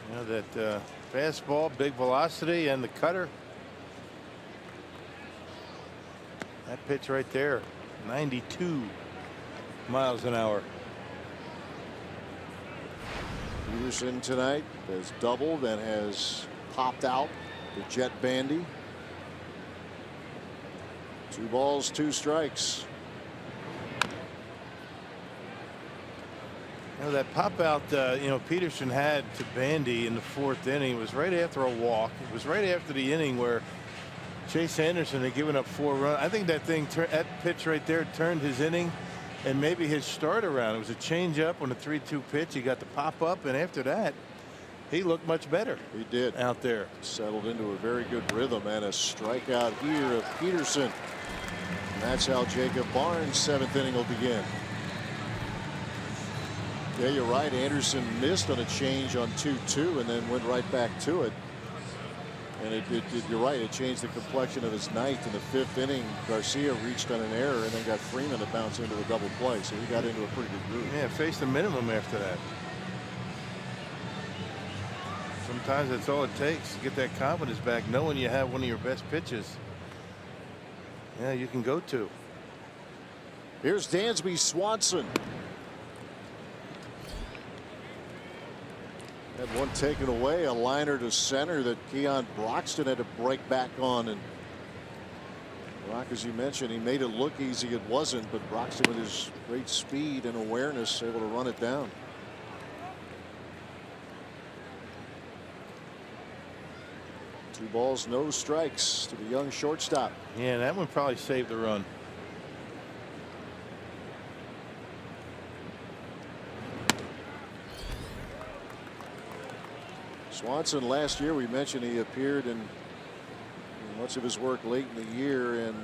You know, that fastball, big velocity, and the cutter. That pitch right there, 92 miles an hour. Peterson tonight has doubled and has popped out the Jet Bandy. 2 balls, 2 strikes. You know, that pop out, you know, Peterson had to Bandy in the 4th inning. It was right after a walk. It was right after the inning where Chase Anderson had given up 4 runs. I think that pitch right there turned his inning. and maybe his start around. It was a changeup on a 3-2 pitch. He got the pop up, and after that, he looked much better. He did out there. Settled into a very good rhythm, and a strikeout here of Peterson. And that's how Jacob Barnes' 7th inning will begin. Yeah, you're right. Anderson missed on a change on 2-2 and then went right back to it. And you're right, it changed the complexion of his night. In the 5th inning, Garcia reached on an error and then got Freeman to bounce into a double play. So he got into a pretty good groove. Yeah, faced the minimum after that. Sometimes that's all it takes to get that confidence back, knowing you have one of your best pitches. Yeah, you can go to. Here's Dansby Swanson. Had one taken away, a liner to center that Keon Broxton had to break back on. And Brock, as you mentioned, he made it look easy. It wasn't, but Broxton, with his great speed and awareness, able to run it down. Two balls, no strikes to the young shortstop. Yeah, that one probably saved the run. Swanson last year, we mentioned he appeared in much of his work late in the year and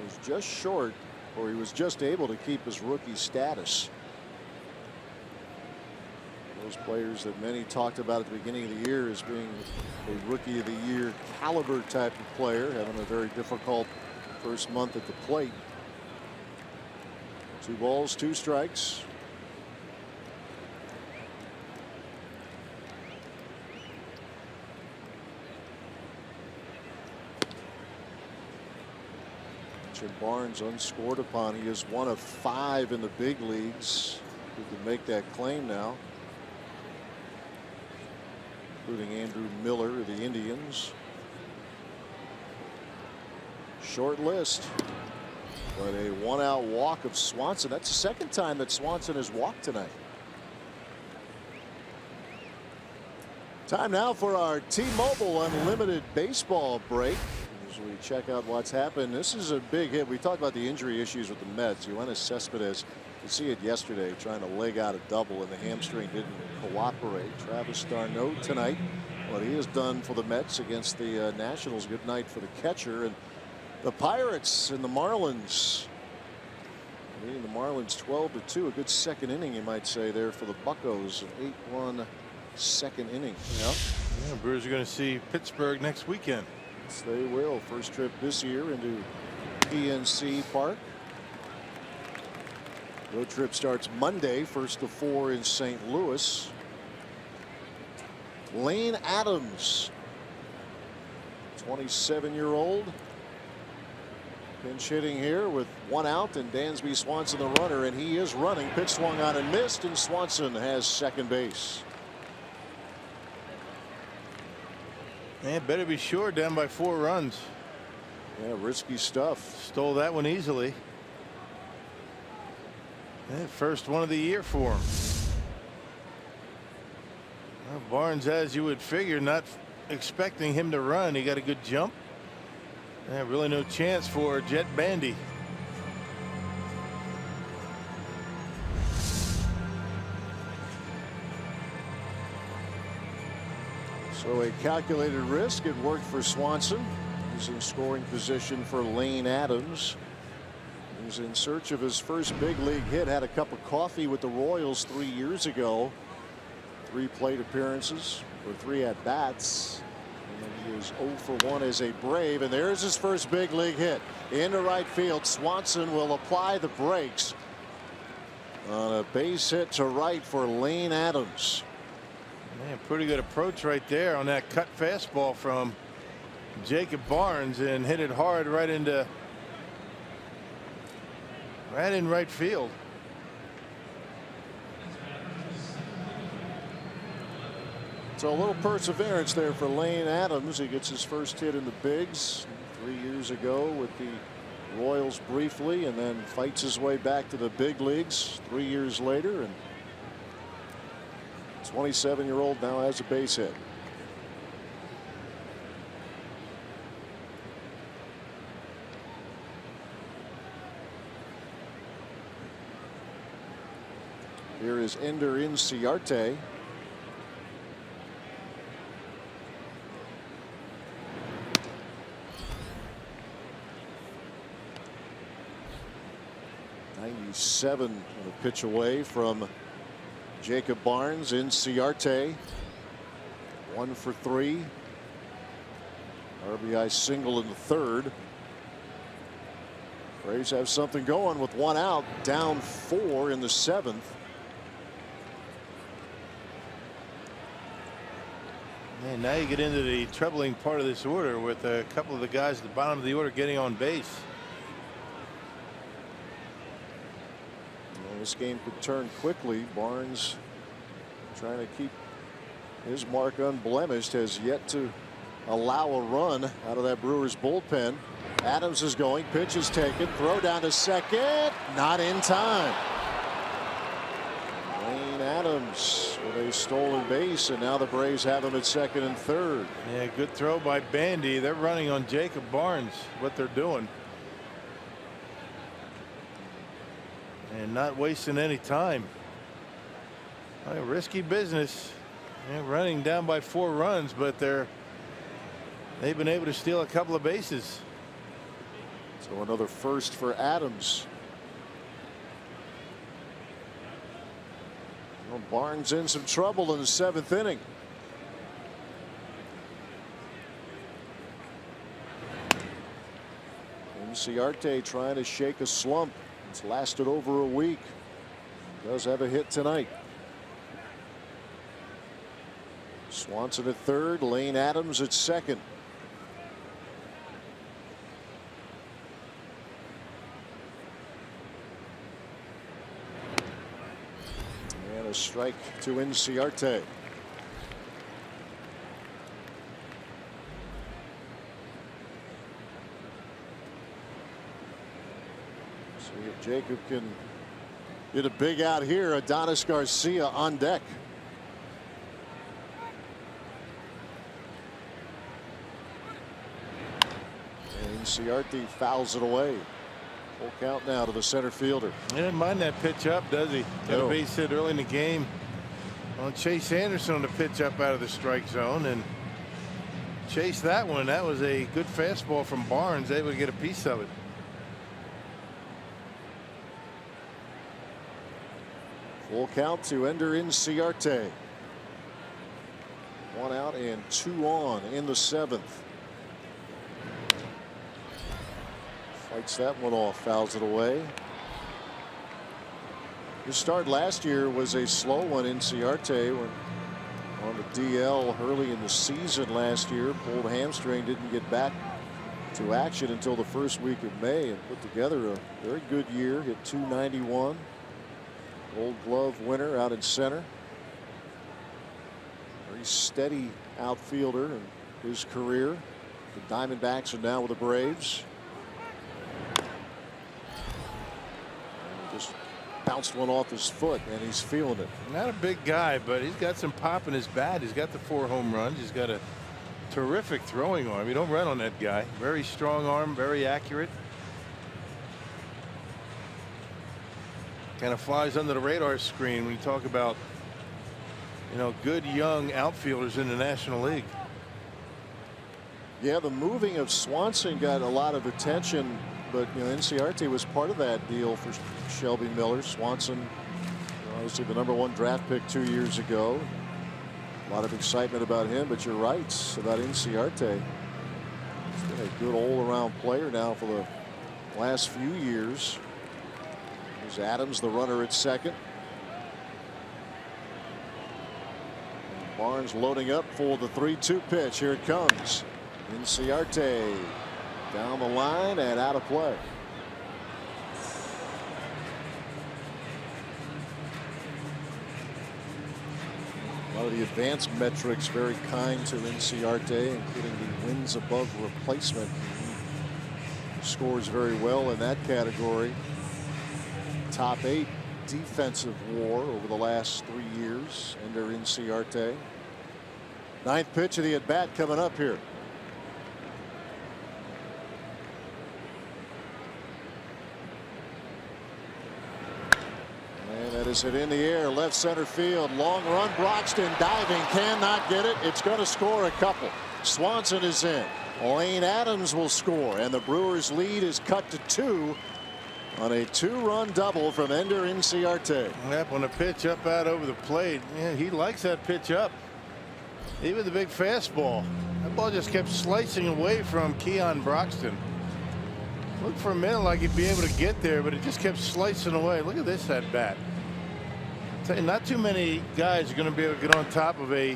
was just short, or he was just able to keep his rookie status. Those players that many talked about at the beginning of the year as being a rookie of the year caliber type of player, having a very difficult first month at the plate. 2 balls, 2 strikes. Barnes unscored upon. He is 1 of 5 in the big leagues who can make that claim now, including Andrew Miller of the Indians. Short list, but a 1-out walk of Swanson. That's the 2nd time that Swanson has walked tonight. Time now for our T-Mobile Unlimited baseball break. As we check out what's happened, this is a big hit. We talked about the injury issues with the Mets. Yoenis Cespedes, you see it yesterday, trying to leg out a double, and the hamstring didn't cooperate. Travis d'Arnaud tonight, what he has done for the Mets against the Nationals. Good night for the catcher. And the Pirates and the Marlins, leading the Marlins 12-2. A good 2nd inning, you might say, there for the Buccos. An 8-run 2nd inning. Yeah, Brewers are going to see Pittsburgh next weekend. Yes, they will. First trip this year into PNC Park. Road trip starts Monday, 1st to 4 in St. Louis. Lane Adams, 27-year-old, pinch hitting here with 1 out, and Dansby Swanson the runner, and he is running. Pitch swung on and missed, and Swanson has second base. And better be sure, down by 4 runs. Yeah, risky stuff. Stole that one easily. And first one of the year for him. Well, Barnes, as you would figure, not expecting him to run. He got a good jump. Yeah, really no chance for Jet Bandy. So a calculated risk. It worked for Swanson. He's in scoring position for Lane Adams. He's in search of his first big league hit. Had a cup of coffee with the Royals 3 years ago. 3 plate appearances, or 3 at bats. And then he is 0 for 1 as a Brave. And there's his first big league hit into right field. Swanson will apply the brakes on a base hit to right for Lane Adams. Man, pretty good approach right there on that cut fastball from Jacob Barnes, and hit it hard right in right field. So a little perseverance there for Lane Adams. He gets his first hit in the bigs 3 years ago with the Royals briefly, and then fights his way back to the big leagues 3 years later. And 27-year-old now has a base hit. Here is Ender Inciarte. '97 and a pitch away from Jacob Barnes. Inciarte 1 for 3. RBI single in the third. Braves have something going with 1 out, down 4 in the 7th. And now you get into the troubling part of this order with a couple of the guys at the bottom of the order getting on base. Well, this game could turn quickly. Barnes trying to keep his mark unblemished, has yet to allow a run out of that Brewers bullpen. Adams is going, pitch is taken, throw down to second, not in time. Wayne Adams with a stolen base, and now the Braves have him at second and third. Yeah, good throw by Bandy. They're running on Jacob Barnes, what they're doing. And not wasting any time. Risky business. Yeah, running down by 4 runs, but they've been able to steal a couple of bases. So another first for Adams. Well, Barnes in some trouble in the 7th inning. Inciarte trying to shake a slump. It's lasted over a week. Does have a hit tonight. Swanson at third, Lane Adams at second. And a strike to Inciarte. See if Jacob can get a big out here. Adonis Garcia on deck. Inciarte fouls it away. Full count now to the center fielder. He didn't mind that pitch up, does he? Got a base hit early in the game on Chase Anderson on the pitch up out of the strike zone, and chased that one. That was a good fastball from Barnes, able to get a piece of it. Full count to Ender Inciarte. 1 out and 2 on in the 7th. Fights that one off, fouls it away. His start last year was a slow one. Inciarte went on the DL early in the season last year. Pulled hamstring, didn't get back to action until the first week of May, and put together a very good year. Hit .291. Gold Glove winner out in center. Very steady outfielder in his career. The Diamondbacks are now with the Braves. Just bounced one off his foot, and he's feeling it. Not a big guy, but he's got some pop in his bat. He's got the 4 home runs. He's got a terrific throwing arm. You don't run on that guy. Very strong arm, very accurate. Kind of flies under the radar screen when you talk about, good young outfielders in the National League. Yeah, the moving of Swanson got a lot of attention, but Inciarte was part of that deal for Shelby Miller. Swanson, obviously the #1 draft pick 2 years ago. A lot of excitement about him, but you're right about Inciarte. He's been a good all-around player now for the last few years. There's Adams, the runner at second. And Barnes loading up for the 3-2 pitch. Here it comes. Inciarte down the line and out of play. A lot of the advanced metrics very kind to Inciarte, including the wins above replacement. He scores very well in that category. Top 8 defensive WAR over the last 3 years. Ender Inciarte. 9th pitch of the at bat coming up here. And that This hit in the air, left center field, long run. Broxton diving, cannot get it. It's going to score a couple. Swanson is in. Lane Adams will score, and the Brewers' lead is cut to 2 on a 2-run double from Ender Inciarte. Yep, on a pitch up out over the plate. Yeah, he likes that pitch up. Even the big fastball. That ball just kept slicing away from Keon Broxton. Looked for a minute like he'd be able to get there, but it just kept slicing away. Look at this at bat. Tell you, not too many guys are going to be able to get on top of a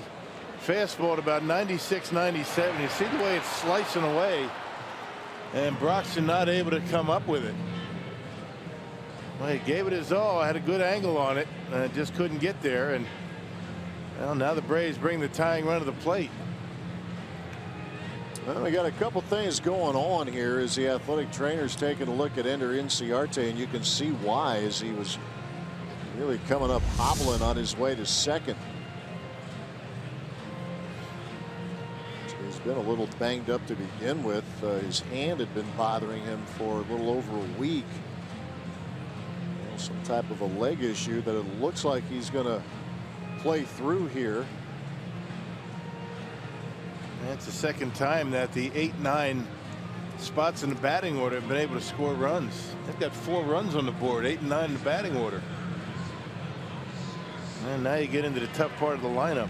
fastball at about 96, 97. You see the way it's slicing away, and Broxton not able to come up with it. Well, he gave it his all, had a good angle on it, and just couldn't get there. And well, now the Braves bring the tying run to the plate. Well, we got a couple things going on here as the athletic trainer's taking a look at Ender Inciarte, and you can see why, as he was really coming up hobbling on his way to second. He's been a little banged up to begin with. His hand had been bothering him for a little over a week. Some type of a leg issue that it looks like he's going to play through here. That's the second time that the 8-9 spots in the batting order have been able to score runs. They've got 4 runs on the board, 8 and 9 in the batting order. And now you get into the tough part of the lineup.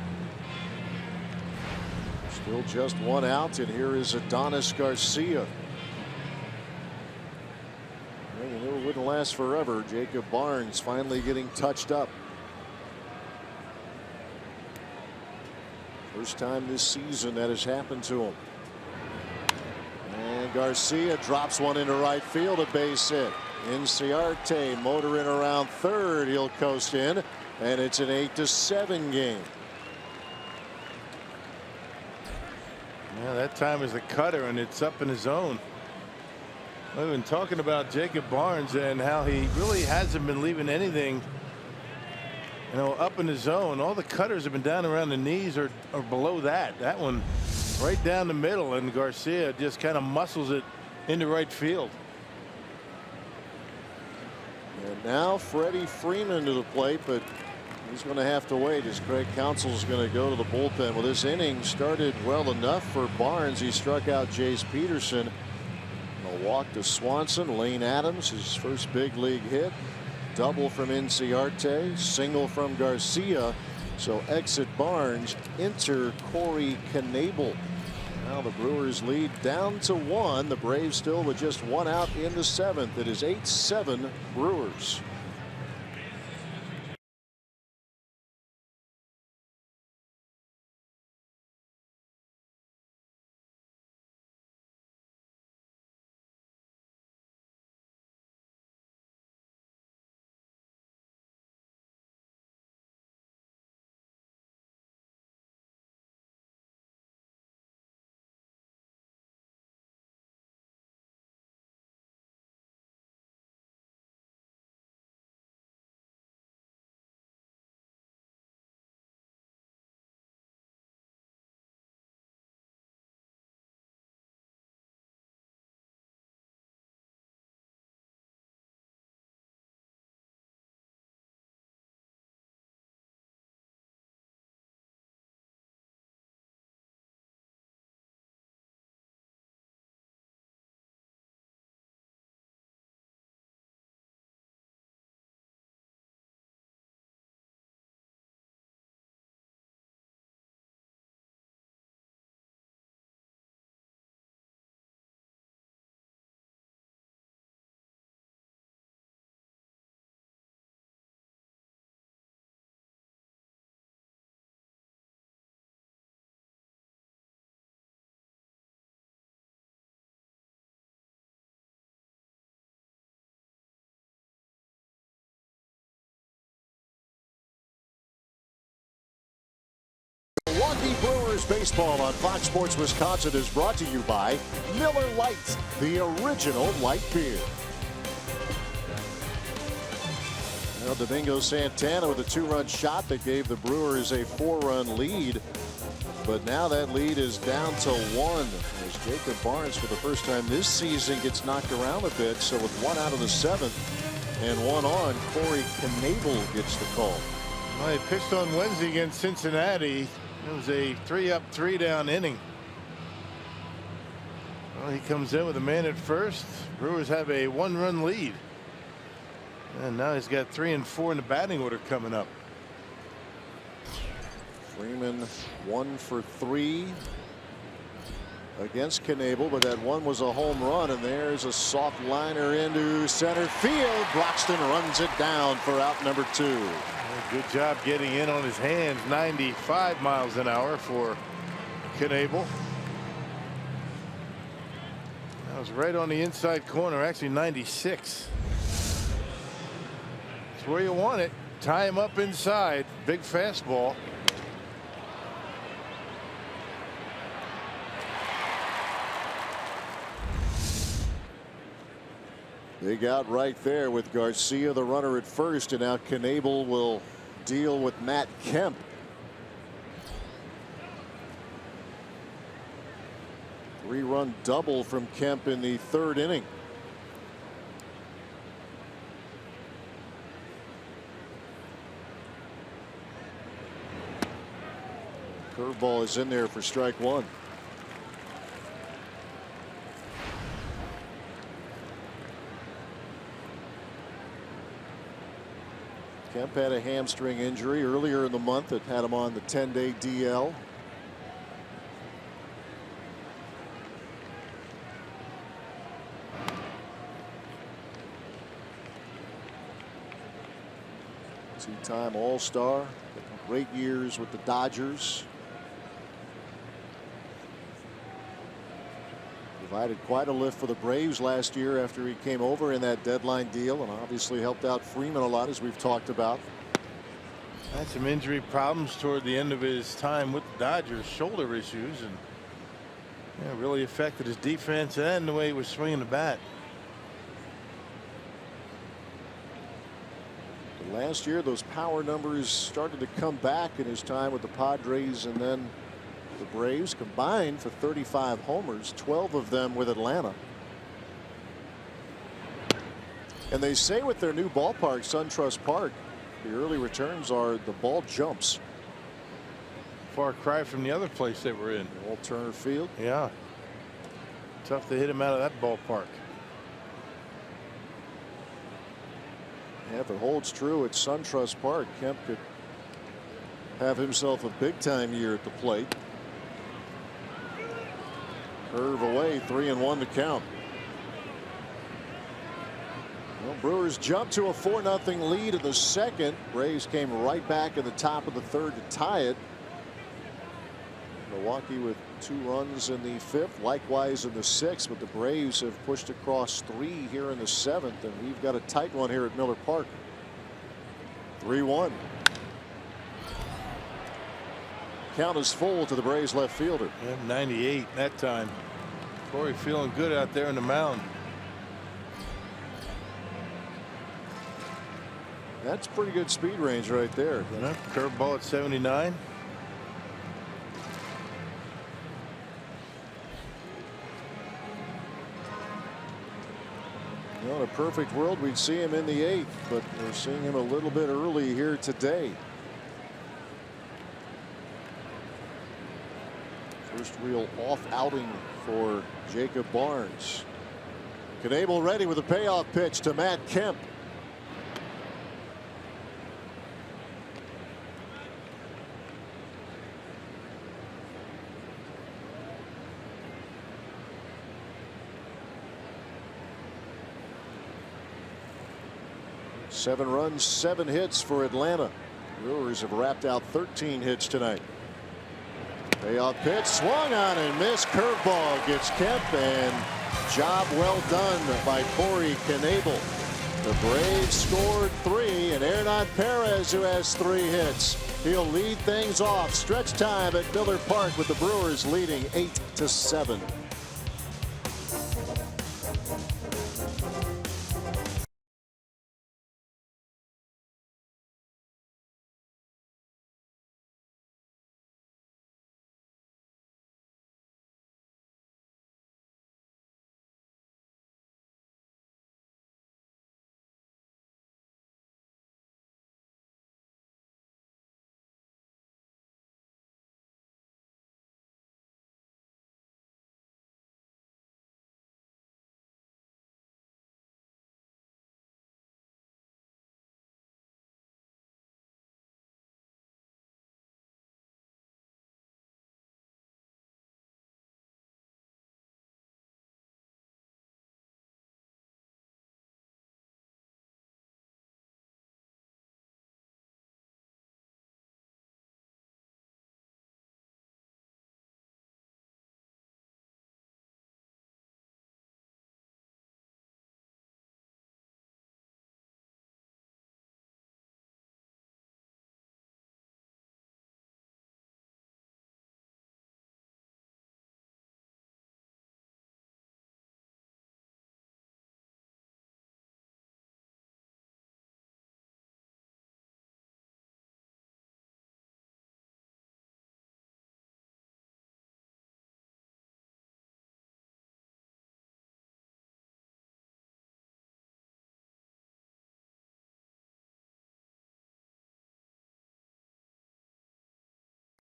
Still just 1 out, and here is Adonis Garcia. Well, you knew it wouldn't last forever. Jacob Barnes finally getting touched up. First time this season that has happened to him. And Garcia drops one into right field, a base hit. Inciarte motoring around third. He'll coast in, and it's an 8-7 game. Yeah, that time is a cutter, and it's up in his zone. We've been talking about Jacob Barnes and how he really hasn't been leaving anything, you know, up in the zone. All the cutters have been down around the knees or below that. That one right down the middle, and Garcia just kind of muscles it into right field. And now Freddie Freeman to the plate, but he's going to have to wait as Craig Counsell is going to go to the bullpen. Well, this inning started well enough for Barnes. He struck out Jace Peterson. A walk to Swanson. Lane Adams, his first big league hit. Double from Inciarte. Single from Garcia. So exit Barnes. Enter Corey Knebel. Now the Brewers lead down to 1. The Braves still with just 1 out in the 7th. It is 8-7 Brewers. Milwaukee Brewers baseball on Fox Sports Wisconsin is brought to you by Miller Lite, the original light beer. Well, Domingo Santana with a 2-run shot that gave the Brewers a 4-run lead. But now that lead is down to 1 as Jacob Barnes for the first time this season gets knocked around a bit. So with 1 out of the 7th, and 1 on. Corey Knebel gets the call. Well, he pitched on Wednesday against Cincinnati. It was a 3-up, 3-down inning. Well, he comes in with a man at first. Brewers have a 1-run lead. And now he's got 3 and 4 in the batting order coming up. Freeman 1 for 3 against Knebel, but that one was a home run, and there's a soft liner into center field. Broxton runs it down for out number 2. Good job getting in on his hands. 95 miles an hour for Knebel. That was right on the inside corner, actually 96. That's where you want it. Tie him up inside. Big fastball. Big out right there with Garcia, the runner at first, and now Knebel will deal with Matt Kemp. Three-run double from Kemp in the 3rd inning. Curveball is in there for strike 1. Kemp had a hamstring injury earlier in the month that had him on the 10-day DL. Two-time All-Star, great years with the Dodgers. Provided quite a lift for the Braves last year after he came over in that deadline deal, and obviously helped out Freeman a lot, as we've talked about. Had some injury problems toward the end of his time with the Dodgers, shoulder issues, and really affected his defense and the way he was swinging the bat. But last year, those power numbers started to come back in his time with the Padres, and then the Braves combined for 35 homers, 12 of them with Atlanta. And they say with their new ballpark, SunTrust Park, the early returns are the ball jumps. Far cry from the other place they were in. Walt Turner Field. Yeah. Tough to hit him out of that ballpark. Yeah, if it holds true at SunTrust Park, Kemp could have himself a big-time year at the plate. Curve away, 3-1 to count. Well, Brewers jumped to a 4-0 lead in the 2nd. Braves came right back in the top of the 3rd to tie it. Milwaukee with 2 runs in the 5th, likewise in the 6th, but the Braves have pushed across 3 here in the 7th, and we've got a tight one here at Miller Park. 3-1. Count is full to the Braves left fielder. 98 that time. Corey feeling good out there in the mound. That's pretty good speed range right there. Curveball at 79. You know, in a perfect world, we'd see him in the 8th, but we're seeing him a little bit early here today. First real off outing for Jacob Barnes. Knebel ready with a payoff pitch to Matt Kemp. Seven runs, 7 hits for Atlanta. Brewers have wrapped out 13 hits tonight. Payoff pitch, swung on and missed. Curveball gets Kemp, and job well done by Corey Knebel. The Braves scored 3, and Hernan Perez, who has 3 hits. He'll lead things off. Stretch time at Miller Park with the Brewers leading 8-7.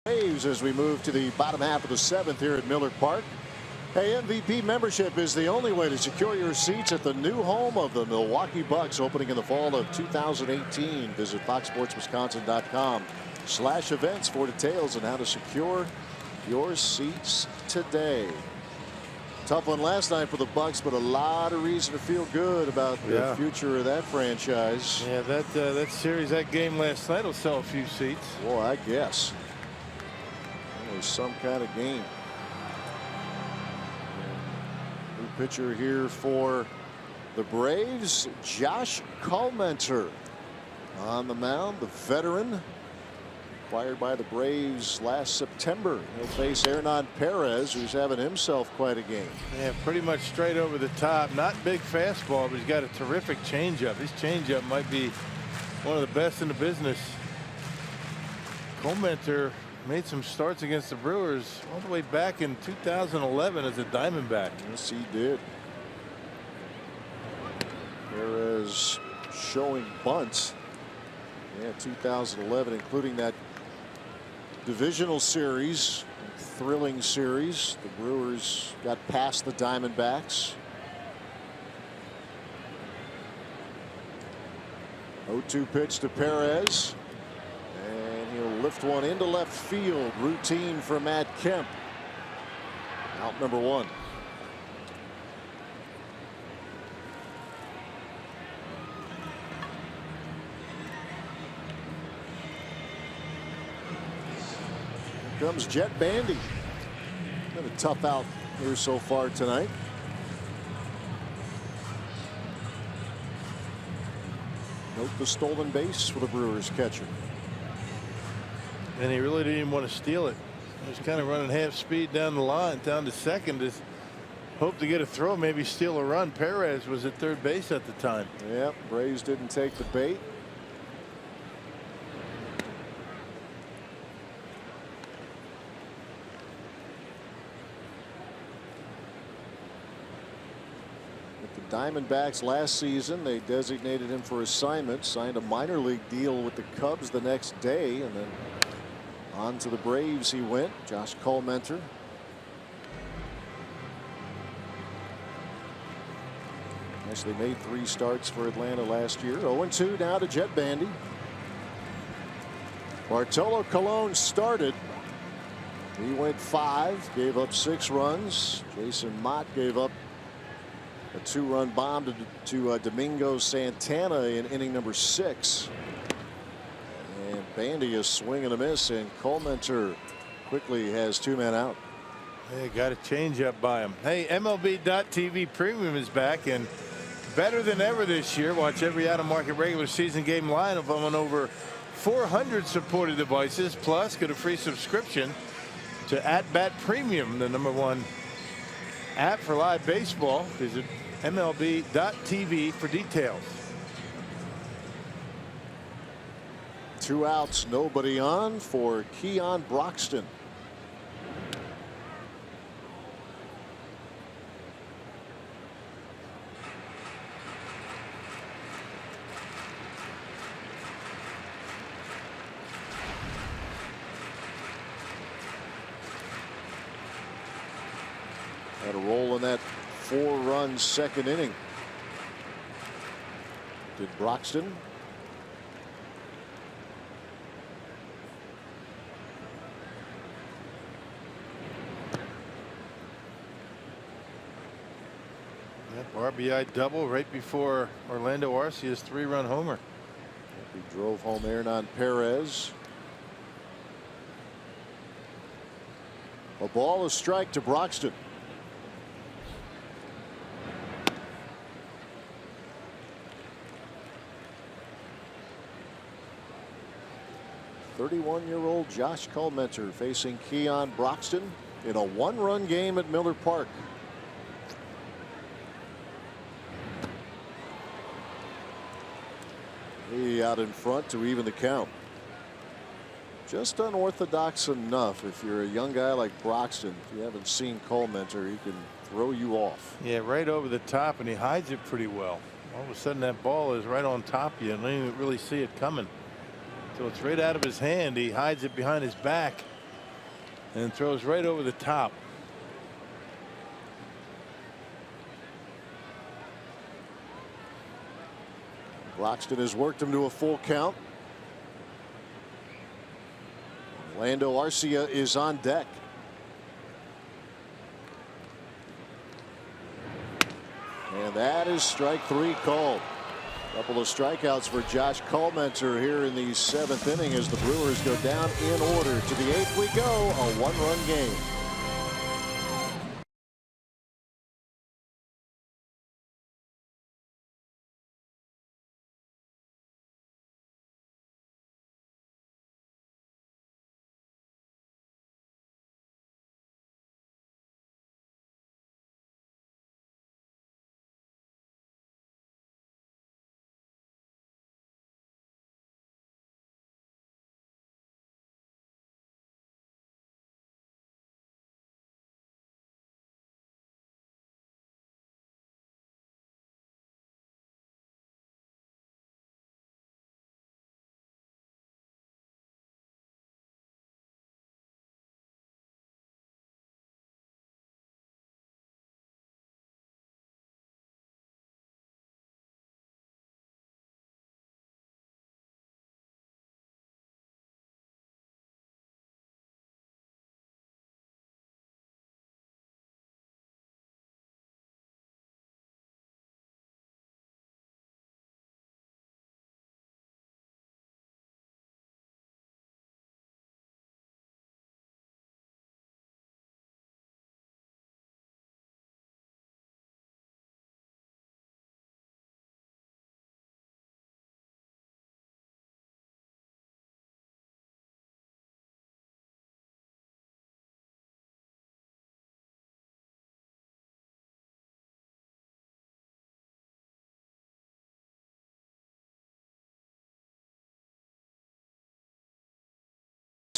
Braves as we move to the bottom half of the 7th here at Miller Park. Hey, MVP membership is the only way to secure your seats at the new home of the Milwaukee Bucks, opening in the fall of 2018. Visit foxsportswisconsin.com/events for details on how to secure your seats today. Tough one last night for the Bucks, but a lot of reason to feel good about the future of that franchise. Yeah, that series, that game last night will sell a few seats. Well, I guess it was some kind of game. New pitcher here for the Braves, Josh Collmenter on the mound, the veteran acquired by the Braves last September. He'll face Hernan Perez, who's having himself quite a game. Yeah, pretty much straight over the top. Not big fastball, but he's got a terrific changeup. His changeup might be one of the best in the business. Collmenter made some starts against the Brewers all the way back in 2011 as a Diamondback. Yes, he did. Perez showing bunts. Yeah, 2011, including that divisional series, thrilling series. The Brewers got past the Diamondbacks. 0-2 pitch to Perez, and he'll lift one into left field. Routine for Matt Kemp. Out number 1. Comes Jet Bandy. Been a tough out here so far tonight. Note the stolen base for the Brewers catcher. And he really didn't even want to steal it. He was kind of running half speed down the line, down to second. Just hope to get a throw, maybe steal a run. Perez was at third base at the time. Yep, Braves didn't take the bait. Diamondbacks last season, they designated him for assignment, signed a minor league deal with the Cubs the next day, and then on to the Braves he went. Josh Collmenter. Actually made 3 starts for Atlanta last year. 0-2 now to Jet Bandy. Bartolo Colon started. He went 5, gave up 6 runs. Jason Mott gave up a 2-run bomb to Domingo Santana in inning number 6. And Bandy is swing and a miss, and Collmenter quickly has 2 men out. Hey, got a change up by him. Hey, MLB.TV Premium is back and better than ever this year. Watch every out-of-market regular season game lineup on over 400 supported devices. Plus, get a free subscription to @Bat Premium, the #1 app for live baseball. Visit MLB.TV for details. 2 outs, nobody on for Keon Broxton. Had a roll in that 4-run second inning. Did Broxton. Yep, RBI double right before Orlando Arcia's 3-run homer. He drove home Hernan Perez. A ball, a strike to Broxton. .31-year-old Josh Collmenter facing Keon Broxton in a 1-run game at Miller Park. He out in front to even the count. Just unorthodox enough. If you're a young guy like Broxton, if you haven't seen Collmenter, he can throw you off. Yeah, right over the top, and he hides it pretty well. All of a sudden that ball is right on top of you and you don't even really see it coming. So it's right out of his hand. He hides it behind his back. and throws right over the top. Broxton has worked him to a full count. Orlando Arcia is on deck. And that is strike 3 called. Couple of strikeouts for Josh Culmenter here in the 7th inning as the Brewers go down in order. To the 8th we go, a 1-run game.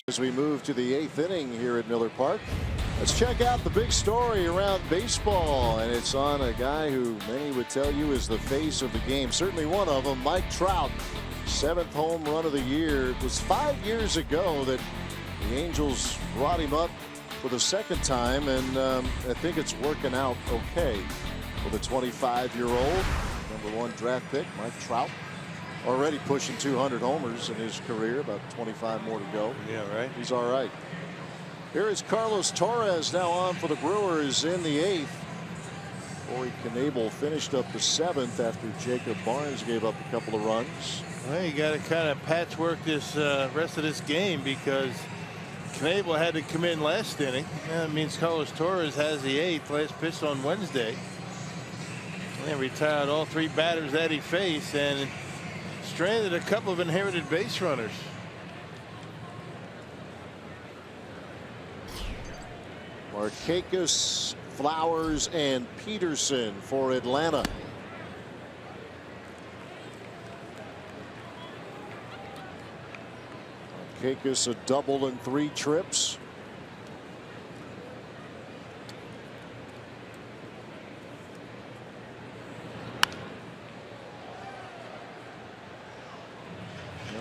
As we move to the 8th inning here at Miller Park, let's check out the big story around baseball, and it's on a guy who many would tell you is the face of the game. Certainly one of them, Mike Trout, 7th home run of the year. It was 5 years ago that the Angels brought him up for the 2nd time, and I think it's working out okay for the 25-year-old #1 draft pick, Mike Trout. Already pushing 200 homers in his career, about 25 more to go. Yeah, right. He's all right. Here is Carlos Torres now on for the Brewers in the 8th. Corey Knebel finished up the 7th after Jacob Barnes gave up a couple of runs. Well, you got to kind of patchwork this rest of this game because Knebel had to come in last inning. That means Carlos Torres has the 8th, last pitch on Wednesday. And retired all 3 batters that he faced and stranded a couple of inherited base runners. Markakis, Flowers, and Peterson for Atlanta. Markakis a double in 3 trips.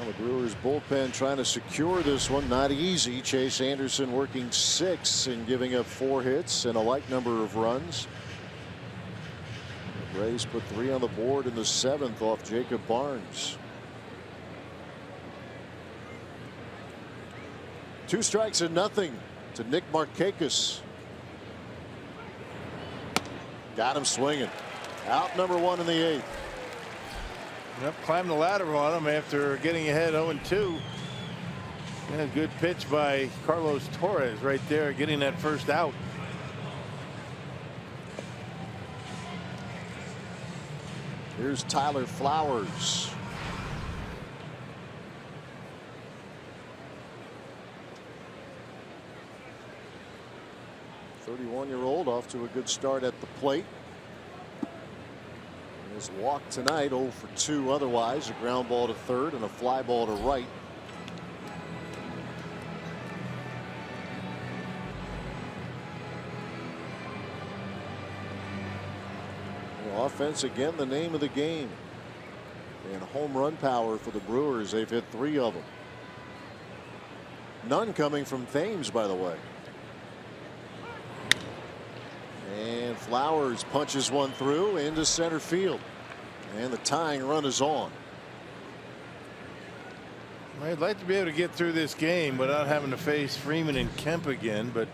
The Brewers bullpen trying to secure this one. Not easy. Chase Anderson working 6 and giving up 4 hits and a like number of runs. The Rays put 3 on the board in the 7th off Jacob Barnes. 2 strikes and nothing to Nick Markakis. Got him swinging. Out #1 in the 8th. Yep, climbed the ladder on him after getting ahead 0-2. And a good pitch by Carlos Torres right there, getting that first out. Here's Tyler Flowers. '31-year-old off to a good start at the plate. His walk tonight, 0 for 2 otherwise, a ground ball to 3rd and a fly ball to right. The offense again the name of the game, and home run power for the Brewers. They've hit 3 of them. None coming from Thames, by the way. And Flowers punches one through into center field. And the tying run is on. I'd like to be able to get through this game without having to face Freeman and Kemp again, but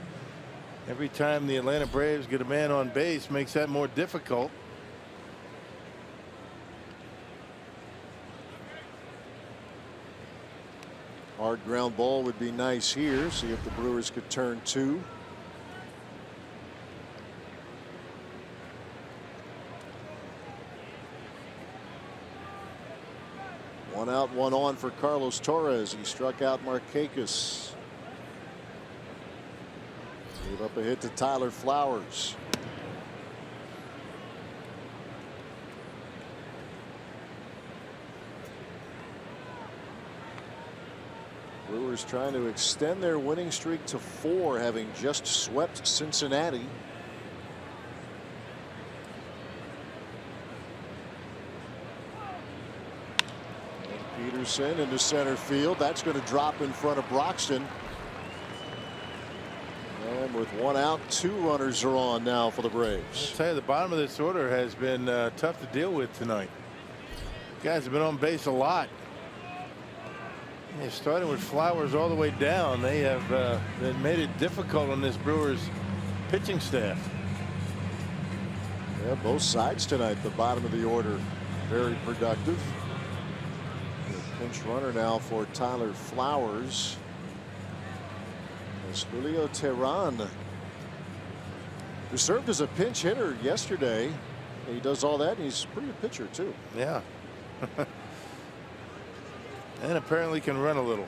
every time the Atlanta Braves get a man on base makes that more difficult. Hard ground ball would be nice here. See if the Brewers could turn two. One out, one on for Carlos Torres. He struck out Markakis. Gave up a hit to Tyler Flowers. Brewers trying to extend their winning streak to 4, having just swept Cincinnati. Peterson into center field. That's going to drop in front of Broxton. And with one out, 2 runners are on now for the Braves. I'll tell you, the bottom of this order has been tough to deal with tonight. Guys have been on base a lot. Starting with Flowers all the way down, they have made it difficult on this Brewers pitching staff. Yeah, both sides tonight. The bottom of the order very productive. Pinch runner now for Tyler Flowers. It's Julio Teheran, who served as a pinch hitter yesterday. He does all that, and he's a pretty good pitcher too. Yeah. And apparently can run a little.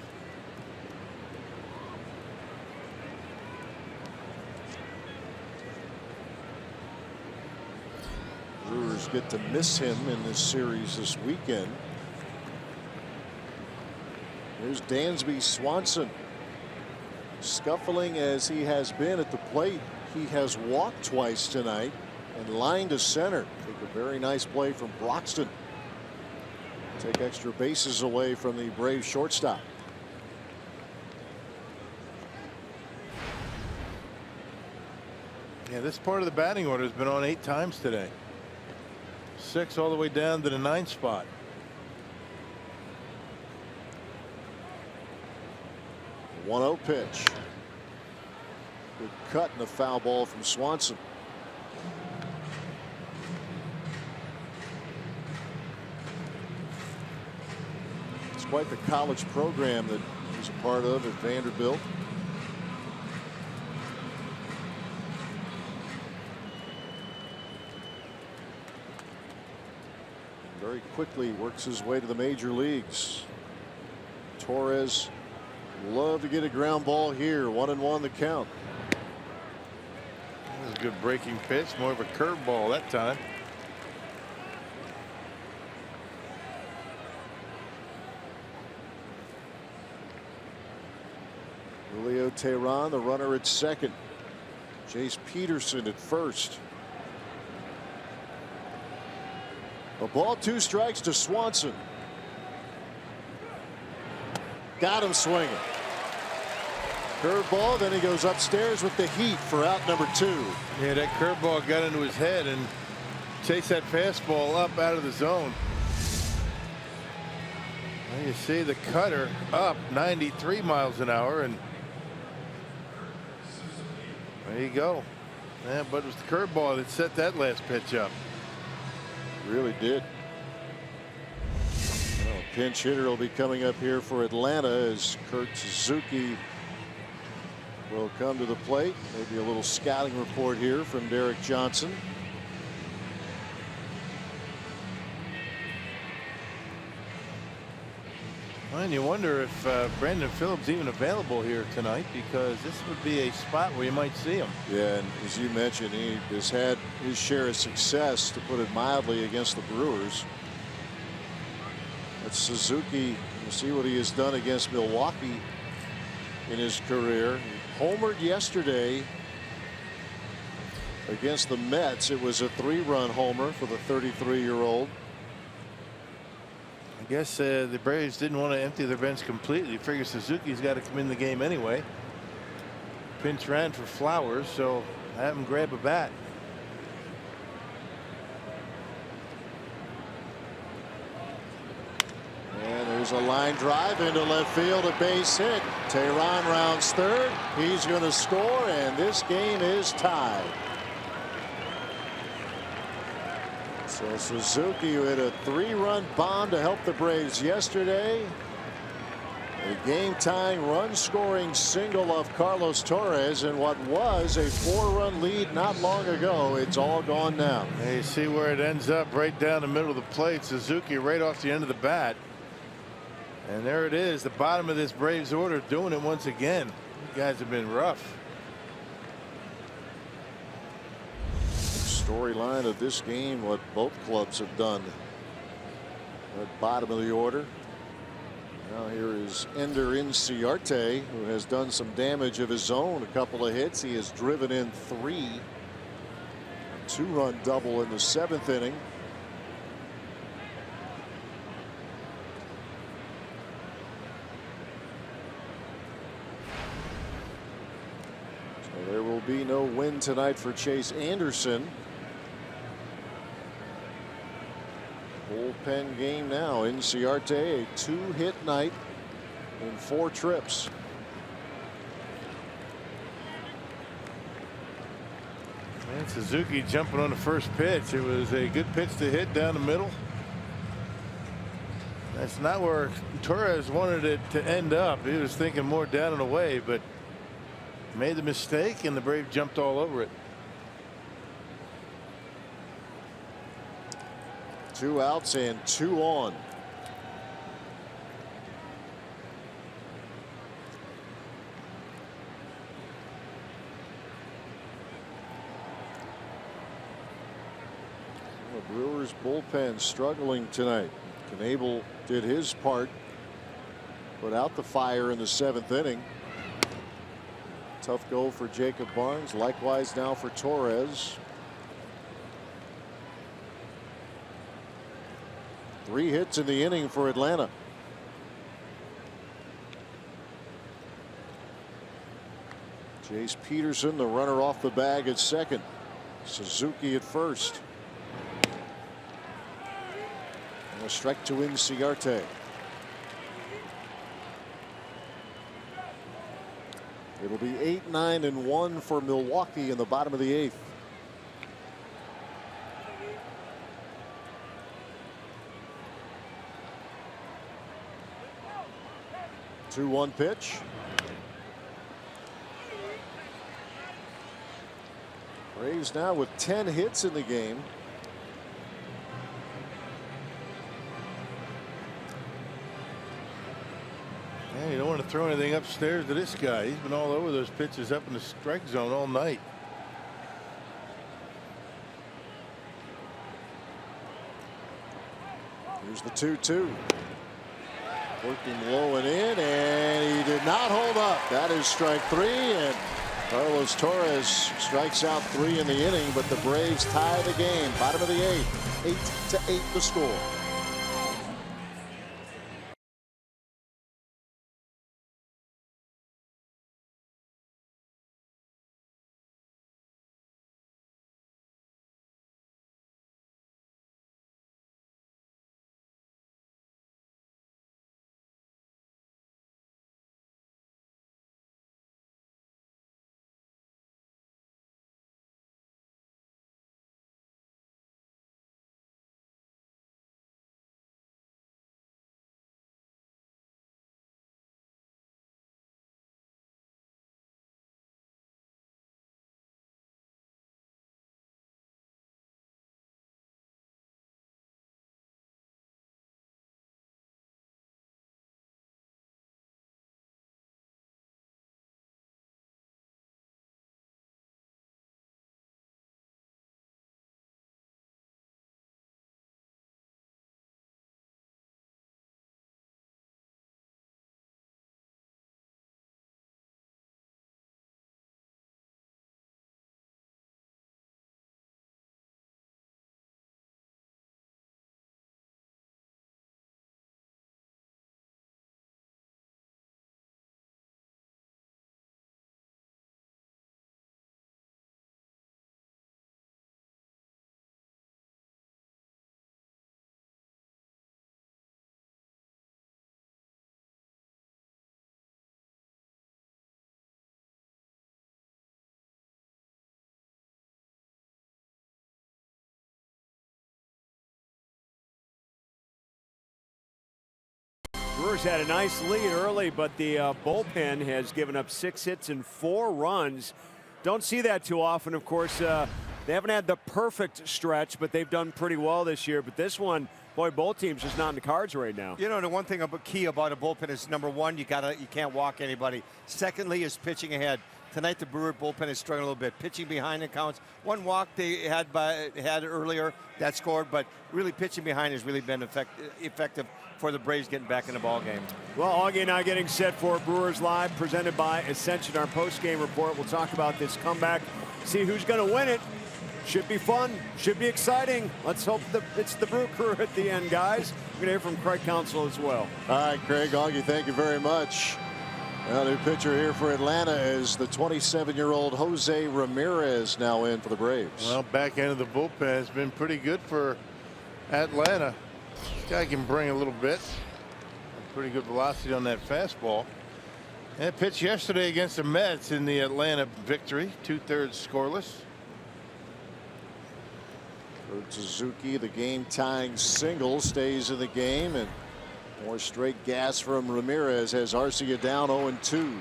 Brewers get to miss him in this series this weekend. Here's Dansby Swanson. Scuffling as he has been at the plate, he has walked twice tonight and lined to center. Take a very nice play from Broxton. Take extra bases away from the Braves shortstop. Yeah, this part of the batting order has been on 8 times today. 6 all the way down to the 9th spot. The 1-0 pitch. Good cut and a foul ball from Swanson. It's quite the college program that he's a part of at Vanderbilt. Very quickly works his way to the major leagues. Torres love to get a ground ball here. 1-1 the count. That was a good breaking pitch, more of a curveball that time. Julio Teheran, the runner at second. Jace Peterson at first. A ball, 2 strikes to Swanson. Got him swinging. Curveball, then he goes upstairs with the heat for out number 2. Yeah, that curveball got into his head and chased that fastball up out of the zone. Now you see the cutter up 93 miles an hour, and there you go. Yeah, but it was the curveball that set that last pitch up. Really did. Well, pinch hitter will be coming up here for Atlanta as Kurt Suzuki will come to the plate. Maybe a little scouting report here from Derek Johnson. And you wonder if Brandon Phillips even available here tonight, because this would be a spot where you might see him. Yeah, and as you mentioned, he has had his share of success, to put it mildly, against the Brewers. But Suzuki, you see what he has done against Milwaukee in his career. He homered yesterday against the Mets. It was a 3-run homer for the 33-year-old. I guess the Braves didn't want to empty their bench completely. Figure Suzuki's got to come in the game anyway. Pinch ran for Flowers, so have him grab a bat. There's a line drive into left field, a base hit. Tehran rounds third. He's going to score, and this game is tied. So Suzuki, who hit a 3-run bomb to help the Braves yesterday. A game-tying run-scoring single of Carlos Torres in what was a 4-run lead not long ago. It's all gone now. And you see where it ends up, right down the middle of the plate. Suzuki right off the end of the bat. And there it is, the bottom of this Braves order doing it once again. You guys have been rough. Storyline of this game, what both clubs have done at bottom of the order. Now here is Ender Inciarte, who has done some damage of his own. A couple of hits. He has driven in 3. A 2-run double in the 7th inning. So there will be no win tonight for Chase Anderson. Bullpen game now. Inciarte, a 2-hit night in 4 trips. And Suzuki jumping on the first pitch. It was a good pitch to hit down the middle. That's not where Torres wanted it to end up. He was thinking more down and away, but made the mistake, and the Braves jumped all over it. 2 outs and 2 on. The Brewers bullpen struggling tonight. Knebel did his part, put out the fire in the 7th inning. Tough go for Jacob Barnes. Likewise now for Torres. 3 hits in the inning for Atlanta. Jace Peterson, the runner off the bag at second. Suzuki at first. And a strike to Inciarte. It'll be 8-9-1 for Milwaukee in the bottom of the 8th. Two-one pitch. Braves now with 10 hits in the game. Yeah, you don't want to throw anything upstairs to this guy. He's been all over those pitches up in the strike zone all night. Here's the 2-2. Working low and in, and he did not hold up. That is strike 3, and Carlos Torres strikes out 3 in the inning, but the Braves tie the game. Bottom of the 8th, 8-8 the score. Brewers had a nice lead early, but the bullpen has given up 6 hits and 4 runs. Don't see that too often, of course. They haven't had the perfect stretch, but they've done pretty well this year. But this one, boy, both teams just not in the cards right now. You know, the one thing key about a bullpen is, number one, you can't walk anybody. Secondly, is pitching ahead. Tonight, the Brewer bullpen is struggling a little bit. Pitching behind the counts. One walk they had earlier that scored, but really pitching behind has really been effective for the Braves getting back in the ball game. Well, Augie now getting set for Brewers Live, presented by Ascension. Our post-game report. We'll talk about this comeback, see who's going to win it. Should be fun, should be exciting. Let's hope it's the Brew Crew at the end, guys. We're going to hear from Craig Counsell as well. All right, Craig, Augie, thank you very much. Well, new pitcher here for Atlanta is the 27-year-old Jose Ramirez, now in for the Braves. Well, back end of the bullpen has been pretty good for Atlanta. This guy can bring a little bit. Pretty good velocity on that fastball. And pitched yesterday against the Mets in the Atlanta victory, 2/3 scoreless. Suzuki, the game-tying single, stays in the game, and more straight gas from Ramirez has Arcia down 0-2.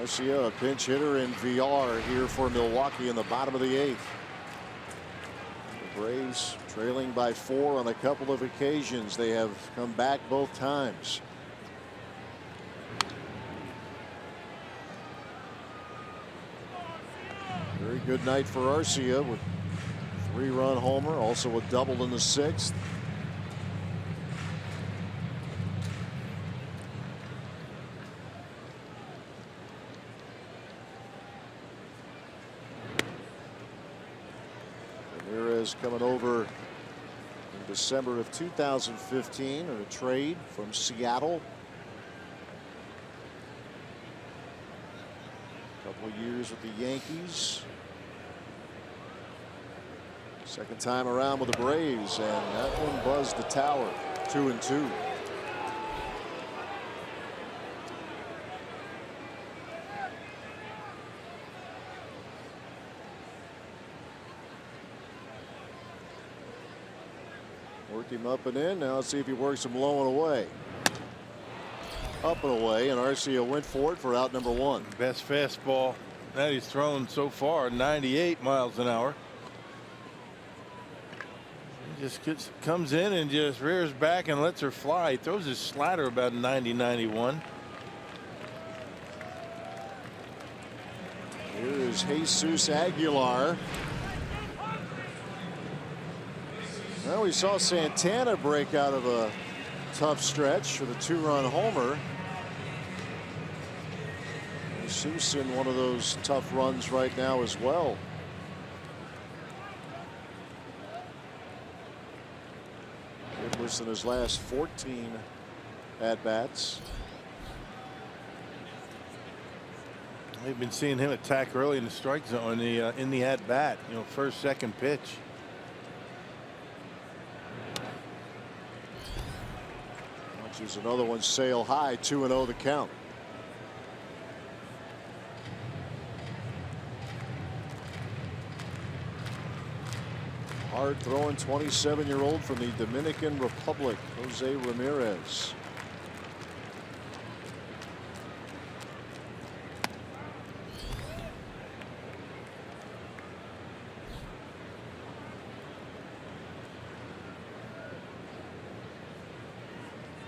Arcia, a pinch hitter in VR here for Milwaukee in the bottom of the 8th. The Braves trailing by 4 on a couple of occasions. They have come back both times. Very good night for Arcia with a 3-run homer, also a double in the 6th. Ramirez coming over in December of 2015 in a trade from Seattle. Couple of years with the Yankees. Second time around with the Braves, and that one buzzed the tower. 2-2. Worked him up and in. Now let's see if he works him low and away. Up and away, and Arcia went for it for out number 1. Best fastball that he's thrown so far, 98 miles an hour. He just comes in and just rears back and lets her fly. He throws his slider about 90, 91. Here is Jesus Aguilar. Well, we saw Santana break out of a tough stretch with a 2-run homer. Jesus in one of those tough runs right now as well. Hitless in his last 14 at-bats. We've been seeing him attack early in the strike zone, in the at-bat, you know, first, second pitch. Watches another one sail high, 2-0 the count. Hard throwing 27-year-old from the Dominican Republic, Jose Ramirez.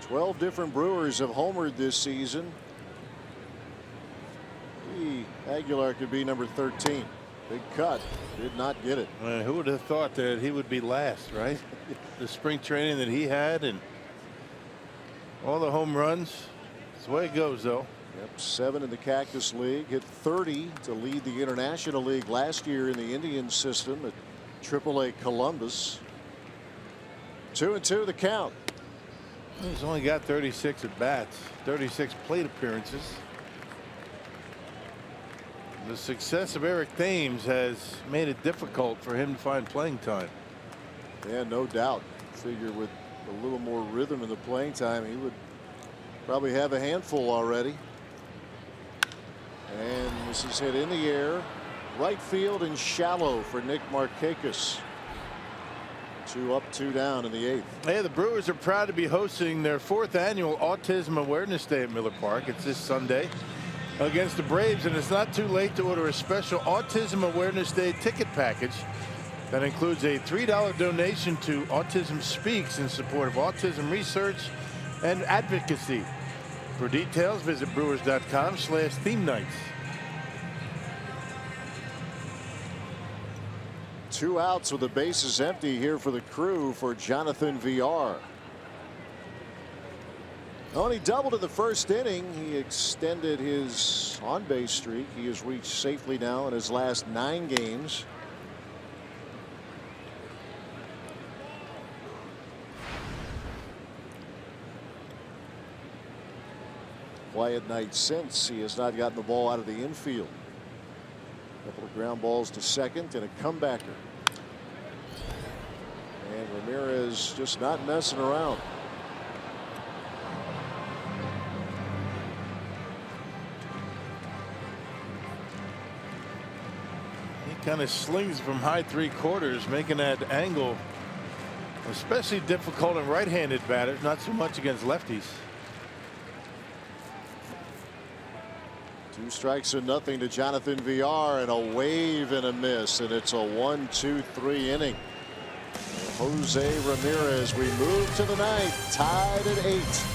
Twelve different Brewers have homered this season. Aguilar could be number 13. Big cut. Did not get it. Who would have thought that he would be last, right? The spring training that he had and all the home runs. That's the way it goes, though. Yep, 7 in the Cactus League. Hit 30 to lead the International League last year in the Indian system at AAA Columbus. 2-2 the count. He's only got 36 at bats, 36 plate appearances. The success of Eric Thames has made it difficult for him to find playing time. Yeah, no doubt. Figure with a little more rhythm in the playing time, he would probably have a handful already. And this is hit in the air, right field and shallow for Nick Markakis. 2 up, 2 down in the 8th. Hey, the Brewers are proud to be hosting their 4th annual Autism Awareness Day at Miller Park. It's this Sunday against the Braves, and it's not too late to order a special Autism Awareness Day ticket package that includes a $3 donation to Autism Speaks in support of autism research and advocacy. For details, visit brewers.com/theme nights. 2 outs with the bases empty here for the Crew for Jonathan Villar. Only doubled in the first inning. He extended his on-base streak. He has reached safely now in his last 9 games. Quiet night since. He has not gotten the ball out of the infield. A couple of ground balls to second and a comebacker. And Ramirez just not messing around. He kind of slings from high 3/4, making that angle especially difficult in right-handed batters, not so much against lefties. 2 strikes and nothing to Jonathan Villar, and a wave and a miss, and it's a 1-2-3 inning. Jose Ramirez, we move to the 9th, tied at 8.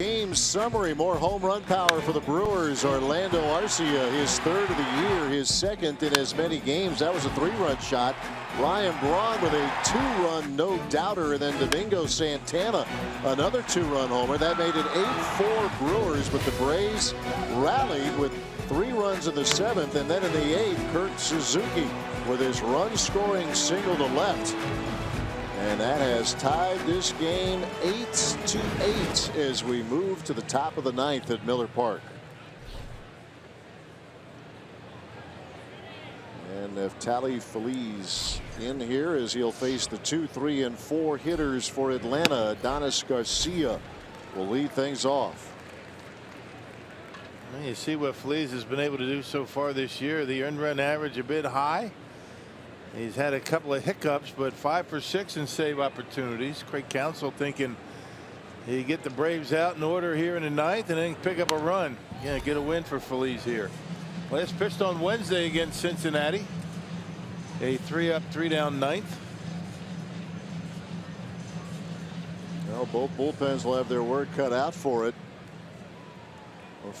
Game summary, more home run power for the Brewers. Orlando Arcia, his 3rd of the year, his 2nd in as many games. That was a 3-run shot. Ryan Braun with a 2-run no-doubter, and then Domingo Santana, another 2-run homer. That made it 8-4 Brewers, but the Braves rallied with 3 runs in the 7th, and then in the 8th, Kurt Suzuki with his run-scoring single to left. And that has tied this game 8-8 as we move to the top of the 9th at Miller Park. And Neftali Feliz in here as he'll face the 2, 3, and 4 hitters for Atlanta. Adonis Garcia will lead things off. You see what Feliz has been able to do so far this year. The earned run average a bit high. He's had a couple of hiccups, but 5 for 6 in save opportunities. Craig Counsell thinking he get the Braves out in order here in the 9th and then pick up a run. Yeah, get a win for Feliz here. Last pitched on Wednesday against Cincinnati. A 3 up, 3 down 9th. Well, both bullpens will have their work cut out for it.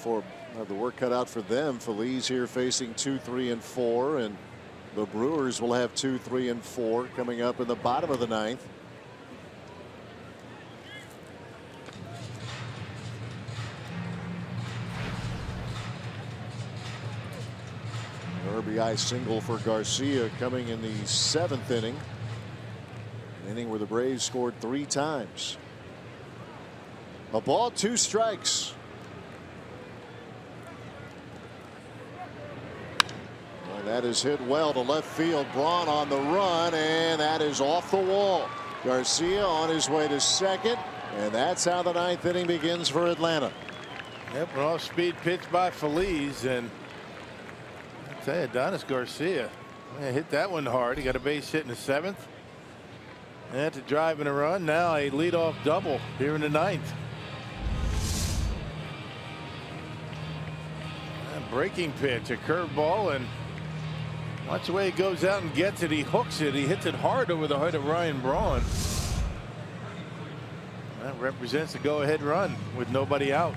Or have the work cut out for them. Feliz here facing 2, 3, and 4, and the Brewers will have 2, 3, and 4 coming up in the bottom of the 9th. An RBI single for Garcia coming in the 7th inning. An inning where the Braves scored 3 times. A ball, 2 strikes. And that is hit well to left field. Braun on the run, and that is off the wall. Garcia on his way to second, and that's how the 9th inning begins for Atlanta. Yep, an off-speed pitch by Phillies, and I tell you, Adonis Garcia hit that one hard. He got a base hit in the 7th. And to drive in a run, now a leadoff double here in the 9th. And breaking pitch, a curveball, and watch the way he goes out and gets it. He hooks it. He hits it hard over the head of Ryan Braun. That represents a go-ahead run with nobody out.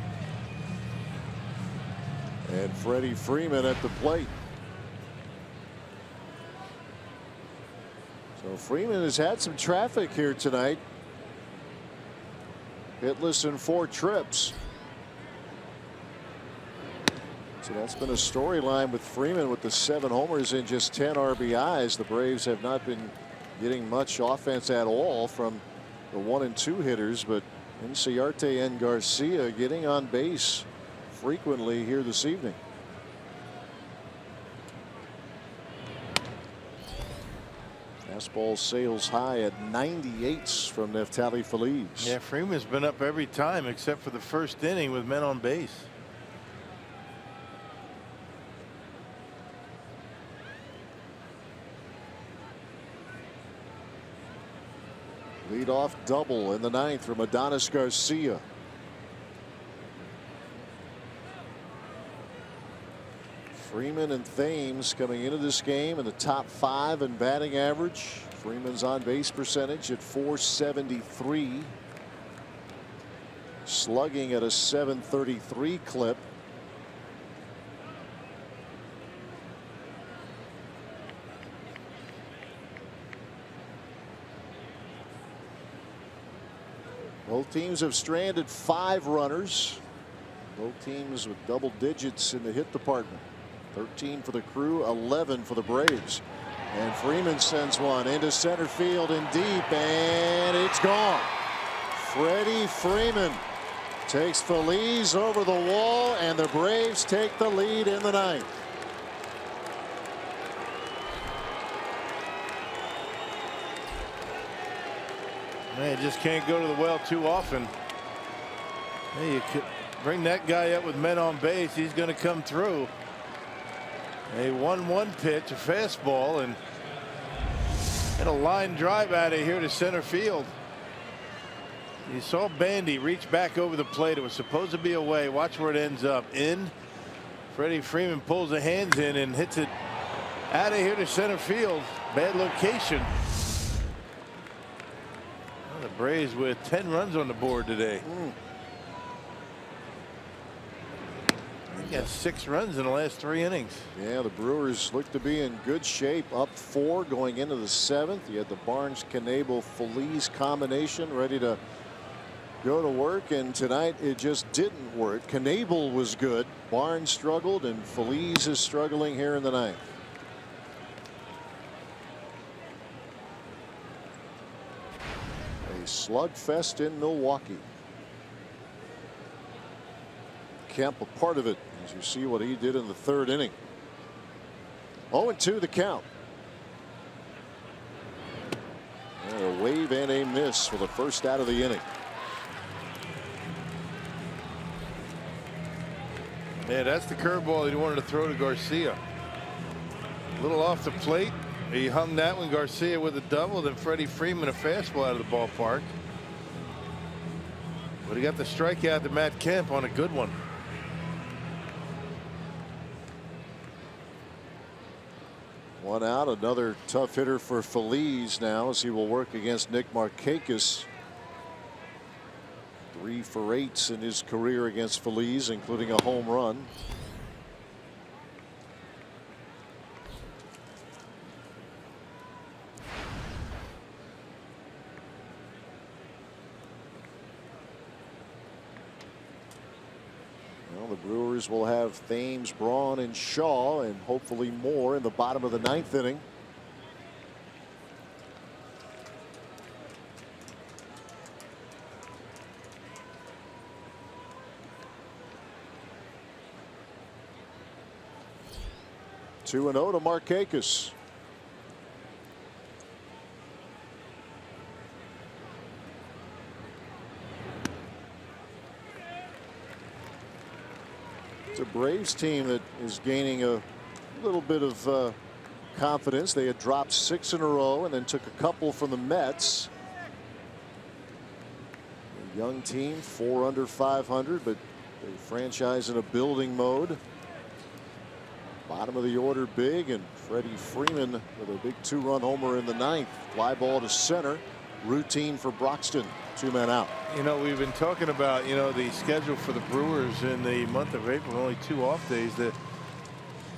And Freddie Freeman at the plate. So Freeman has had some traffic here tonight. Hitless in 4 trips. So that's been a storyline with Freeman with the 7 homers and just 10 RBIs. The Braves have not been getting much offense at all from the 1 and 2 hitters, but Inciarte and Garcia getting on base frequently here this evening. Fastball sails high at 98s from Neftali Feliz. Yeah, Freeman's been up every time except for the first inning with men on base. Leadoff double in the 9th from Adonis Garcia. Freeman and Thames coming into this game in the top 5 in batting average. Freeman's on base percentage at .473. Slugging at a .733 clip. Both teams have stranded 5 runners. Both teams with double digits in the hit department. 13 for the Crew, 11 for the Braves. And Freeman sends one into center field and deep, and it's gone. Freddie Freeman takes Feliz over the wall, and the Braves take the lead in the 9th. Man, you just can't go to the well too often. Hey, you could bring that guy up with men on base. He's going to come through. A 1-1 pitch, a fastball, and a line drive out of here to center field. You saw Bandy reach back over the plate. It was supposed to be away. Watch where it ends up. In. Freddie Freeman pulls the hands in and hits it out of here to center field. Bad location. Well, the Braves with 10 runs on the board today. He got 6 runs in the last 3 innings. Yeah, the Brewers look to be in good shape, up 4 going into the 7th. You had the Barnes-Knebel-Feliz combination ready to go to work, and tonight it just didn't work. Knebel was good, Barnes struggled, and Feliz is struggling here in the 9th. A slugfest in Milwaukee. Kemp a part of it, as you see what he did in the 3rd inning. 0-2 the count. And a wave and a miss for the first out of the inning. Yeah, that's the curveball he wanted to throw to Garcia. A little off the plate. He hung that one. Garcia with a double, then Freddie Freeman a fastball out of the ballpark. But he got the strikeout to Matt Kemp on a good one. One out, another tough hitter for Feliz now as he will work against Nick Markakis. 3 for 8s in his career against Feliz, including a home run. Well, the Brewers will have Thames, Braun, and Shaw, and hopefully more in the bottom of the 9th inning. 2-0 to Markakis. It's a Braves team that is gaining a little bit of confidence. They had dropped 6 in a row and then took a couple from the Mets. A young team, 4 under 500, but a franchise in a building mode. Bottom of the order big, and Freddie Freeman with a big 2-run homer in the 9th. Fly ball to center. Routine for Broxton. 2 men out. You know, we've been talking about, you know, the schedule for the Brewers in the month of April, only 2 off days. The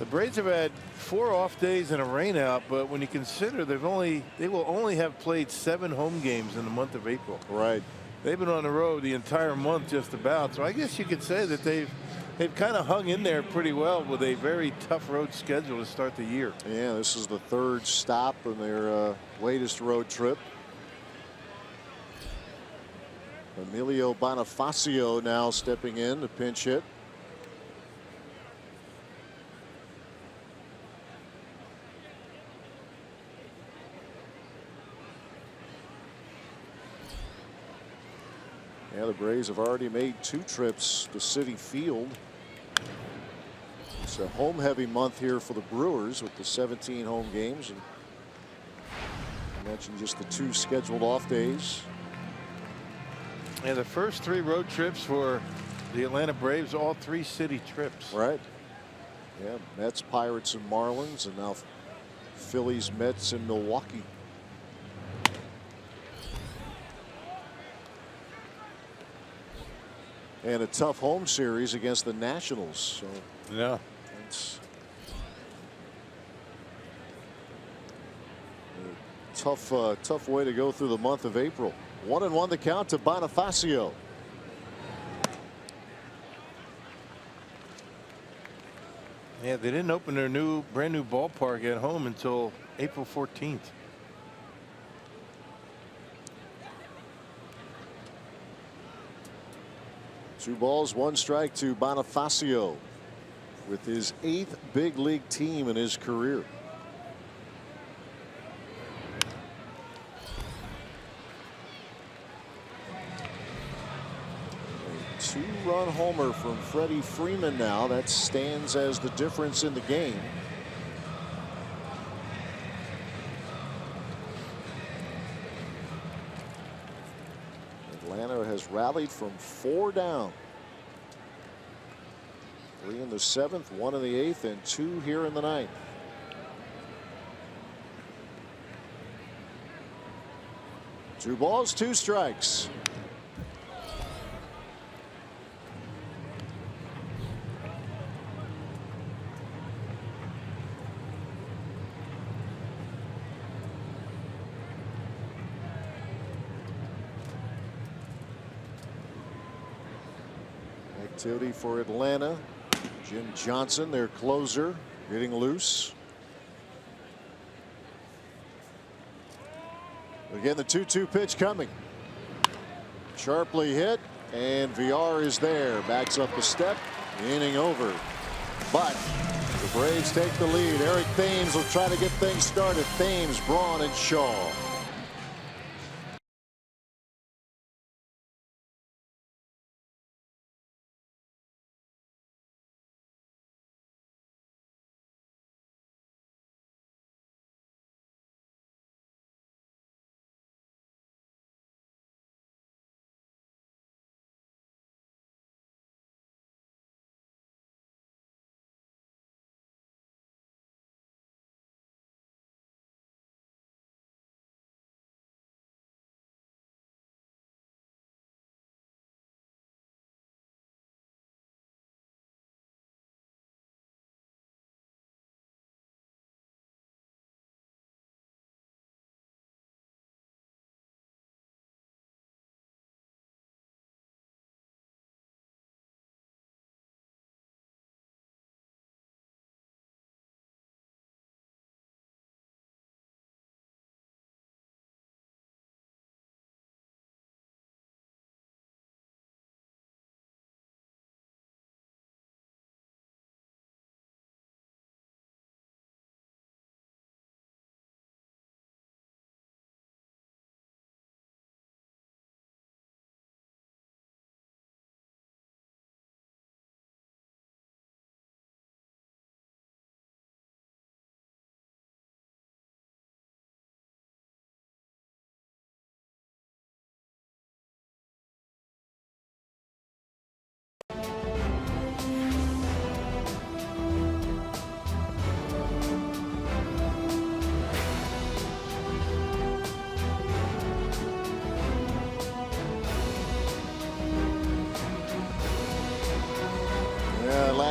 Braves have had 4 off days and a rain out, but when you consider they will only have played 7 home games in the month of April. Right. They've been on the road the entire month just about. So I guess you could say that they've kind of hung in there pretty well with a very tough road schedule to start the year. Yeah, this is the 3rd stop in their latest road trip. Emilio Bonifacio now stepping in to pinch hit. Yeah, the Braves have already made 2 trips to Citi Field. It's a home heavy month here for the Brewers with the 17 home games, and I mentioned just the 2 scheduled off days. And the first 3 road trips for the Atlanta Braves, all 3 city trips. Right. Yeah, Mets, Pirates, and Marlins, and now Phillies, Mets, and Milwaukee. And a tough home series against the Nationals. So yeah, it's a tough way to go through the month of April. 1-1 the count to Bonifacio. Yeah, they didn't open their brand new ballpark at home until April 14th. Two balls, 1 strike to Bonifacio with his 8th big league team in his career. A 2-run homer from Freddie Freeman now. That stands as the difference in the game. Atlanta has rallied from 4 down. 3 in the 7th, 1 in the 8th, and 2 here in the 9th. Two balls, 2 strikes. Activity for Atlanta. Jim Johnson, their closer, getting loose. Again, the 2-2 pitch coming. Sharply hit, and VR is there. Backs up the step. Inning over. But the Braves take the lead. Eric Thames will try to get things started. Thames, Braun, and Shaw.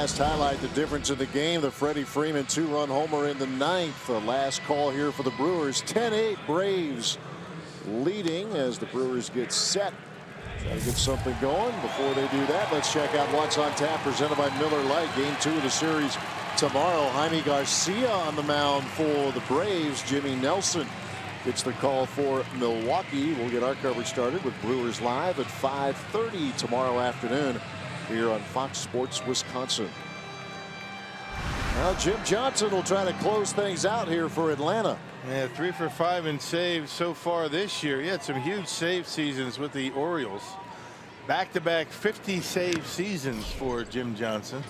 last highlight, the difference in the game. The Freddie Freeman 2-run homer in the 9th. The last call here for the Brewers. 10-8 Braves leading as the Brewers get set. Try to get something going. Before they do that, let's check out what's on tap, presented by Miller Lite. Game 2 of the series tomorrow. Jaime Garcia on the mound for the Braves. Jimmy Nelson gets the call for Milwaukee. We'll get our coverage started with Brewers Live at 5:30 tomorrow afternoon here on Fox Sports Wisconsin. Now Jim Johnson will try to close things out here for Atlanta. Yeah, 3 for 5 in saves so far this year. He had some huge save seasons with the Orioles. Back-to-back 50 save seasons for Jim Johnson.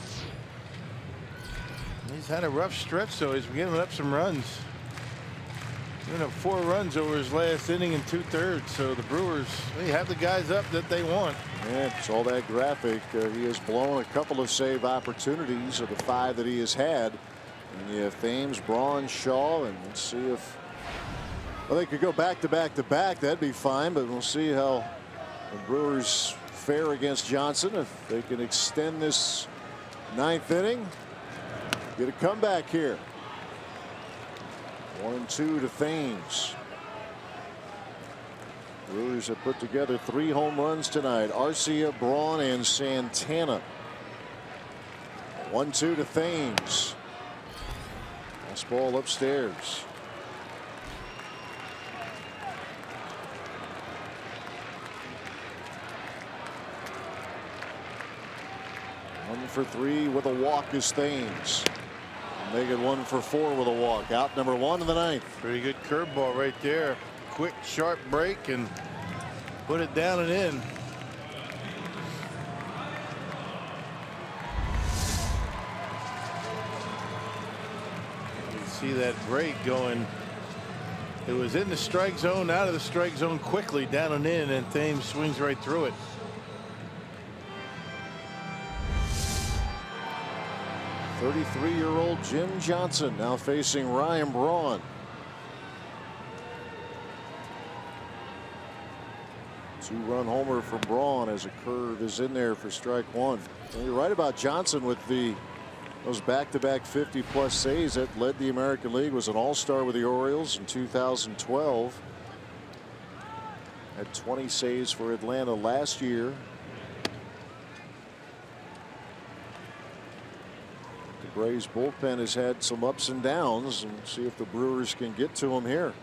He's had a rough stretch, though. He's giving up some runs. Giving up 4 runs over his last inning and 2/3. So the Brewers, they have the guys up that they want. Yeah, saw that graphic. He has blown a couple of save opportunities of the 5 that he has had. And you have Thames, Braun, Shaw, and let's see if they could go back to back to back. That'd be fine, but we'll see how the Brewers fare against Johnson. If they can extend this 9th inning, get a comeback here. 1-2 to Thames. Brewers have put together 3 home runs tonight. Arcia, Braun, and Santana. 1-2 to Thames. Ball upstairs. One for 3 with a walk is Thames. Make it 1 for 4 with a walk. Out number 1 in the 9th. Pretty good curveball right there. Quick, sharp break and put it down and in. See that break going. It was in the strike zone, out of the strike zone quickly, down and in, and Thames swings right through it. .33-year-old Jim Johnson now facing Ryan Braun. 2-run homer for Braun as a curve is in there for strike 1. And you're right about Johnson with those back-to-back 50-plus saves that led the American League. Was an all-star with the Orioles in 2012. Had 20 saves for Atlanta last year. The Braves bullpen has had some ups and downs, and see if the Brewers can get to him here.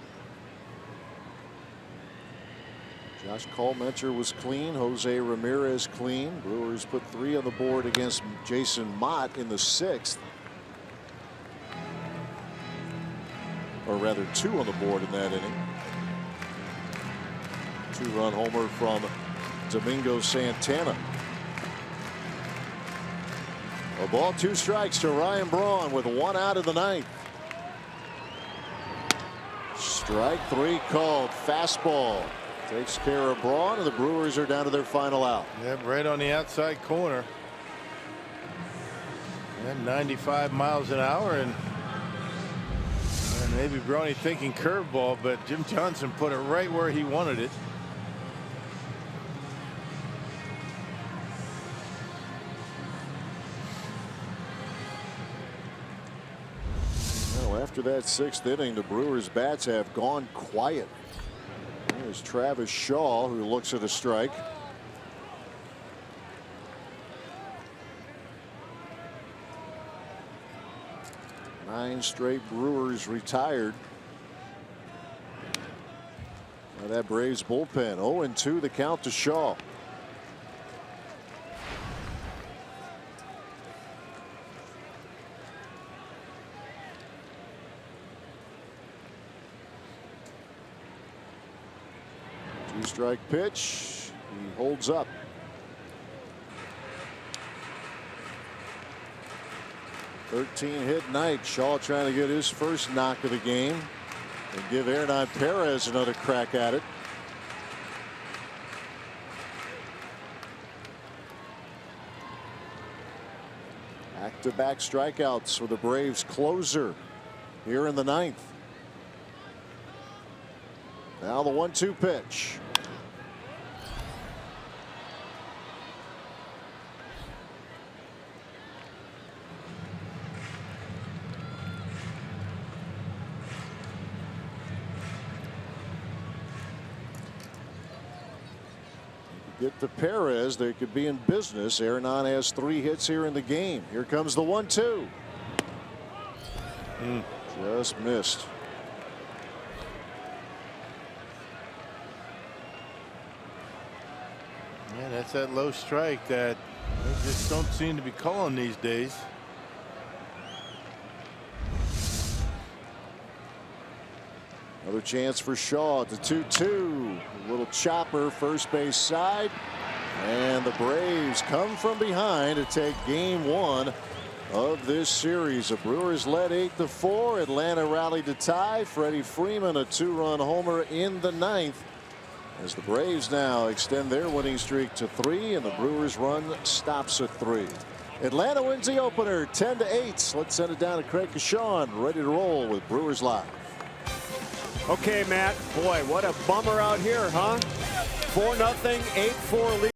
Josh Callmencher was clean. Jose Ramirez clean. Brewers put 3 on the board against Jason Mott in the 6th. Or rather 2 on the board in that inning. 2-run homer from Domingo Santana. A ball, 2 strikes to Ryan Braun with 1 out of the 9th. Strike 3 called. Fastball. Takes care of Braun, and the Brewers are down to their final out. Yep, right on the outside corner. And 95 miles an hour, and maybe Brownie thinking curveball, but Jim Johnson put it right where he wanted it. Well, after that 6th inning, the Brewers bats have gone quiet. There's Travis Shaw, who looks at a strike. Nine straight Brewers retired. Now that Braves bullpen. 0-2 the count to Shaw. Strike pitch. He holds up. .13-hit night. Shaw trying to get his first knock of the game and give Hernan Perez another crack at it. Back-to-back strikeouts for the Braves closer here in the 9th. Now the 1-2 pitch. get to Perez, they could be in business. Arenado has 3 hits here in the game. Here comes the 1-2. Just missed. Yeah, that's that low strike that they just don't seem to be calling these days. Another chance for Shaw at the 2-2. A little chopper first base side. And the Braves come from behind to take game 1 of this series. The Brewers led 8-4. Atlanta rallied to tie. Freddie Freeman a 2-run homer in the 9th. As the Braves now extend their winning streak to 3 and the Brewers run stops at 3. Atlanta wins the opener 10-8. Let's send it down to Craig Kashawn, ready to roll with Brewers Live. Okay, Matt. Boy, what a bummer out here, huh? 4-0, 8-4 lead.